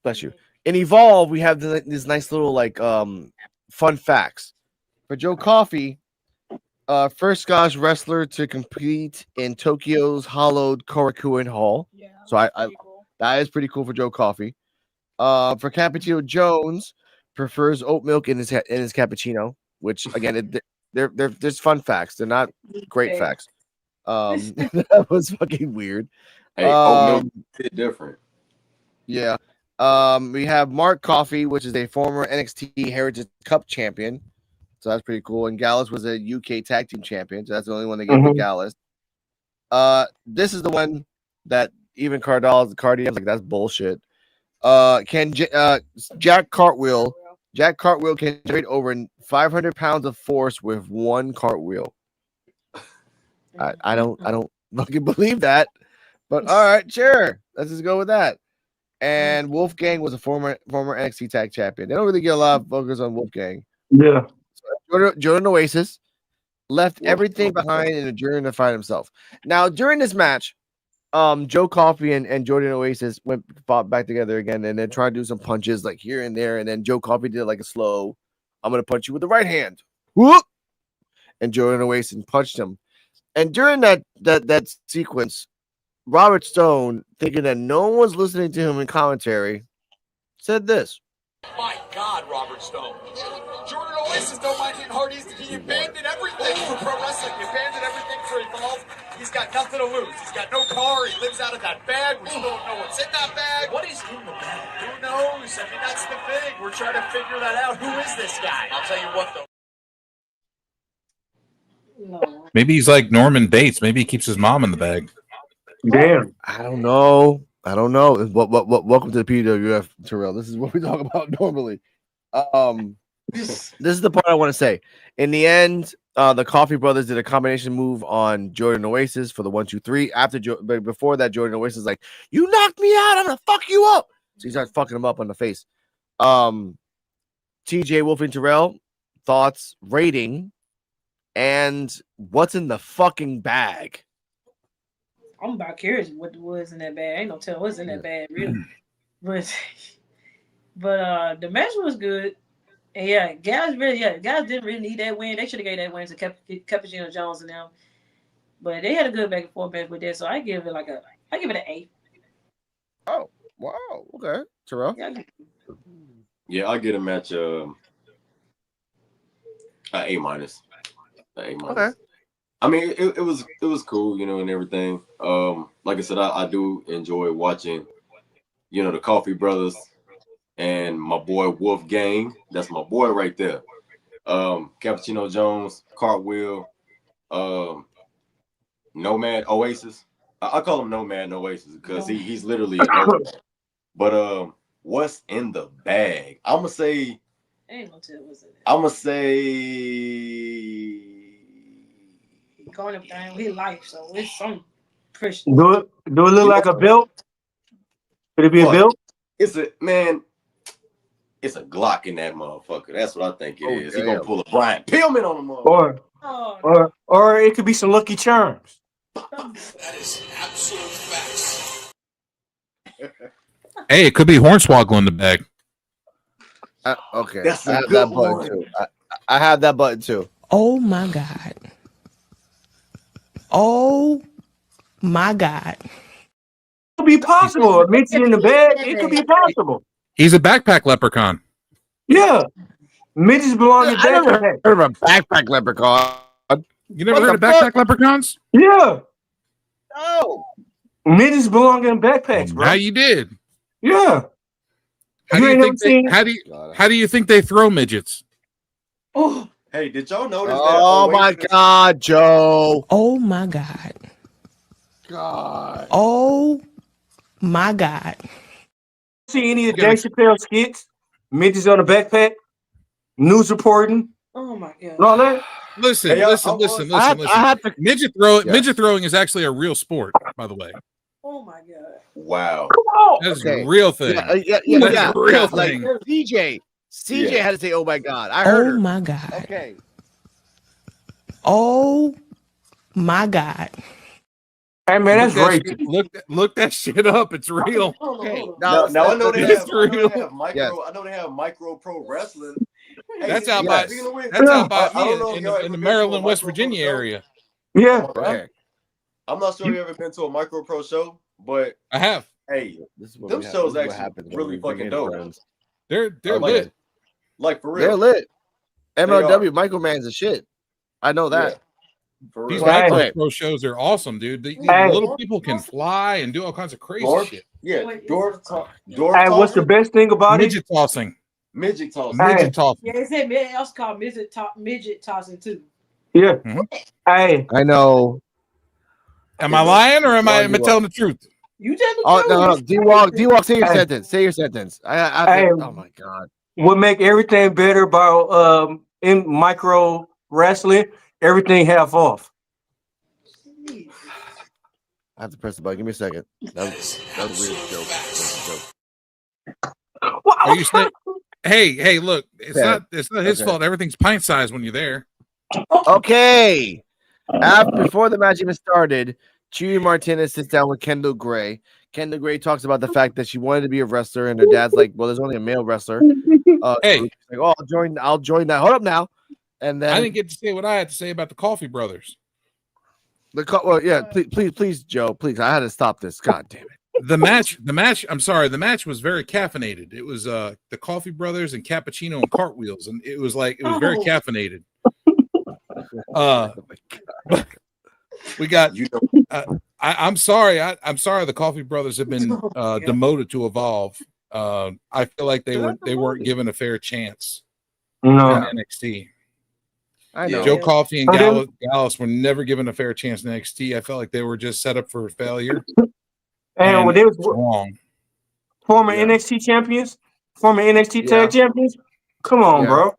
bless you. In Evolve, we have this nice little like fun facts for Joe Coffey. First Scottish wrestler to compete in Tokyo's hollowed Korakuen Hall. Yeah, So I that is pretty cool for Joe Coffey. For Cappuccino Jones, prefers oat milk in his cappuccino, which again, they're just fun facts. They're not great facts. That was fucking weird. Hey, oat milk is different. Yeah. We have Mark Coffey, which is a former NXT Heritage Cup champion. So that's pretty cool. And Gallus was a UK Tag Team champion. So that's the only one they gave to Gallus. This is the one that even Cardi's like, that's bullshit. Jack Cartwheel can generate over 500 pounds of force with one cartwheel. I don't fucking believe that. But all right, sure. Let's just go with that. And Wolfgang was a former NXT Tag Champion. They don't really get a lot of focus on Wolfgang. Yeah. So Jordan Oasis left everything behind and adjourned to fight himself. Now, during this match, Joe Coffey and Jordan Oasis fought back together again, and then tried to do some punches like here and there. And then Joe Coffey did like a slow, I'm gonna punch you with the right hand. Whoop! And Jordan Oasis punched him. And during that sequence, Robert Stone, thinking that no one was listening to him in commentary, said this. My God, Robert Stone. Jordan Oasis don't mind hitting hard. He abandoned everything for pro wrestling. He abandoned everything for Evolve. He's got nothing to lose. He's got no car. He lives out of that bag. We still don't know what's in that bag. What is in the bag? Who knows? I mean, that's the thing. We're trying to figure that out. Who is this guy? I'll tell you what, though. No. Maybe he's like Norman Bates. Maybe he keeps his mom in the bag. Damn. I don't know. Welcome to the PWF, Terrell. This is what we talk about normally. This is the part I want to say. In the end, the Coffey brothers did a combination move on Jordan Oasis for the 1-2-3. But before that, Jordan Oasis is like, "You knocked me out. I'm gonna fuck you up." So he starts fucking him up on the face. CeeJayWolfy and Terrell, thoughts, rating, and what's in the fucking bag. I'm about curious what was in that bag. Ain't no telling what's in that bag, really. But the match was good. And yeah, guys didn't really need that win. They should have gave that win to Cappuccino Jones and them. But they had a good back and forth match with that, so I give it an A. Oh, wow. Okay. Terrell? Yeah, I get a match A-. A-. Okay. I mean, it was cool, and everything. Like I said, I do enjoy watching, the Coffey brothers and my boy Wolfgang. That's my boy right there. Cappuccino Jones, Cartwheel, Nomad Oasis. I call him Nomad Oasis because he's literally a nomad. But what's in the bag? I'm gonna say. Ain't no tell what's in it. I'm gonna say. Going up there with his life, so it's some Christian. Do it look like a belt? Could it be a belt? It's a Glock in that motherfucker. That's what I think it is. He gonna pull a Brian Pillman on the motherfucker. Or it could be some Lucky Charms. That is absolute facts. Hey, it could be Hornswoggle in the bag. Okay. That's I have that button too. I have that button too. Oh my God. Oh my God. It could be possible. Mix it in the bag. It could be possible. He's a backpack leprechaun. Yeah. Midgets belong in I never backpack. heard of a backpack leprechaun. You never heard of backpack leprechauns? Yeah. No. Midgets belong in backpacks, bro. How you did? Yeah. How do you think they throw midgets? Oh. Hey, did y'all notice that? Oh my God, Joe. Oh my God. God. Oh my God. See any of the Dave Chappelle skits? Midgets on a backpack? News reporting? Oh my God. And all that? Listen. Midget throwing is actually a real sport, by the way. Oh my God. Wow. That's a real thing. Yeah. That's a real thing. Like CJ had to say, "Oh my God." I heard her. Oh my God. Okay. Oh my God. Hey man, that's great. Look that shit up. It's real. Okay. Now I know they have real. I know they have micro pro wrestling. That's out yes. by that's out by I don't know me if y'all in ever the been to a Maryland, West Micro Virginia Pro show. area. Yeah. Okay. I'm not sure you ever been to a Micro Pro show, but I have. hey, This is what them this shows is what actually happens when really we bring fucking in dope. friends. They're Okay. lit. Like for They're real. lit. They MLW are. Michael Man's a shit. I know that. Yeah, for These real. Micro Okay. Pro shows are awesome, dude. The Hey. little people can fly and do all kinds of crazy Dwarf, shit. yeah, dwarf Hey, what's the tossing, best thing about Midget tossing. midget tossing. Midget tossing. Yeah, they said it also called midget tossing too. it? Yeah. Mhm. Hey. I know. Am I lying or am I D-Walk. telling the truth? You tell the Oh truth. no, D-Walk, say your Hey. sentence. Say your sentence. I Hey. oh my god. What make everything better about in micro wrestling? Everything half off. I have to press the button. Give me a second. That was a weird joke. That was a joke. Are you saying? Hey, look, it's Okay. not his Okay. fault. Everything's pint sized when you're there. Okay. Before the match even started, Chewy Martinez sits down with Kendall Gray. Kendall Gray talks about the fact that she wanted to be a wrestler, and her dad's like, "Well, there's only a male wrestler." Hey, she's like, "Oh, I'll join that." Hold up now, and then I didn't get to say what I had to say about the Coffee Brothers. well, yeah, please, Joe, please. I had to stop this. God damn it. The match. I'm sorry. The match was very caffeinated. It was the Coffee Brothers and cappuccino and cartwheels, and it was very caffeinated. We got. I'm sorry. I'm sorry. The Coffee Brothers have been demoted to Evolve. I feel like they weren't given a fair chance in NXT. I know. Joe Coffey and Gallus were never given a fair chance in NXT. I felt like they were just set up for failure. And when they was wrong. Former NXT champions, former NXT tag champions. Come on, bro.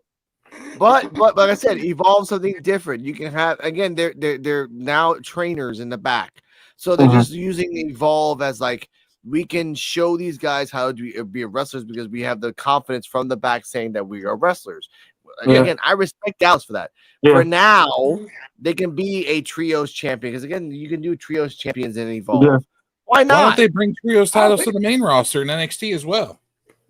But like I said, evolve something different. You can have again. They're now trainers in the back, so they're just using evolve as like we can show these guys how to be wrestlers because we have the confidence from the back saying that we are wrestlers. Again, I respect Dallas for that. For now, they can be a trios champion because again, you can do trios champions in evolve. Why not? Why don't they bring trios titles to the main roster in NXT as well?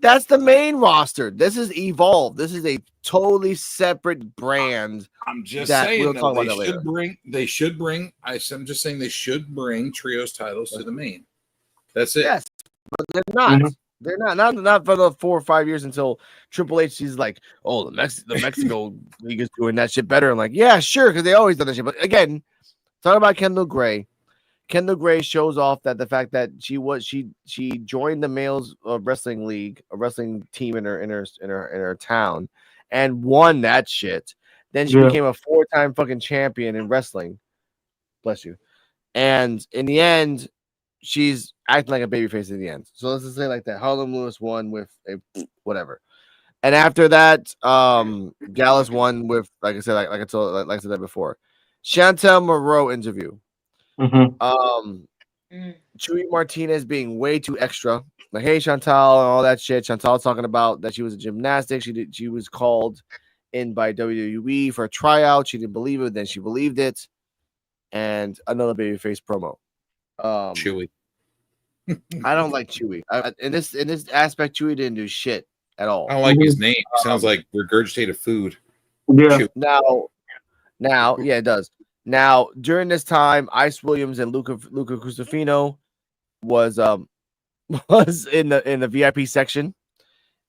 That's the main roster. This is Evolve. This is a totally separate brand. I'm just saying we'll talk about that later. They should bring. I'm just saying they should bring trios titles to the main. That's it. Yes, but they're not. They're not for the 4 or 5 years until Triple H is like, oh, the Mexico League is doing that shit better. I'm like, yeah, sure, because they always done that shit. But again, talking about Kendall Gray. Kendall Gray shows off that the fact that she joined the males wrestling league, a wrestling team in her town, and won that shit. Then she became a 4-time fucking champion in wrestling. Bless you. And in the end, she's acting like a babyface in the end. So let's just say like that. Harlem Lewis won with a whatever. And after that, Gallus won with, like I said, like I said that before. Chantel Moreau interview. Chewy Martinez being way too extra. Like, hey, Chantal, and all that shit. Chantal talking about that she was a gymnastic. She was called in by WWE for a tryout. She didn't believe it, then she believed it. And another babyface promo. Chewy. I don't like Chewy. In this aspect, Chewy didn't do shit at all. I don't like his name. It sounds like regurgitated food. Yeah. Now, yeah, it does. Now, during this time, Ice Williams and Luca Crusifino was in the VIP section,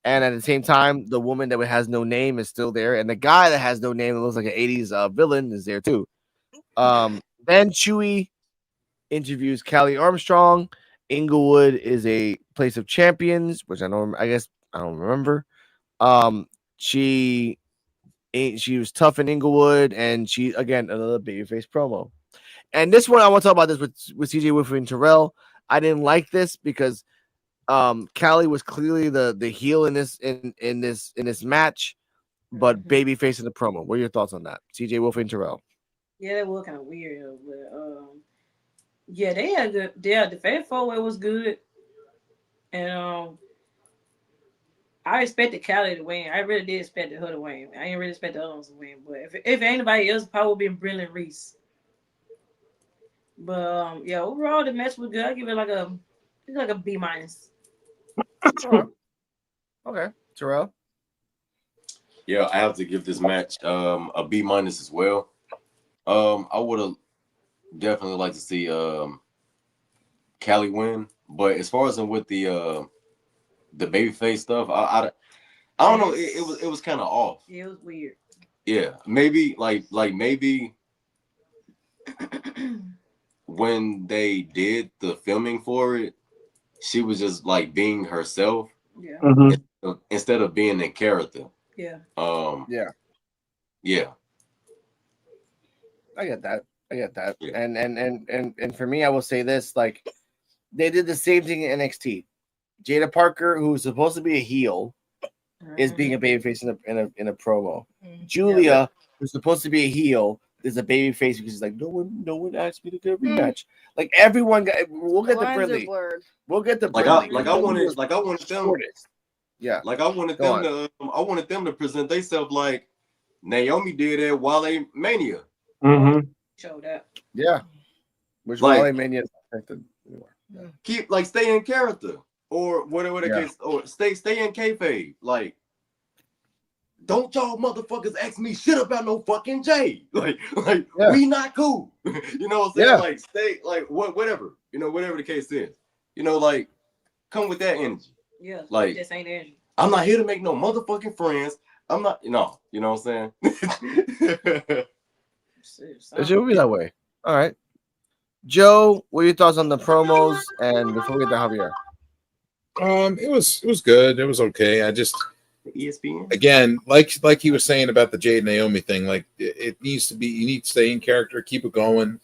and at the same time, the woman that has no name is still there, and the guy that has no name that looks like an 80s villain is there too. Then Chewy interviews Callie Armstrong. Inglewood is a place of champions, which I guess I don't remember. She was tough in Inglewood, and she again another babyface promo. And this one I want to talk about this with CeeJayWolfy and Terrell. I didn't like this because Callie was clearly the heel in this match, but babyface in the promo. What are your thoughts on that, CeeJayWolfy and Terrell? Yeah, that was kind of weird, but yeah, they had good. Yeah, the Fatal 4-Way was good, and I expected Callie to win. I really did expect her to win. I didn't really expect the other ones to win. But if anybody else, probably would have been Brilliant Reese. But yeah, overall the match was good. I give it like a B minus. Okay, Terrell. Yeah, I have to give this match a B- as well. I would have definitely liked to see Callie win, but as far as with the babyface stuff, I don't know. It was kind of off. Yeah, it was weird. Yeah, maybe like maybe when they did the filming for it, she was just like being herself. Yeah. Instead of being in character. Yeah. Yeah. I get that. Yeah. And for me, I will say this: like, they did the same thing in NXT. Jada Parker, who's supposed to be a heel, is being a babyface in a promo. Julia, who's supposed to be a heel, is a babyface because she's like, no one asked me to get a rematch. Like everyone got, we'll get the friendly. We'll get the I wanted them. Yeah. Like I wanted them to present themselves like Naomi did at Wale Mania. Show that. Yeah. Which like, Wale Mania is affected anymore. Yeah. Keep like stay in character or whatever the case, or stay in kayfabe. Like, don't y'all motherfuckers ask me shit about no fucking Jay. Like we not cool. You know what I'm saying? Yeah. Like stay like whatever. You know, whatever the case is. You know, like come with that energy. Yeah. Like just ain't energy. I'm not here to make no motherfucking friends. I'm not, you know what I'm saying? It should be that way. All right. Joe, what are your thoughts on the promos? And before we get to Javier. It was good. It was okay. I just ESPN again, like he was saying about the Jade Naomi thing, like it needs to be, you need to stay in character, keep it going.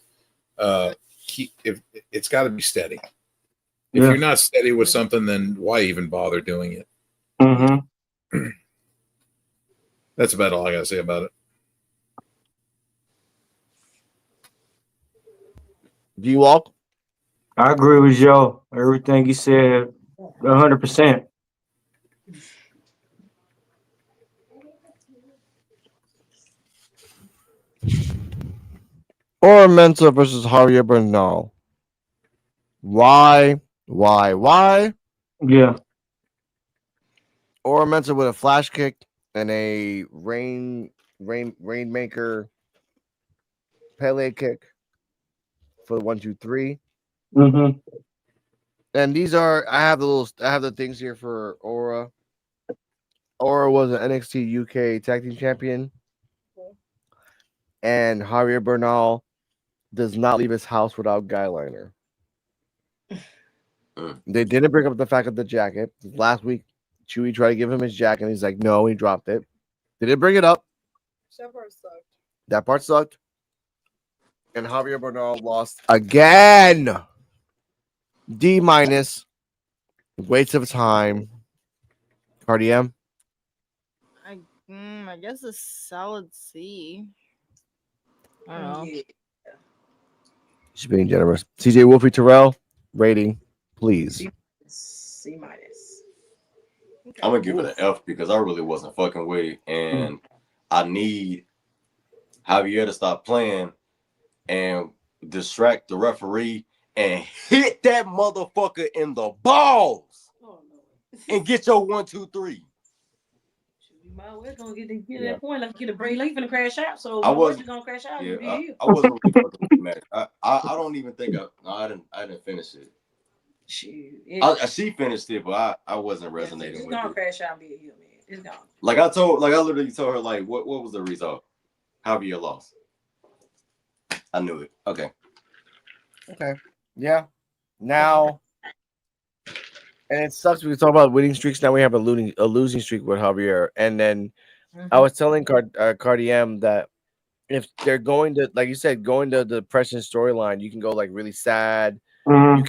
It's got to be steady. If you're not steady with something, then why even bother doing it? That's about all I gotta say about it. Do you walk? I agree with Joe. Everything he said, 100%. Or Mensa versus Javier Bernal. Why? Yeah. Or Mensa with a flash kick and a Rainmaker Pele kick for the 1, 2, 3. And these are I have the things here for Aura. Aura was an NXT UK Tag Team Champion. And Javier Bernal does not leave his house without guyliner. They didn't bring up the fact of the jacket. Last week, Chewy tried to give him his jacket, and he's like, no, he dropped it. They didn't bring it up. That part sucked. And Javier Bernal lost again. D-. Waste of time. Cardi M. I guess a solid C. I don't know. She's being generous. CeeJayWolfy Terrell, rating, please. C-. Okay. I'm gonna give it an F because I really wasn't fucking with it, and I need Javier to stop playing and distract the referee and hit that motherfucker in the balls and get your 1, 2, 3. We're gonna get that point. Let's get a break. Like, finna crash out. So I wasn't gonna crash out. Yeah, I wasn't really fucking with the match. I don't even think I didn't finish it. She finished it, but I wasn't resonating with it. It's gonna crash out and be a heel, man. It's gone. I literally told her, like, what was the result? Javier lost. I knew it. Okay. Yeah. Now, and it sucks. We talk about winning streaks. Now we have a losing streak with Javier. And then I was telling Cardi M that if they're going to, like you said, going to the depression storyline, you can go like really sad. You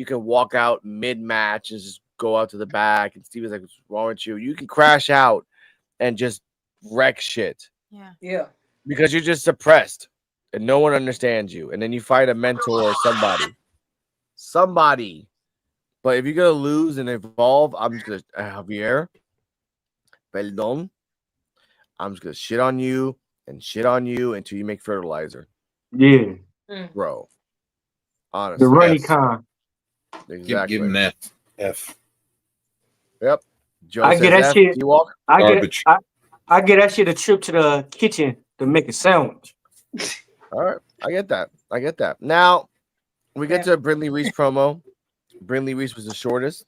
can walk out mid-match and just go out to the back. And Steven's like, "What's wrong with you?" You can crash out and just wreck shit. Yeah. Because you're just suppressed and no one understands you. And then you fight a mentor or somebody. But if you're gonna lose and evolve, I'm just gonna Javier. Perdón. I'm just gonna shit on you until you make fertilizer. Yeah. Bro. Honestly. The runny con. Exactly. Give him that F. Yep. Joe I get that F. shit. You walk? I I get that shit a trip to the kitchen to make a sandwich. All right, I get that. Now we get to a Brindley Reese promo. Brindley Reese was the shortest.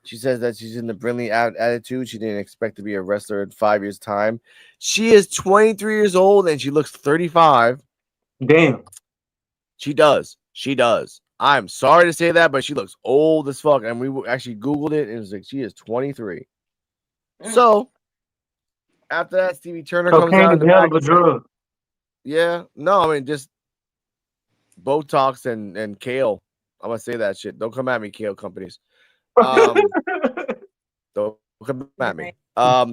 She says that she's in the Brindley attitude. She didn't expect to be a wrestler in 5 years' time. She is 23 years old and she looks 35. Damn. She does. I'm sorry to say that, but she looks old as fuck. And we actually Googled it and it was like she is 23. So after that, Stevie Turner comes out. Cocaine is a hell of a drug. Yeah. No, I mean just Botox and kale. I'm gonna say that shit. Don't come at me, kale companies. Don't come at me.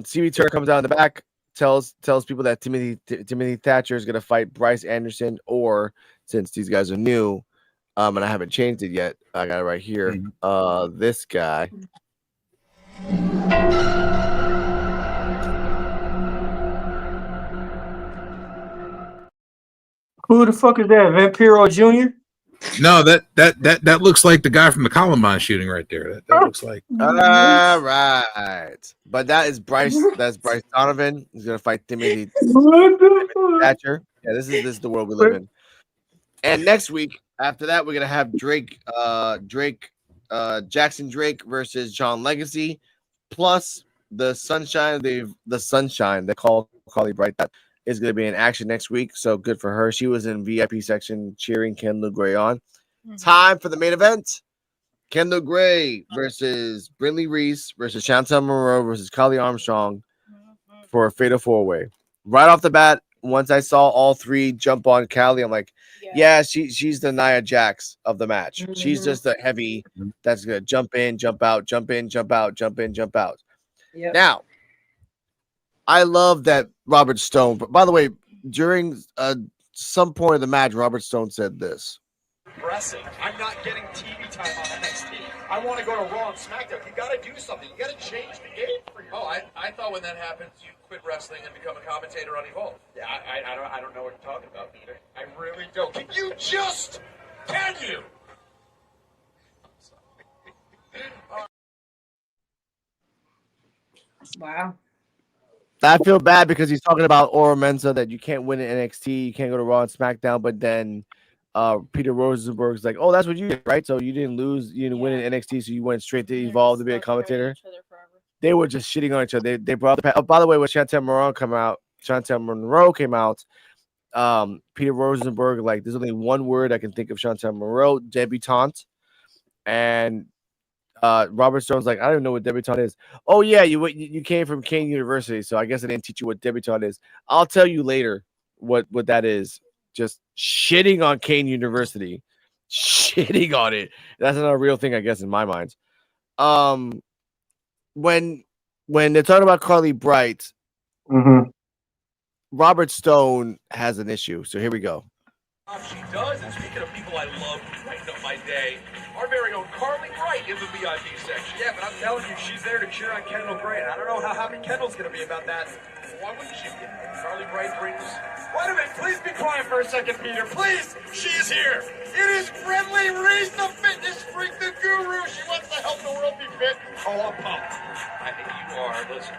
Stevie Turner comes out in the back, tells people that Timothy Thatcher is gonna fight Bryce Anderson, or since these guys are new, and I haven't changed it yet, I got it right here. This guy. Who the fuck is that? Vampiro Jr.? No, that looks like the guy from the Columbine shooting right there. That looks like. All right, but that is Bryce. That's Bryce Donovan. He's gonna fight Timothy Thatcher. Yeah, this is the world we live in. And next week, after that, we're gonna have Jackson Drake versus John Legacy, plus the Sunshine. The Sunshine. They call Carly Bright. That is gonna be in action next week. So good for her. She was in VIP section cheering Kendall Gray on. Time for the main event. Kendall Gray versus Brindley Reese versus Chantel Monroe versus Kylie Armstrong for a fatal 4-way. Right off the bat, once I saw all three jump on Kylie, I'm like, yeah, she's the Nia Jax of the match. She's just a heavy that's gonna jump in, jump out, jump in, jump out, jump in, jump out. Now, I love that Robert Stone. By the way, during some point of the match, Robert Stone said this. I'm not getting TV time on NXT. I want to go to Raw and SmackDown. You got to do something. You got to change the game for you. Oh, I thought when that happens, you quit wrestling and become a commentator on Evolve. Yeah, I don't know what you're talking about, Peter. I really don't. Can you? Wow. I feel bad because he's talking about Ora Mensa that you can't win in NXT, you can't go to Raw and SmackDown, but then Peter Rosenberg's like, oh, that's what you did, right? So you didn't lose, you didn't win in NXT, so you went straight to Evolve to be a commentator. They were just shitting on each other. They brought the by the way, when Chantel Monroe came out, Peter Rosenberg, like, there's only one word I can think of Chantel Monroe, debutante, and Robert Stone's like, I don't even know what debutante is. Oh yeah, you came from Kane University, so I guess I didn't teach you what debutante is. I'll tell you later what that is. Just shitting on Kane University, shitting on it. That's not a real thing, I guess, in my mind. When they're talking about Carly Bright, Robert Stone has an issue. So here we go. She does, and speaking of people I love to brighten up my day, our very own Carly Bright in the VIP section. Yeah, but I'm telling you, she's there to cheer on Kendall Gray. I don't know how happy Kendall's going to be about that. Why wouldn't she be? Carly Bright brings... Wait a minute, please be quiet for a second, Peter. Please, she's here. It is Brindley Reese, the fitness freak, the guru. She wants to help the world be fit. Oh, I'm pumped. I think you are. Listen,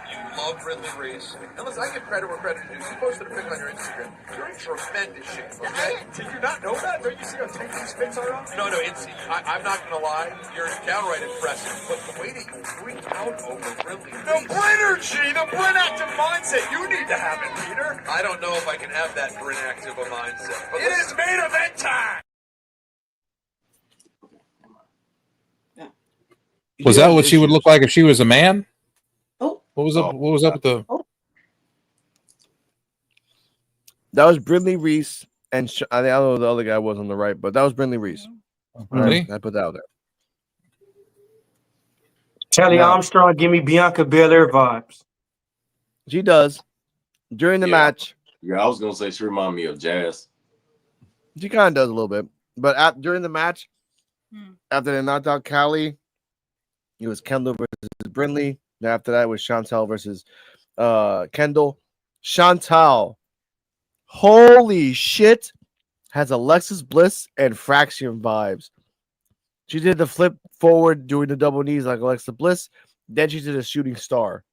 you love Brindley Reese. And listen, I give credit where credit is due. You posted a pic on your Instagram. You're in tremendous shape, okay? Did you not know that? Don't you see how tight these fits are on? No, I'm not going to lie. You're downright impressive. But the way that you freak out over Brindley Reese... The Brinergy, the Brin active mindset. You need to have it, Peter. I don't know if I can have that Brin active a mindset. But it is main event time. Was that what she would look like if she was a man? Oh, what was up? What was up with the? That was Brindley Reese, and I don't know who the other guy was on the right, but that was Brindley Reese. Really? I put that out there. Kelly Armstrong, give me Bianca Belair vibes. She does. During the match. Yeah, I was gonna say she reminded me of Jazz. She kind of does a little bit, but during the match, after they knocked out Callie, it was Kendall versus Brindley. Then after that, it was Chantel versus Kendall. Chantel, holy shit, has Alexis Bliss and Fraction vibes. She did the flip forward doing the double knees like Alexa Bliss. Then she did a shooting star.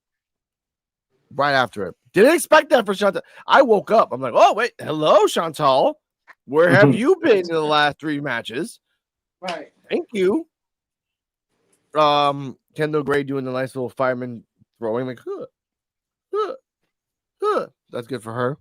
right after it. Didn't expect that for Chantal. I woke up. I'm like, oh wait, hello, Chantal. Where have you been in the last 3 matches? Right. Thank you. Kendall Gray doing the nice little fireman throwing, like, that's good for her.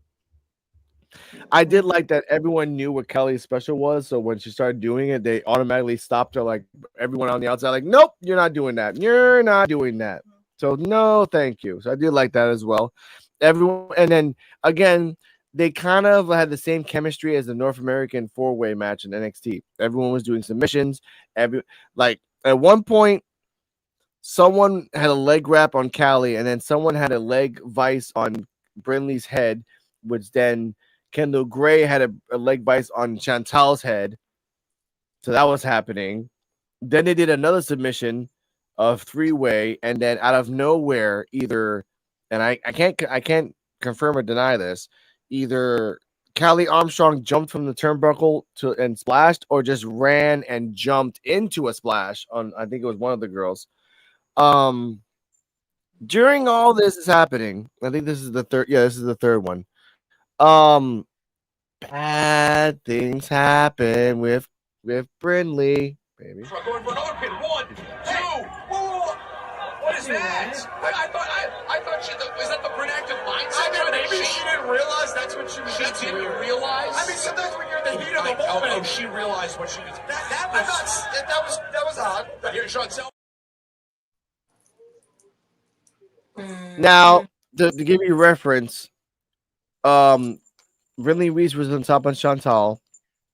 I did like that everyone knew what Kelly's special was, so when she started doing it, they automatically stopped her. Like everyone on the outside, like, nope, you're not doing that. You're not doing that. So no, thank you. So I did like that as well. Everyone, and then again, they kind of had the same chemistry as the North American 4-way match in NXT. Everyone was doing submissions. Like at one point, someone had a leg wrap on Callie, and then someone had a leg vice on Brinley's head, which then Kendall Gray had a leg vice on Chantal's head. So that was happening. Then they did another submission of 3-way, and then out of nowhere, either, and I can't confirm or deny this, either Callie Armstrong jumped from the turnbuckle and splashed, or just ran and jumped into a splash on, I think it was one of the girls. During all this is happening, I think this is the third. Yeah, this is the third one. Bad things happen with Brindley, baby. Going for another pin. 1, 2. Whoa. What is that? I thought she was that the predictive mindset. I mean, maybe she didn't realize that's what she was. She didn't realize. I mean, sometimes when you're in the heat of the moment, oh, she realized what she was. That was odd. But here, Sean, tell. Now, to give you reference, Brinley Reese was on top of Chantal.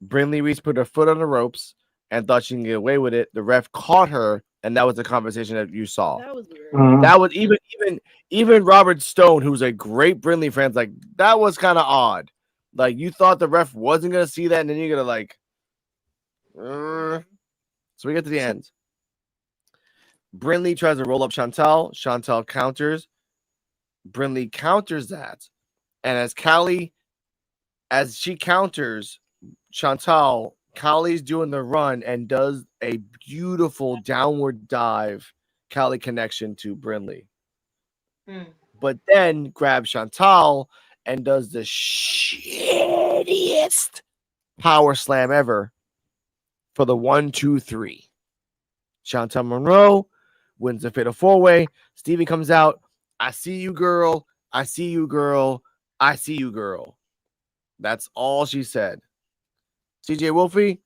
Brinley Reese put her foot on the ropes and thought she can get away with it. The ref caught her, and that was the conversation that you saw. That was weird. That was even Robert Stone, who's a great Brinley fan, like, that was kind of odd. Like, you thought the ref wasn't gonna see that, and then you're gonna like. So we get to the end. Brinley tries to roll up Chantal. Chantal counters. Brinley counters that. And as she counters Chantal, Callie's doing the run and does a beautiful downward dive Callie connection to Brinley. But then grabs Chantal and does the shittiest power slam ever for the 1, 2, 3. Chantal Monroe wins the fatal 4-way. Stevie comes out. I see you, girl. I see you, girl. I see you, girl. That's all she said. CeeJayWolfy,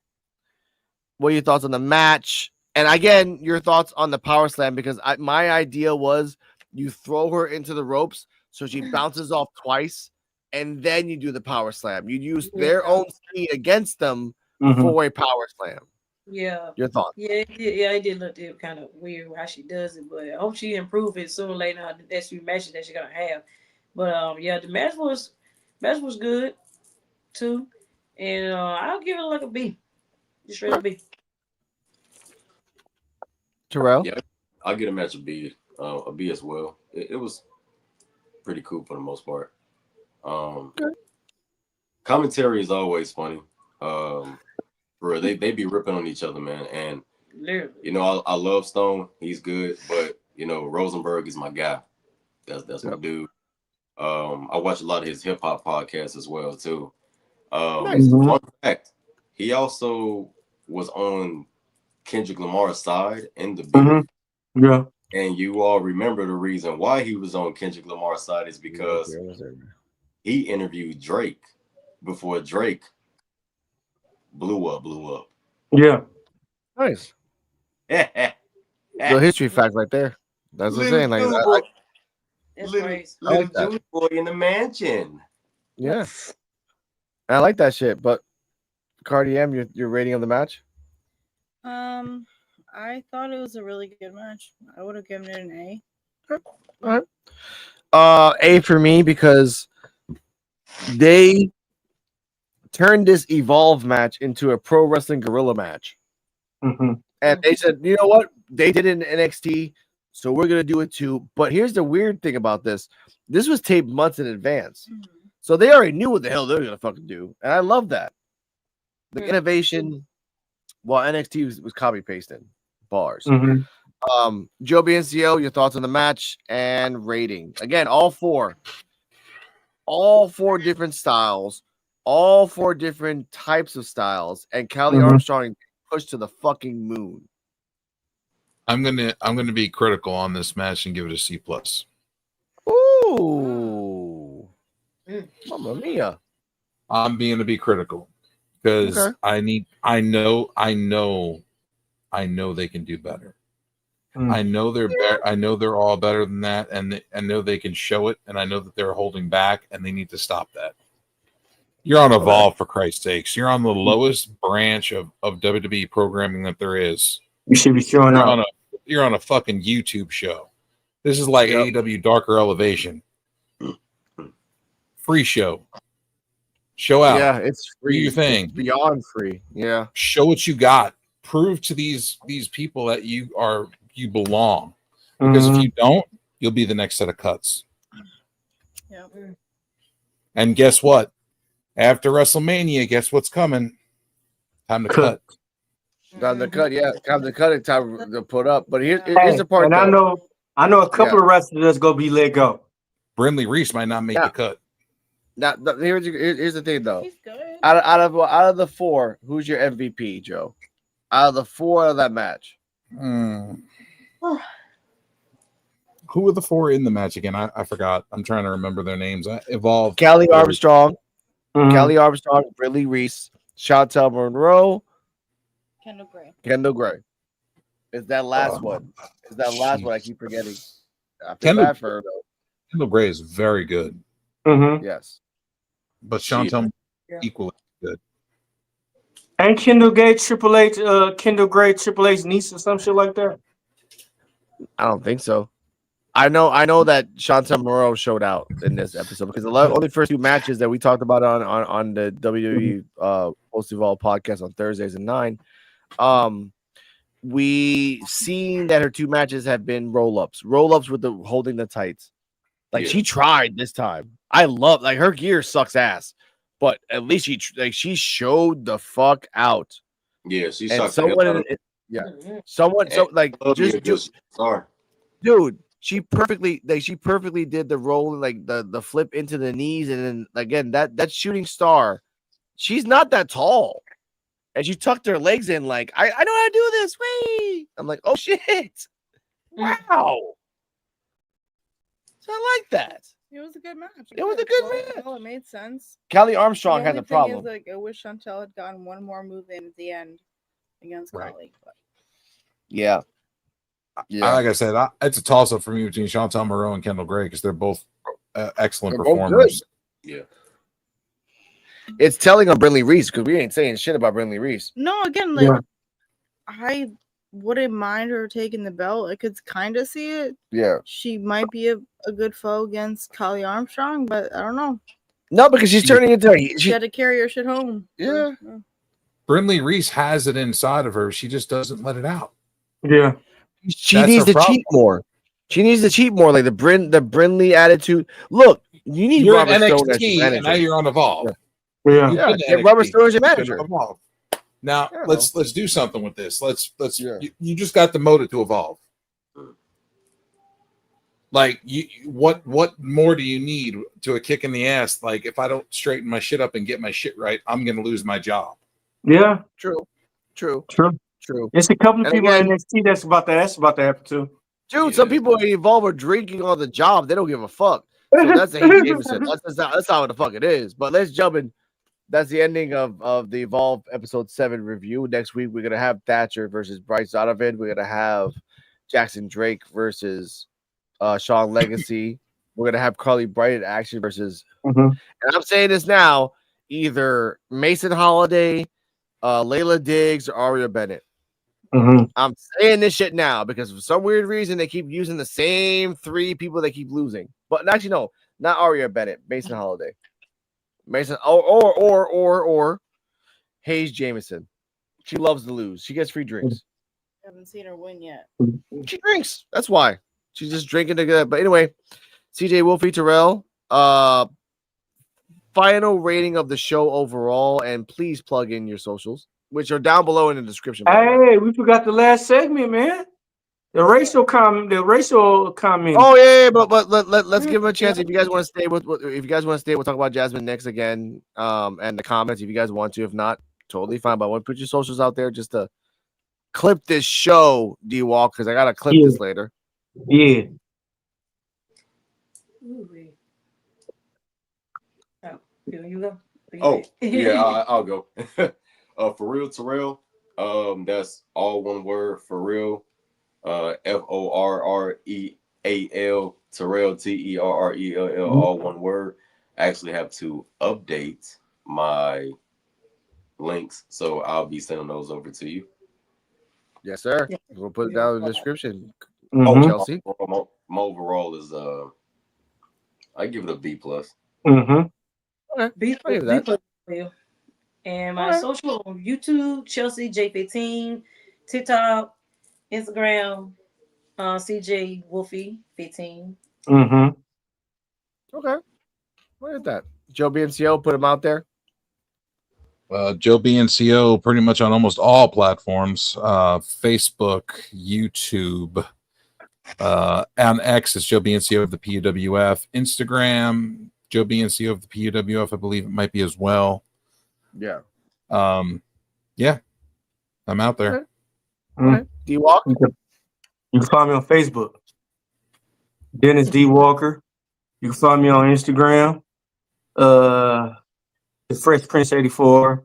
what are your thoughts on the match? And again, your thoughts on the power slam, because my idea was you throw her into the ropes so she bounces off twice, and then you do the power slam. You use their own speed against them for a power slam. Yeah. Your thoughts? Yeah, it did look kind of weird how she does it, but I hope she improve it sooner or later on the next few matches that she's gonna have. But yeah, the match was good too, and I'll give it like a B, just straight up B. Terrell? Yeah, I'll get a match a B as well. It was pretty cool for the most part. Commentary is always funny. Bro, they be ripping on each other, man. And you know, I love Stone. He's good, but you know, Rosenberg is my guy. That's my dude. I watch a lot of his hip hop podcasts as well too. Fun fact: he also was on Kendrick Lamar's side in the beat. Yeah. And you all remember the reason why he was on Kendrick Lamar's side is because he interviewed Drake before Drake blew up. Yeah. Nice. Little history fact right there. That's what I'm saying. Like, little Junior boy in the mansion. Yeah. I like that shit. But Cardi M, your rating of the match? I thought it was a really good match. I would have given it an A. All right. A for me, because they turned this Evolve match into a pro wrestling guerrilla match. And they said, you know what? They did it in NXT, so we're going to do it too. But here's the weird thing about this. This was taped months in advance. So they already knew what the hell they were going to fucking do. And I love that. The innovation, while NXT was copy pasting bars. Joe BNCO, your thoughts on the match and rating. Again, all four different styles, all four different types of styles, and Callie Armstrong pushed to the fucking moon. I'm gonna be critical on this match and give it a C+. Ooh, Mamma mia! I'm being to be critical because I know they can do better. I know they're better. I know they're all better than that, and I know they can show it. And I know that they're holding back, and they need to stop that. You're on Evolve, for Christ's sakes. You're on the lowest branch of WWE programming that there is. You should be showing up. You're on a fucking YouTube show. This is like AEW Darker Elevation. Free show. Show out. Yeah, it's free. Do your thing. It's beyond free. Yeah. Show what you got. Prove to these people that you belong. Because if you don't, you'll be the next set of cuts. Yeah. And guess what? After WrestleMania, guess what's coming? Time to cut. Time to cut, yeah. Time to cut it, time to put up. But here's the part. And I know a couple of wrestlers that's gonna be let go. Brindley Reese might not make the cut. Now, here's the thing, though. Out of the four, who's your MVP, Joe? Out of the four of that match. Who were the four in the match again? I forgot. I'm trying to remember their names. Evolve. Callie Armstrong, Brindley Reese, Chantel Monroe, Kendall Gray. Is that last one? Is that last one I keep forgetting? I feel bad for her, though. Kendall Gray is very good. Yes. But Chantel equally good. And Kendall Gray Triple H niece or some shit like that. I don't think so. I know that Chantel Monroe showed out in this episode because the only first two matches that we talked about on the WWE Post Evolve podcast on Thursdays at 9, we seen that her two matches have been roll-ups with the holding the tights. Like she tried this time. I love her gear sucks ass, but at least she showed the fuck out. Yeah, she and sucked. Someone dude. She perfectly did the roll, like the flip into the knees, and then again that shooting star, she's not that tall, and she tucked her legs in like I know how to do this. Wait, I'm like, oh shit, wow. So I like that. It was a good match. It was a good match. Well, it made sense. Callie Armstrong has a problem. Is, like, I wish Chantel had gotten one more move in at the end against Callie. But... Yeah. Like I said, it's a toss-up for me between Chantel Monroe and Kendall Gray because they're both excellent performers. Yeah. It's telling on Brindley Reese because we ain't saying shit about Brindley Reese. No, again, I wouldn't mind her taking the belt. I could kind of see it. Yeah. She might be a good foe against Callie Armstrong, but I don't know. No, because she's turning into she had to carry her shit home. Yeah. Brindley Reese has it inside of her. She just doesn't let it out. Yeah. She needs to cheat more. She needs to cheat more, like the Brindley attitude. Look, you need you're Robert NXT, Stone as your manager. And now you're on Evolve. Yeah. Get Robert Stone as your manager. Now let's do something with this. Let's you just got demoted to Evolve. Like what more do you need to a kick in the ass? Like if I don't straighten my shit up and get my shit right, I'm gonna lose my job. Yeah. True. It's a couple of people in NXT that's about to happen too. Dude, some people in Evolve are drinking on the job. They don't give a fuck. So that's the Hayes Davidson. That's how the fuck it is. But let's jump in. That's the ending of the Evolve episode 7 review. Next week we're gonna have Thatcher versus Bryce Donovan. We're gonna have Jackson Drake versus Sean Legacy. We're gonna have Carly Bright in action versus. And I'm saying this now: either Mason Holiday, Layla Diggs, or Aria Bennett. I'm saying this shit now because for some weird reason they keep using the same 3 people they keep losing. But actually, no, not Aria Bennett, Mason Holiday. Mason or Hayes Jameson. She loves to lose. She gets free drinks. I haven't seen her win yet. She drinks. That's why. She's just drinking together. But anyway, CeeJayWolfy Terrell. Final rating of the show overall, and please plug in your socials, which are down below in the description. Hey, we forgot the last segment, man. The racial comment. Oh yeah, but let's give him a chance. If you guys want to stay we'll talk about Jasmine next again. And the comments if you guys want to. If not, totally fine. But I want to put your socials out there just to clip this show, D-Walk, because I gotta clip this later. Yeah. Oh, you go. Oh yeah, I'll go. For-Terrell. That's all one word. For real. FORREAL Terrell TERRELL, all one word. I actually have to update my links, so I'll be sending those over to you. Yes, sir. We'll put it down in the description. Chelsea. My overall is I give it a B+. Okay. B+. And my social on YouTube, Chelsea J15, TikTok, Instagram, CeeJayWolfy 15. Okay. Look at that. Joe BNCO, put him out there. Joe BNCO pretty much on almost all platforms. Facebook, YouTube, on X is Joe BNCO of the PUWF. Instagram, Joe BNCO of the PUWF, I believe it might be as well. Yeah. Yeah. I'm out there. Okay. D-Walk? You can find me on Facebook. Dennis D. Walker. You can find me on Instagram. The Fresh Prince 84.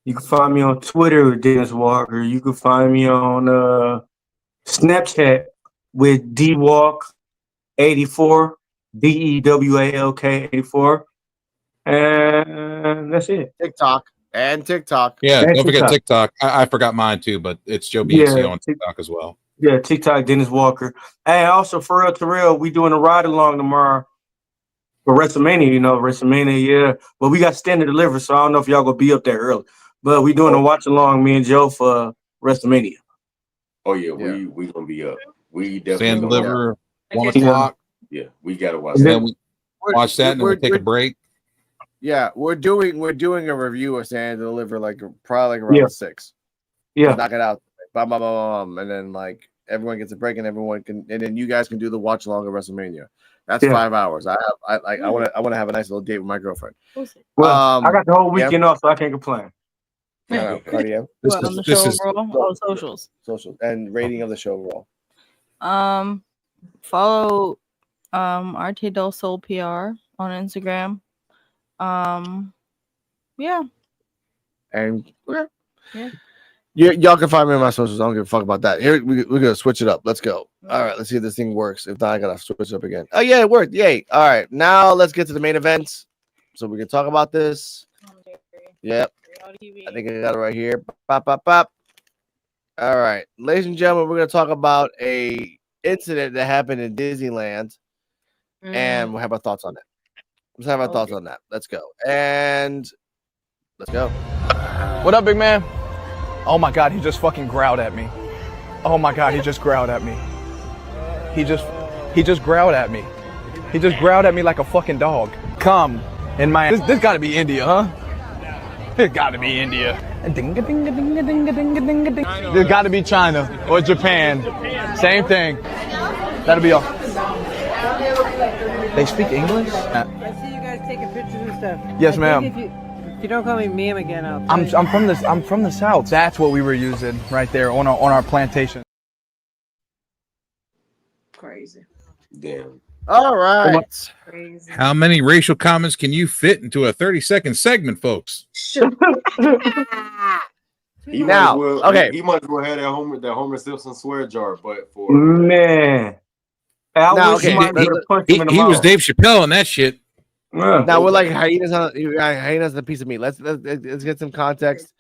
You can find me on Twitter with Dennis Walker. You can find me on Snapchat with DWalk84, DEWALK 84. And that's it. TikTok. Yeah, And don't forget TikTok. TikTok. I forgot mine too, but it's Joe BNCO on TikTok as well. Yeah, TikTok, Dennis Walker. And also, For-Terrell, we doing a ride along tomorrow for WrestleMania, WrestleMania, yeah. But we got Stand and Deliver, so I don't know if y'all gonna be up there early. But we doing a watch along, me and Joe, for WrestleMania. Oh yeah, we gonna be up. We definitely Stand gonna Deliver, watch. 1 o'clock. Yeah, we gotta watch And that. then we watch that and then we take a break. Yeah, we're doing a review of Stand and Deliver probably around 6. Yeah. Just knock it out. Bam, bam, bam, bam, and then everyone gets a break and then you guys can do the watch along of WrestleMania. That's 5 hours. I want to have a nice little date with my girlfriend. Well, I got the whole weekend off, so I can't complain. Cardio. On the show overall? Socials. Socials and rating of the show overall. Follow RT Del Sol PR on Instagram. Yeah. And yeah. Y'all can find me on my socials. I don't give a fuck about that. Here we're gonna switch it up. Let's go. All right, let's see if this thing works. If not, I gotta switch it up again. Oh yeah, it worked. Yay! All right, now let's get to the main event, so we can talk about this. Yep, I think I got it right here. Pop, pop, pop. All right, ladies and gentlemen, we're gonna talk about a incident that happened in Disneyland, and we'll have our thoughts on it. Let's have our thoughts on that. Let's go. And let's go. What up, big man? Oh my God, he just fucking growled at me. Oh my God, he just growled at me. He just growled at me. He just growled at me like a fucking dog. Come in my this gotta be India, huh? It gotta be India. Ding ding ding ding ding ding ding ding. It gotta be China or Japan. Same thing. That'll be all. They speak English? I see you guys taking pictures and stuff. Yes, I ma'am. think If you don't call me ma'am again, I'm from the South. That's what we were using right there on our plantation. Crazy. Damn. All right. Crazy. How many racial comments can you fit into a 30-second segment, folks? Sure. He Now, he might as well have that Homer Simpson swear jar, but for Man. I wish somebody would have punched him in the he was mouth. Dave Chappelle in that shit. Now we're like hyenas on a piece of meat. Let's get some context.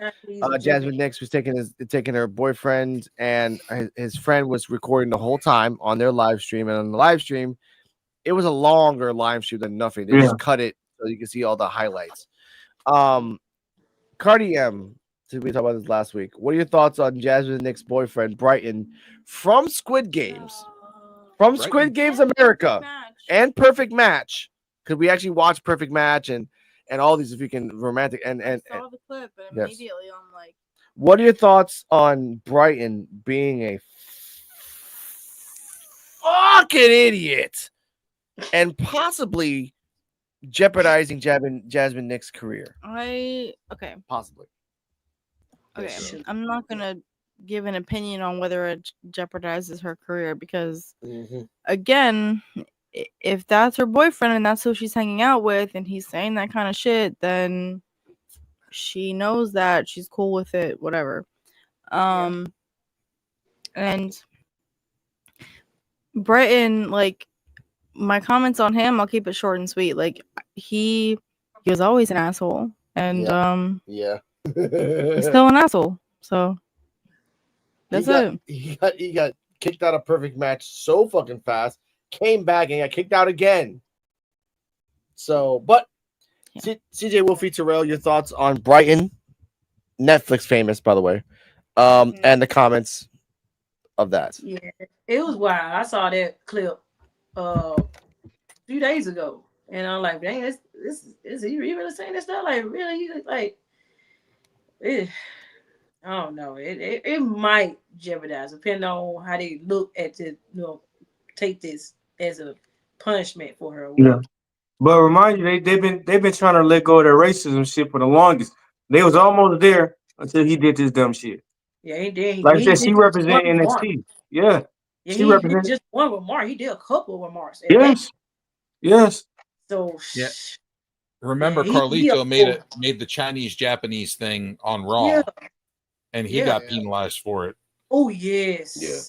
Jasmine Nix was taking her boyfriend, and his friend was recording the whole time on their live stream. And on the live stream, it was a longer live stream than nothing. They just cut it so you can see all the highlights. Cardi M. We talked about this last week. What are your thoughts on Jasmine Nix's boyfriend Brighton from Squid Games? From Squid Games America and Perfect Match. Could we actually watch Perfect Match and all these if you can romantic and I saw the clip and immediately I'm like, what are your thoughts on Brighton being a fucking idiot and possibly jeopardizing Jasmine Nick's career. Okay. Possibly. Okay. I'm not gonna give an opinion on whether it jeopardizes her career because, again, if that's her boyfriend and that's who she's hanging out with, and he's saying that kind of shit, then she knows that she's cool with it. Whatever. And Brighton, like, my comments on him, I'll keep it short and sweet. Like, he was always an asshole, and yeah, he's still an asshole. So that's it. He got kicked out of Perfect Match so fucking fast. Came back and got kicked out again. So, but CeeJayWolfy, Terrell, your thoughts on Brighton, Netflix famous, by the way, and the comments of that. Yeah, it was wild. I saw that clip a few days ago, and I'm like, dang, is he really saying this stuff? Like, really? Like, I don't know. It might jeopardize, depending on how they look at it. Take this as a punishment for her. Yeah, but remind you, they've been trying to let go of their racism shit for the longest. They was almost there until he did this dumb shit. Yeah, he did. Like I said, she represent NXT. Yeah, she represents just one with Mark. He did a couple with Mark. Yes. So yeah. Remember, Carlito made the Chinese-Japanese thing on Raw, and he got penalized for it. Oh yes. Yeah.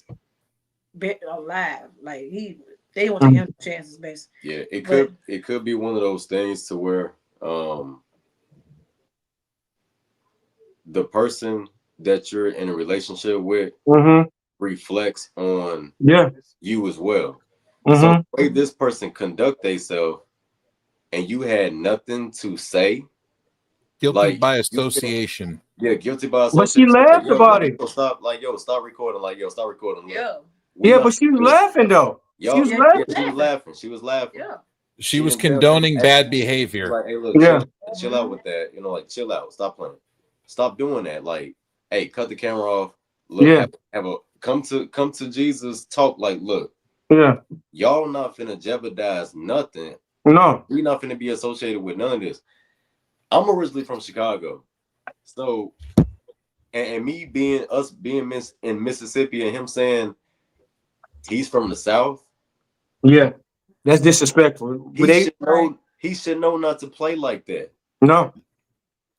Alive, like they want to him chances, basically. Yeah, it could be one of those things to where the person that you're in a relationship with reflects on you as well. So the way this person conduct themselves and you had nothing to say. Guilty by association. Guilty by association. But she laughed about it. Stop recording. Stop recording. But she was laughing though. She was laughing. She was laughing. Yeah. She was condoning bad behavior. Like, hey, look, chill out with that. Chill out. Stop playing. Stop doing that. Like, hey, cut the camera off. Look, have a come to Jesus talk. Like, look, y'all not finna jeopardize nothing. No, we not finna be associated with none of this. I'm originally from Chicago, so and me being in Mississippi and him saying he's from the South. Yeah, that's disrespectful. He should know not to play like that. No,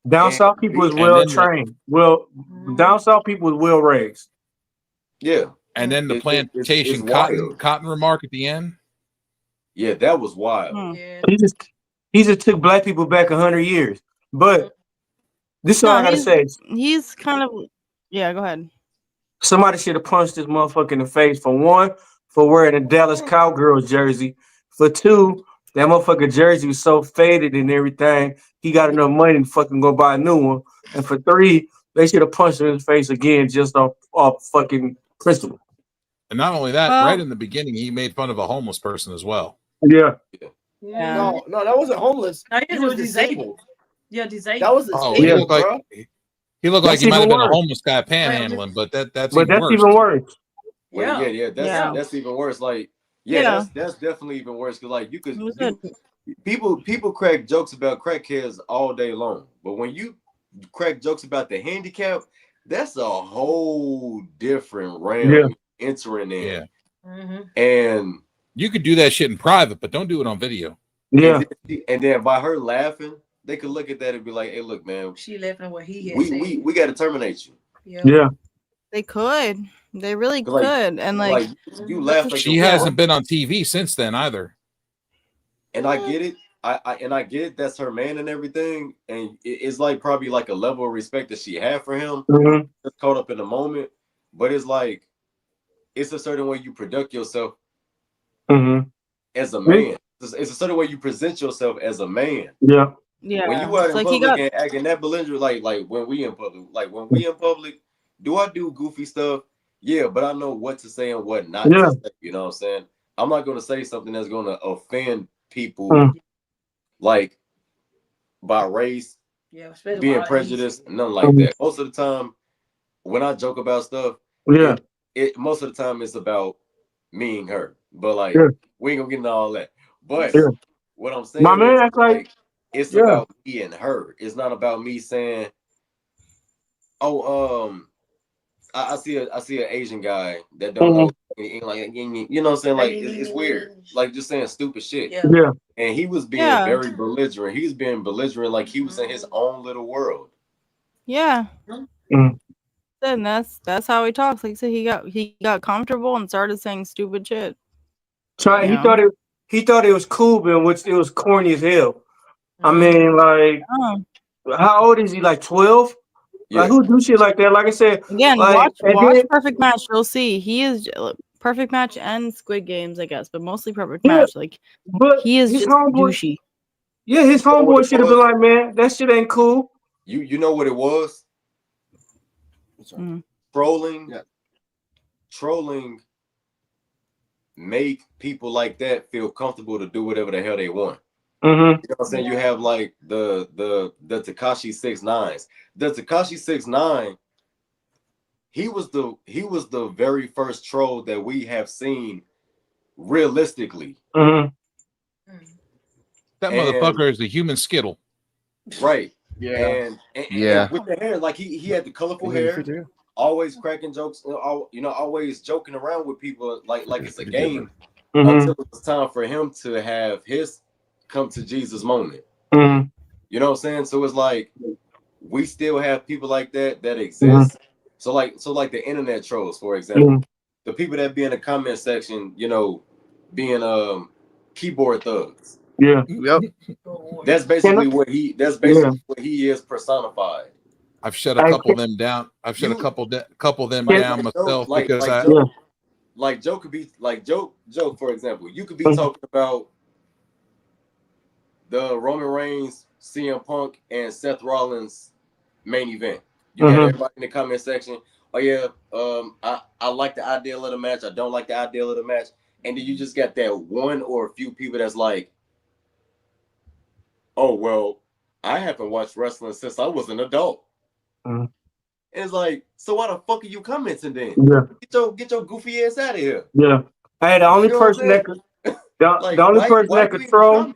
down south people is well trained. Down south people is well raised. Yeah, and then the plantation cotton remark at the end. Yeah, that was wild. He just took black people back 100 years. But this is all I gotta say. He's kind of go ahead. Somebody should have punched this motherfucker in the face. For one, for wearing a Dallas Cowgirls jersey. For two, that motherfucker jersey was so faded and everything. He got enough money to fucking go buy a new one. And for three, they should have punched him in the face again just off fucking principle. And not only that, right in the beginning, he made fun of a homeless person as well. Yeah. No, that wasn't homeless. No, he was disabled. Yeah, disabled. That was he looked like he might have been a homeless guy panhandling, but that's even worse. Well, that's even worse. Like, that's definitely even worse. Cause like people crack jokes about crackheads all day long, but when you crack jokes about the handicap, that's a whole different realm entering in. And you could do that shit in private, but don't do it on video. Yeah. And then by her laughing, they could look at that and be like, "Hey, look, man, she laughing at what he had we got to terminate you." Yeah. They could. They really could. And like you laugh. Like she hasn't been on TV since then either. And I get it. I get it. That's her man and everything. And it's like probably like a level of respect that she had for him. Just caught up in the moment. But it's like it's a certain way you conduct yourself as a man. It's a certain way you present yourself as a man. Yeah. Yeah. When you out in public and acting that belligerent, like when we in public, do I do goofy stuff? Yeah, but I know what to say and what not to say. You know what I'm saying? I'm not gonna say something that's gonna offend people like by race, being prejudiced, nothing like that. Most of the time, when I joke about stuff, most of the time it's about me and her. But like, we ain't gonna get into all that. But what I'm saying My man is, act like it's about me and her. It's not about me saying, "Oh, I see an Asian guy that don't know." Like, you know what I'm saying? Like, it's weird. Like, just saying stupid shit. Yeah. And he was being very belligerent. He was being belligerent, like he was in his own little world. Yeah. And that's how he talks. Like I said, he got comfortable and started saying stupid shit. He thought it was cool, but which it was corny as hell. I mean, like, how old is he? Like 12? Like, who do shit like that? Like I said, Again, like, watch Perfect Match. You'll see he is Perfect Match and Squid Games, I guess, but mostly Perfect Match. Like, but he is just douchey. Yeah, his homeboy should have been like, man, that shit ain't cool. You know what it was? Trolling make people like that feel comfortable to do whatever the hell they want. You know what I'm saying? You have like the Tekashi 6ix9ine. The Tekashi 6ix9ine, he was the very first troll that we have seen realistically. That motherfucker is the human Skittle. Right. Yeah. And with the hair, like he had the colorful hair, always cracking jokes, always joking around with people like it's a game until it was time for him to have his come to Jesus moment. You know what I'm saying? So it's like we still have people like that exist. So like the internet trolls, for example, the people that be in the comment section, being keyboard thugs. Yeah. Yep. That's basically what he is personified. I've shut a couple of them down. I've shut a couple of them down myself because Joe could be like Joe, for example. You could be talking about the Roman Reigns, CM Punk, and Seth Rollins main event. You got everybody in the comment section. Oh yeah, I like the ideal of the match. I don't like the ideal of the match. And then you just got that one or a few people that's like, oh well, I haven't watched wrestling since I was an adult. And it's like, so why the fuck are you commenting then? Get your goofy ass out of here. Yeah. Hey, the only person that could troll.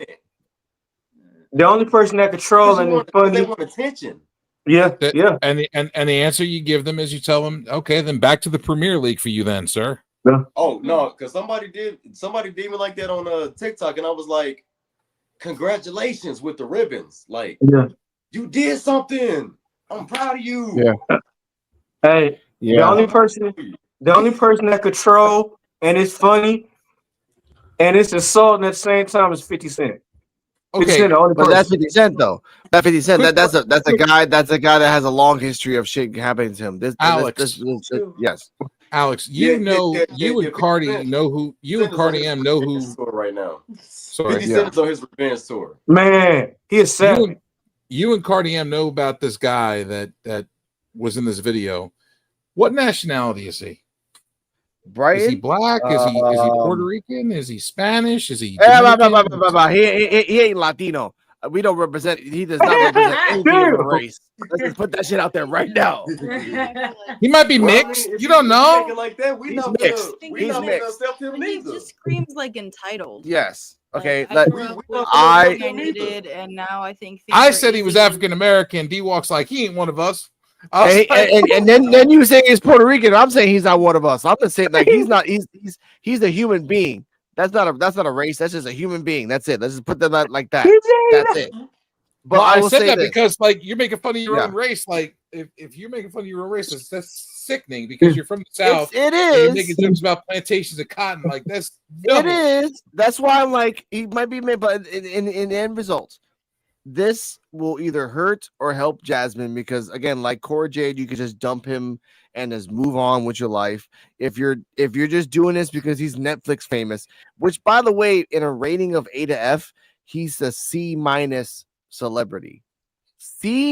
The only person that could troll and it's funny. They want attention. Yeah. And the answer you give them is you tell them, okay, then back to the Premier League for you then, sir. Yeah. Oh no, because somebody did me like that on TikTok, and I was like, congratulations with the ribbons. Like, you did something. I'm proud of you. Yeah. Hey, the only person that could troll and it's funny and it's insulting at the same time is 50 Cent. Okay, but that's 50 Cent though. That 50 Cent. That's a guy. That's a guy that has a long history of shit happening to him. Yes. Alex, you and Cardi know who M know who right now. Sorry, 50 Cent's on his revenge tour. Man, he is sad. You and Cardi M know about this guy that was in this video. What nationality is he? Brian? Is he black? Is he Puerto Rican? Is he Spanish? Is he? He ain't Latino. We don't represent. He does not represent anything of the race. Let's just put that shit out there right now. He might be mixed. You don't know. Like that, he's mixed. He's mixed. He just screams like entitled. Yes. Okay. I needed, and now I think. I said he was African American. D-Walk's like he ain't one of us. And then you saying he's Puerto Rican. I'm saying he's not one of us. I'm just saying like he's not. He's a human being. That's not a race. That's just a human being. That's it. Let's just put that like that. That's it. But I said that because like you're making fun of your own race. Like if you're making fun of your own race, that's sickening because you're from the South. It is. You're making jokes about plantations of cotton. Like that's it is. That's why I'm like he might be made, but in the end result, this will either hurt or help Jasmine because again, like Cora Jade, you could just dump him and just move on with your life. If you're just doing this because he's Netflix famous, which by the way, in a rating of A to F, he's a C- celebrity. C-.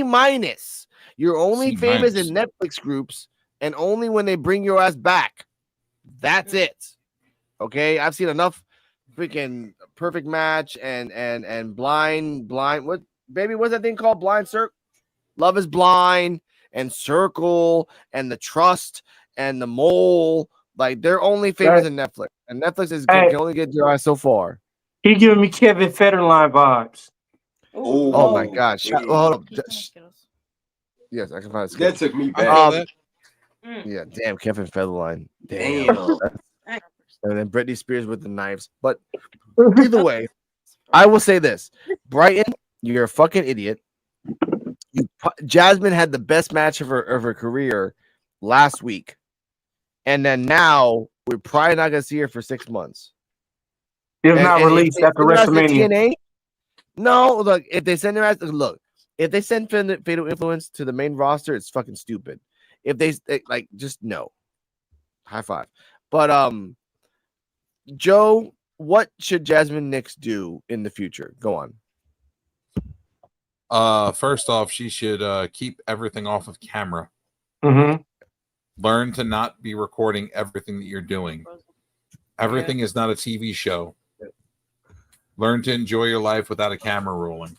You're only famous in Netflix groups and only when they bring your ass back. That's it. Okay, I've seen enough freaking Perfect Match and blind what baby what's that thing called? Blind Circle? Love is Blind and Circle and The Trust and The Mole. Like they're only famous in Netflix. And Netflix Hey. can only get your eyes so far. He giving me Kevin Federline vibes. Oh my God! Hold up. Yes, I can find it. That took me back. Yeah, damn, Kevin Federline. Damn. And then Britney Spears with the knives. But either way, I will say this: Brighton, you're a fucking idiot. Jasmine had the best match of her career last week, and then now we're probably not gonna see her for 6 months. If not released after WrestleMania. TNA, no, look, if they send her as if they send Fatal Influence to the main roster, it's fucking stupid. If they like, just no. High five. But Joe, what should Jasmine Nix do in the future? Go on. First off, she should keep everything off of camera. Mm-hmm. Learn to not be recording everything that you're doing. Everything is not a TV show. Learn to enjoy your life without a camera rolling.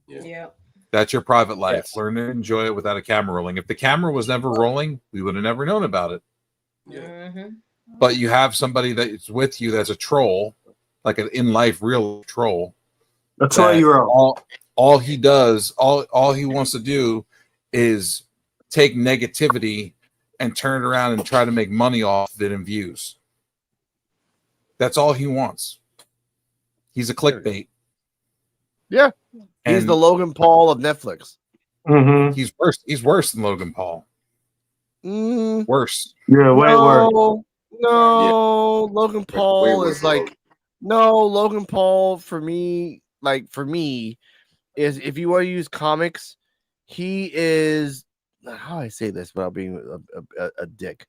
Yeah. That's your private life. Learn to enjoy it without a camera rolling. If the camera was never rolling, we would have never known about it. Mm-hmm. But you have somebody that's with you that's a troll, like an in-life real troll. A 12-year-old. All he does, all he wants to do is take negativity and turn it around and try to make money off it and views. That's all he wants. He's a clickbait. Yeah. He's the Logan Paul of Netflix. Mm-hmm. He's worse than Logan Paul. Worse. Yeah, way worse. No, Logan Paul is like, no, Logan Paul for me, is if you want to use comics, he is, how do I say this without being a dick?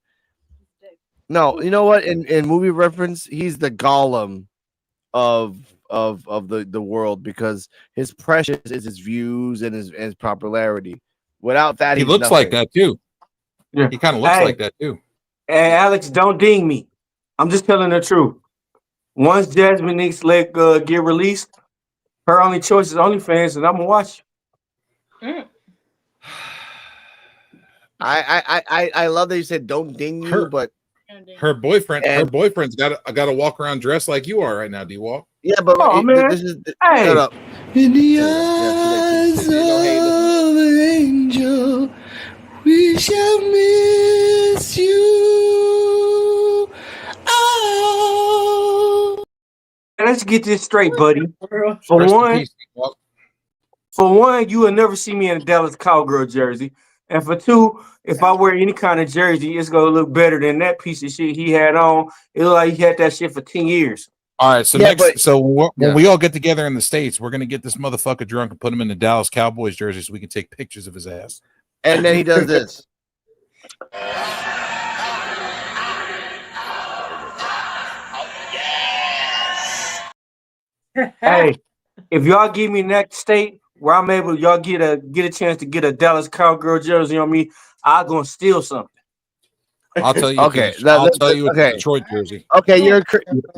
No, you know what? In movie reference, he's the Gollum of the world, because his precious is his views and his popularity. Without that, he looks nothing. like that too. Yeah, he kind of looks like that too. Hey, Alex, don't ding me. I'm just telling the truth. Once Jasmine Nix get released, her only choice is OnlyFans, and I'm gonna watch. I love that you said don't ding you, but her boyfriend's got to walk around dressed like you are right now. D-Walk. Yeah, but this is shut up. In the eyes of an angel, we shall miss you. Oh. Let's get this straight, buddy. For one, you will never see me in a Dallas Cowgirl jersey. And for two, if I wear any kind of jersey, it's gonna look better than that piece of shit he had on. It looked like he had that shit for 10 years. All right, so when we all get together in the States, we're gonna get this motherfucker drunk and put him in the Dallas Cowboys jersey so we can take pictures of his ass. And then he does this. Hey, if y'all give me next state where I'm able, y'all get a chance to get a Dallas Cowgirl jersey on me, I'm gonna steal something. I'll tell you. Okay, I'll tell you a okay. Detroit jersey. Okay,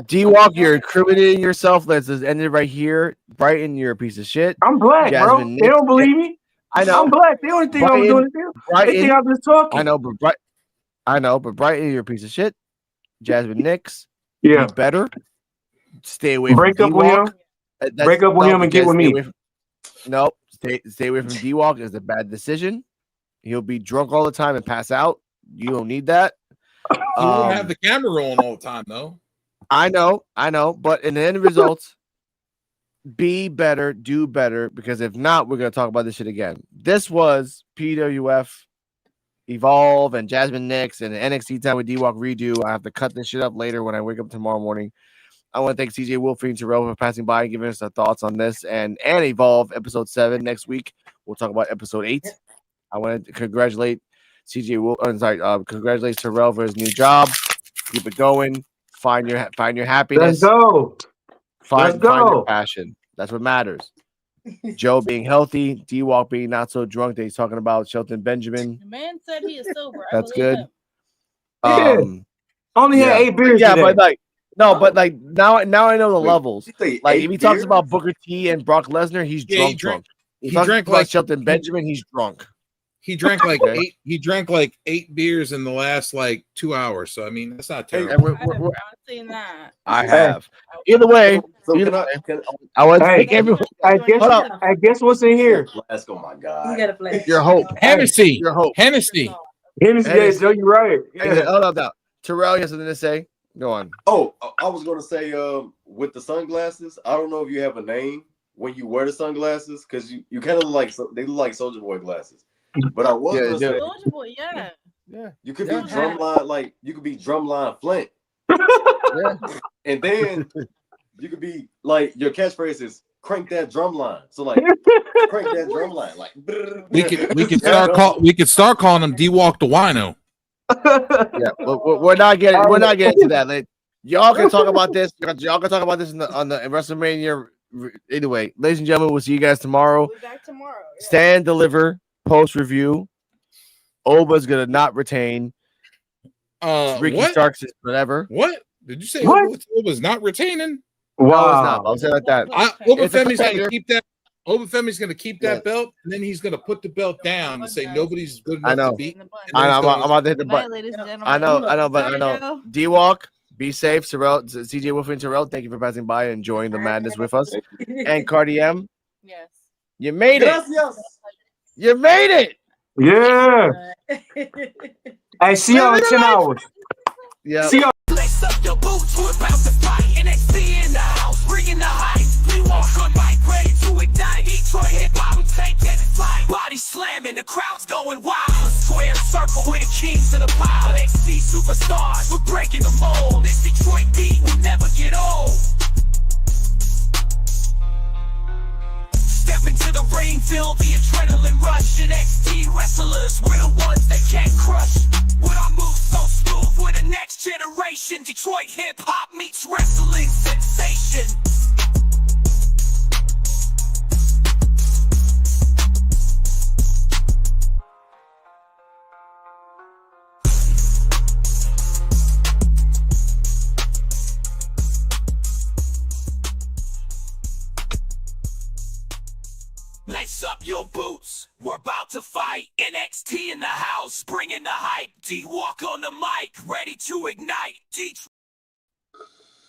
D-Walk, you're incriminating yourself. Let's just end it right here. Brighton, you're a piece of shit. I'm black, Jasmine, bro. They don't believe me. I know. I'm black. They only think I'm doing it. They think I'm just talking. I know, but Brighton, you're a piece of shit. Jasmine Nix, yeah, be better. Stay away Break from up D-Walk. with him. Break up with him and get with me. No, stay away from D-Walk is a bad decision. He'll be drunk all the time and pass out. You don't need that. You won't have the camera rolling all the time, though. I know. But in the end results, be better, do better, because if not, we're going to talk about this shit again. This was PWF Evolve and Jasmine Nix and NXT Time with D-Walk redo. I have to cut this shit up later when I wake up tomorrow morning. I want to thank CeeJayWolfy and Terrell for passing by and giving us their thoughts on this and Evolve episode 7 next week. We'll talk about episode 8. I want to congratulate congratulate Terrell for his new job. Keep it going. Find your happiness. Let's go. Find your passion. That's what matters. Joe being healthy, D-Walk being not so drunk that he's talking about Shelton Benjamin. The man said he is sober. That's good. Only had 8 beers. Yeah, today. but now I know the levels. Like if he talks about Booker T and Brock Lesnar, he's drunk. He He talks drank about like Shelton Benjamin, he's drunk. He drank like eight. He drank like 8 beers in the last like 2 hours. So I mean, that's not terrible. I have not seen that. I have. Either way, I want to thank everyone. I guess what's in here? Flask, oh my god. You got a flask. Your hope. Hennessy. Your hope. Hennessy. Yeah, Joe, you're right. Yeah. Hold up now. Terrell, you have something to say? Go on. Oh, I was gonna say, with the sunglasses, I don't know if you have a name when you wear the sunglasses, because you kind of look like they look like Soulja Boy glasses. But I was gonna say, Soulja Boy, yeah. you could be drumline, like you could be drumline Flint. And then you could be like your catchphrase is crank that drum line. So like crank that drum line. Like we could start calling him D-Walk the Wino. Yeah, we're not getting to that. Like, y'all can talk about this. Y'all can talk about this on the WrestleMania. Anyway, ladies and gentlemen, we'll see you guys tomorrow. We'll be back tomorrow. Yeah. Stand, deliver, post review. Oba's gonna not retain. Ricky what? Starks is whatever. What did you say? What? Oba's not retaining? Wow, I'll say like that. Obafemi's gonna keep that. Obafemi's gonna keep that belt, and then he's gonna put the belt down and say nobody's good enough to beat. I know. I'm about to hit the button. Ladies and gentlemen. I know, but I know. D-Walk, be safe. Terrell, CeeJayWolfy and Terrell, thank you for passing by and enjoying the madness with us. And Cardi M, yes, you made it. Yes. You made it. Yeah. I see y'all in 10 hours. Yeah. See y'all. Lace up your boots, we're about to fight. NXT in the house, bringing the hype. We walk on mic, ready to ignite. Detroit hip-hop, we take it and fly. Body slamming, the crowd's going wild. Square circle with the kings of the pile. NXT superstars, we're breaking the mold. This Detroit beat will never get old. Step into the ring, feel the adrenaline rush. NXT wrestlers, we're the ones that can't crush. With our moves so smooth, we're the next generation. Detroit hip-hop meets wrestling sensation. Lace up your boots, we're about to fight. NXT in the house, bringing the hype. D-Walk on the mic, ready to ignite.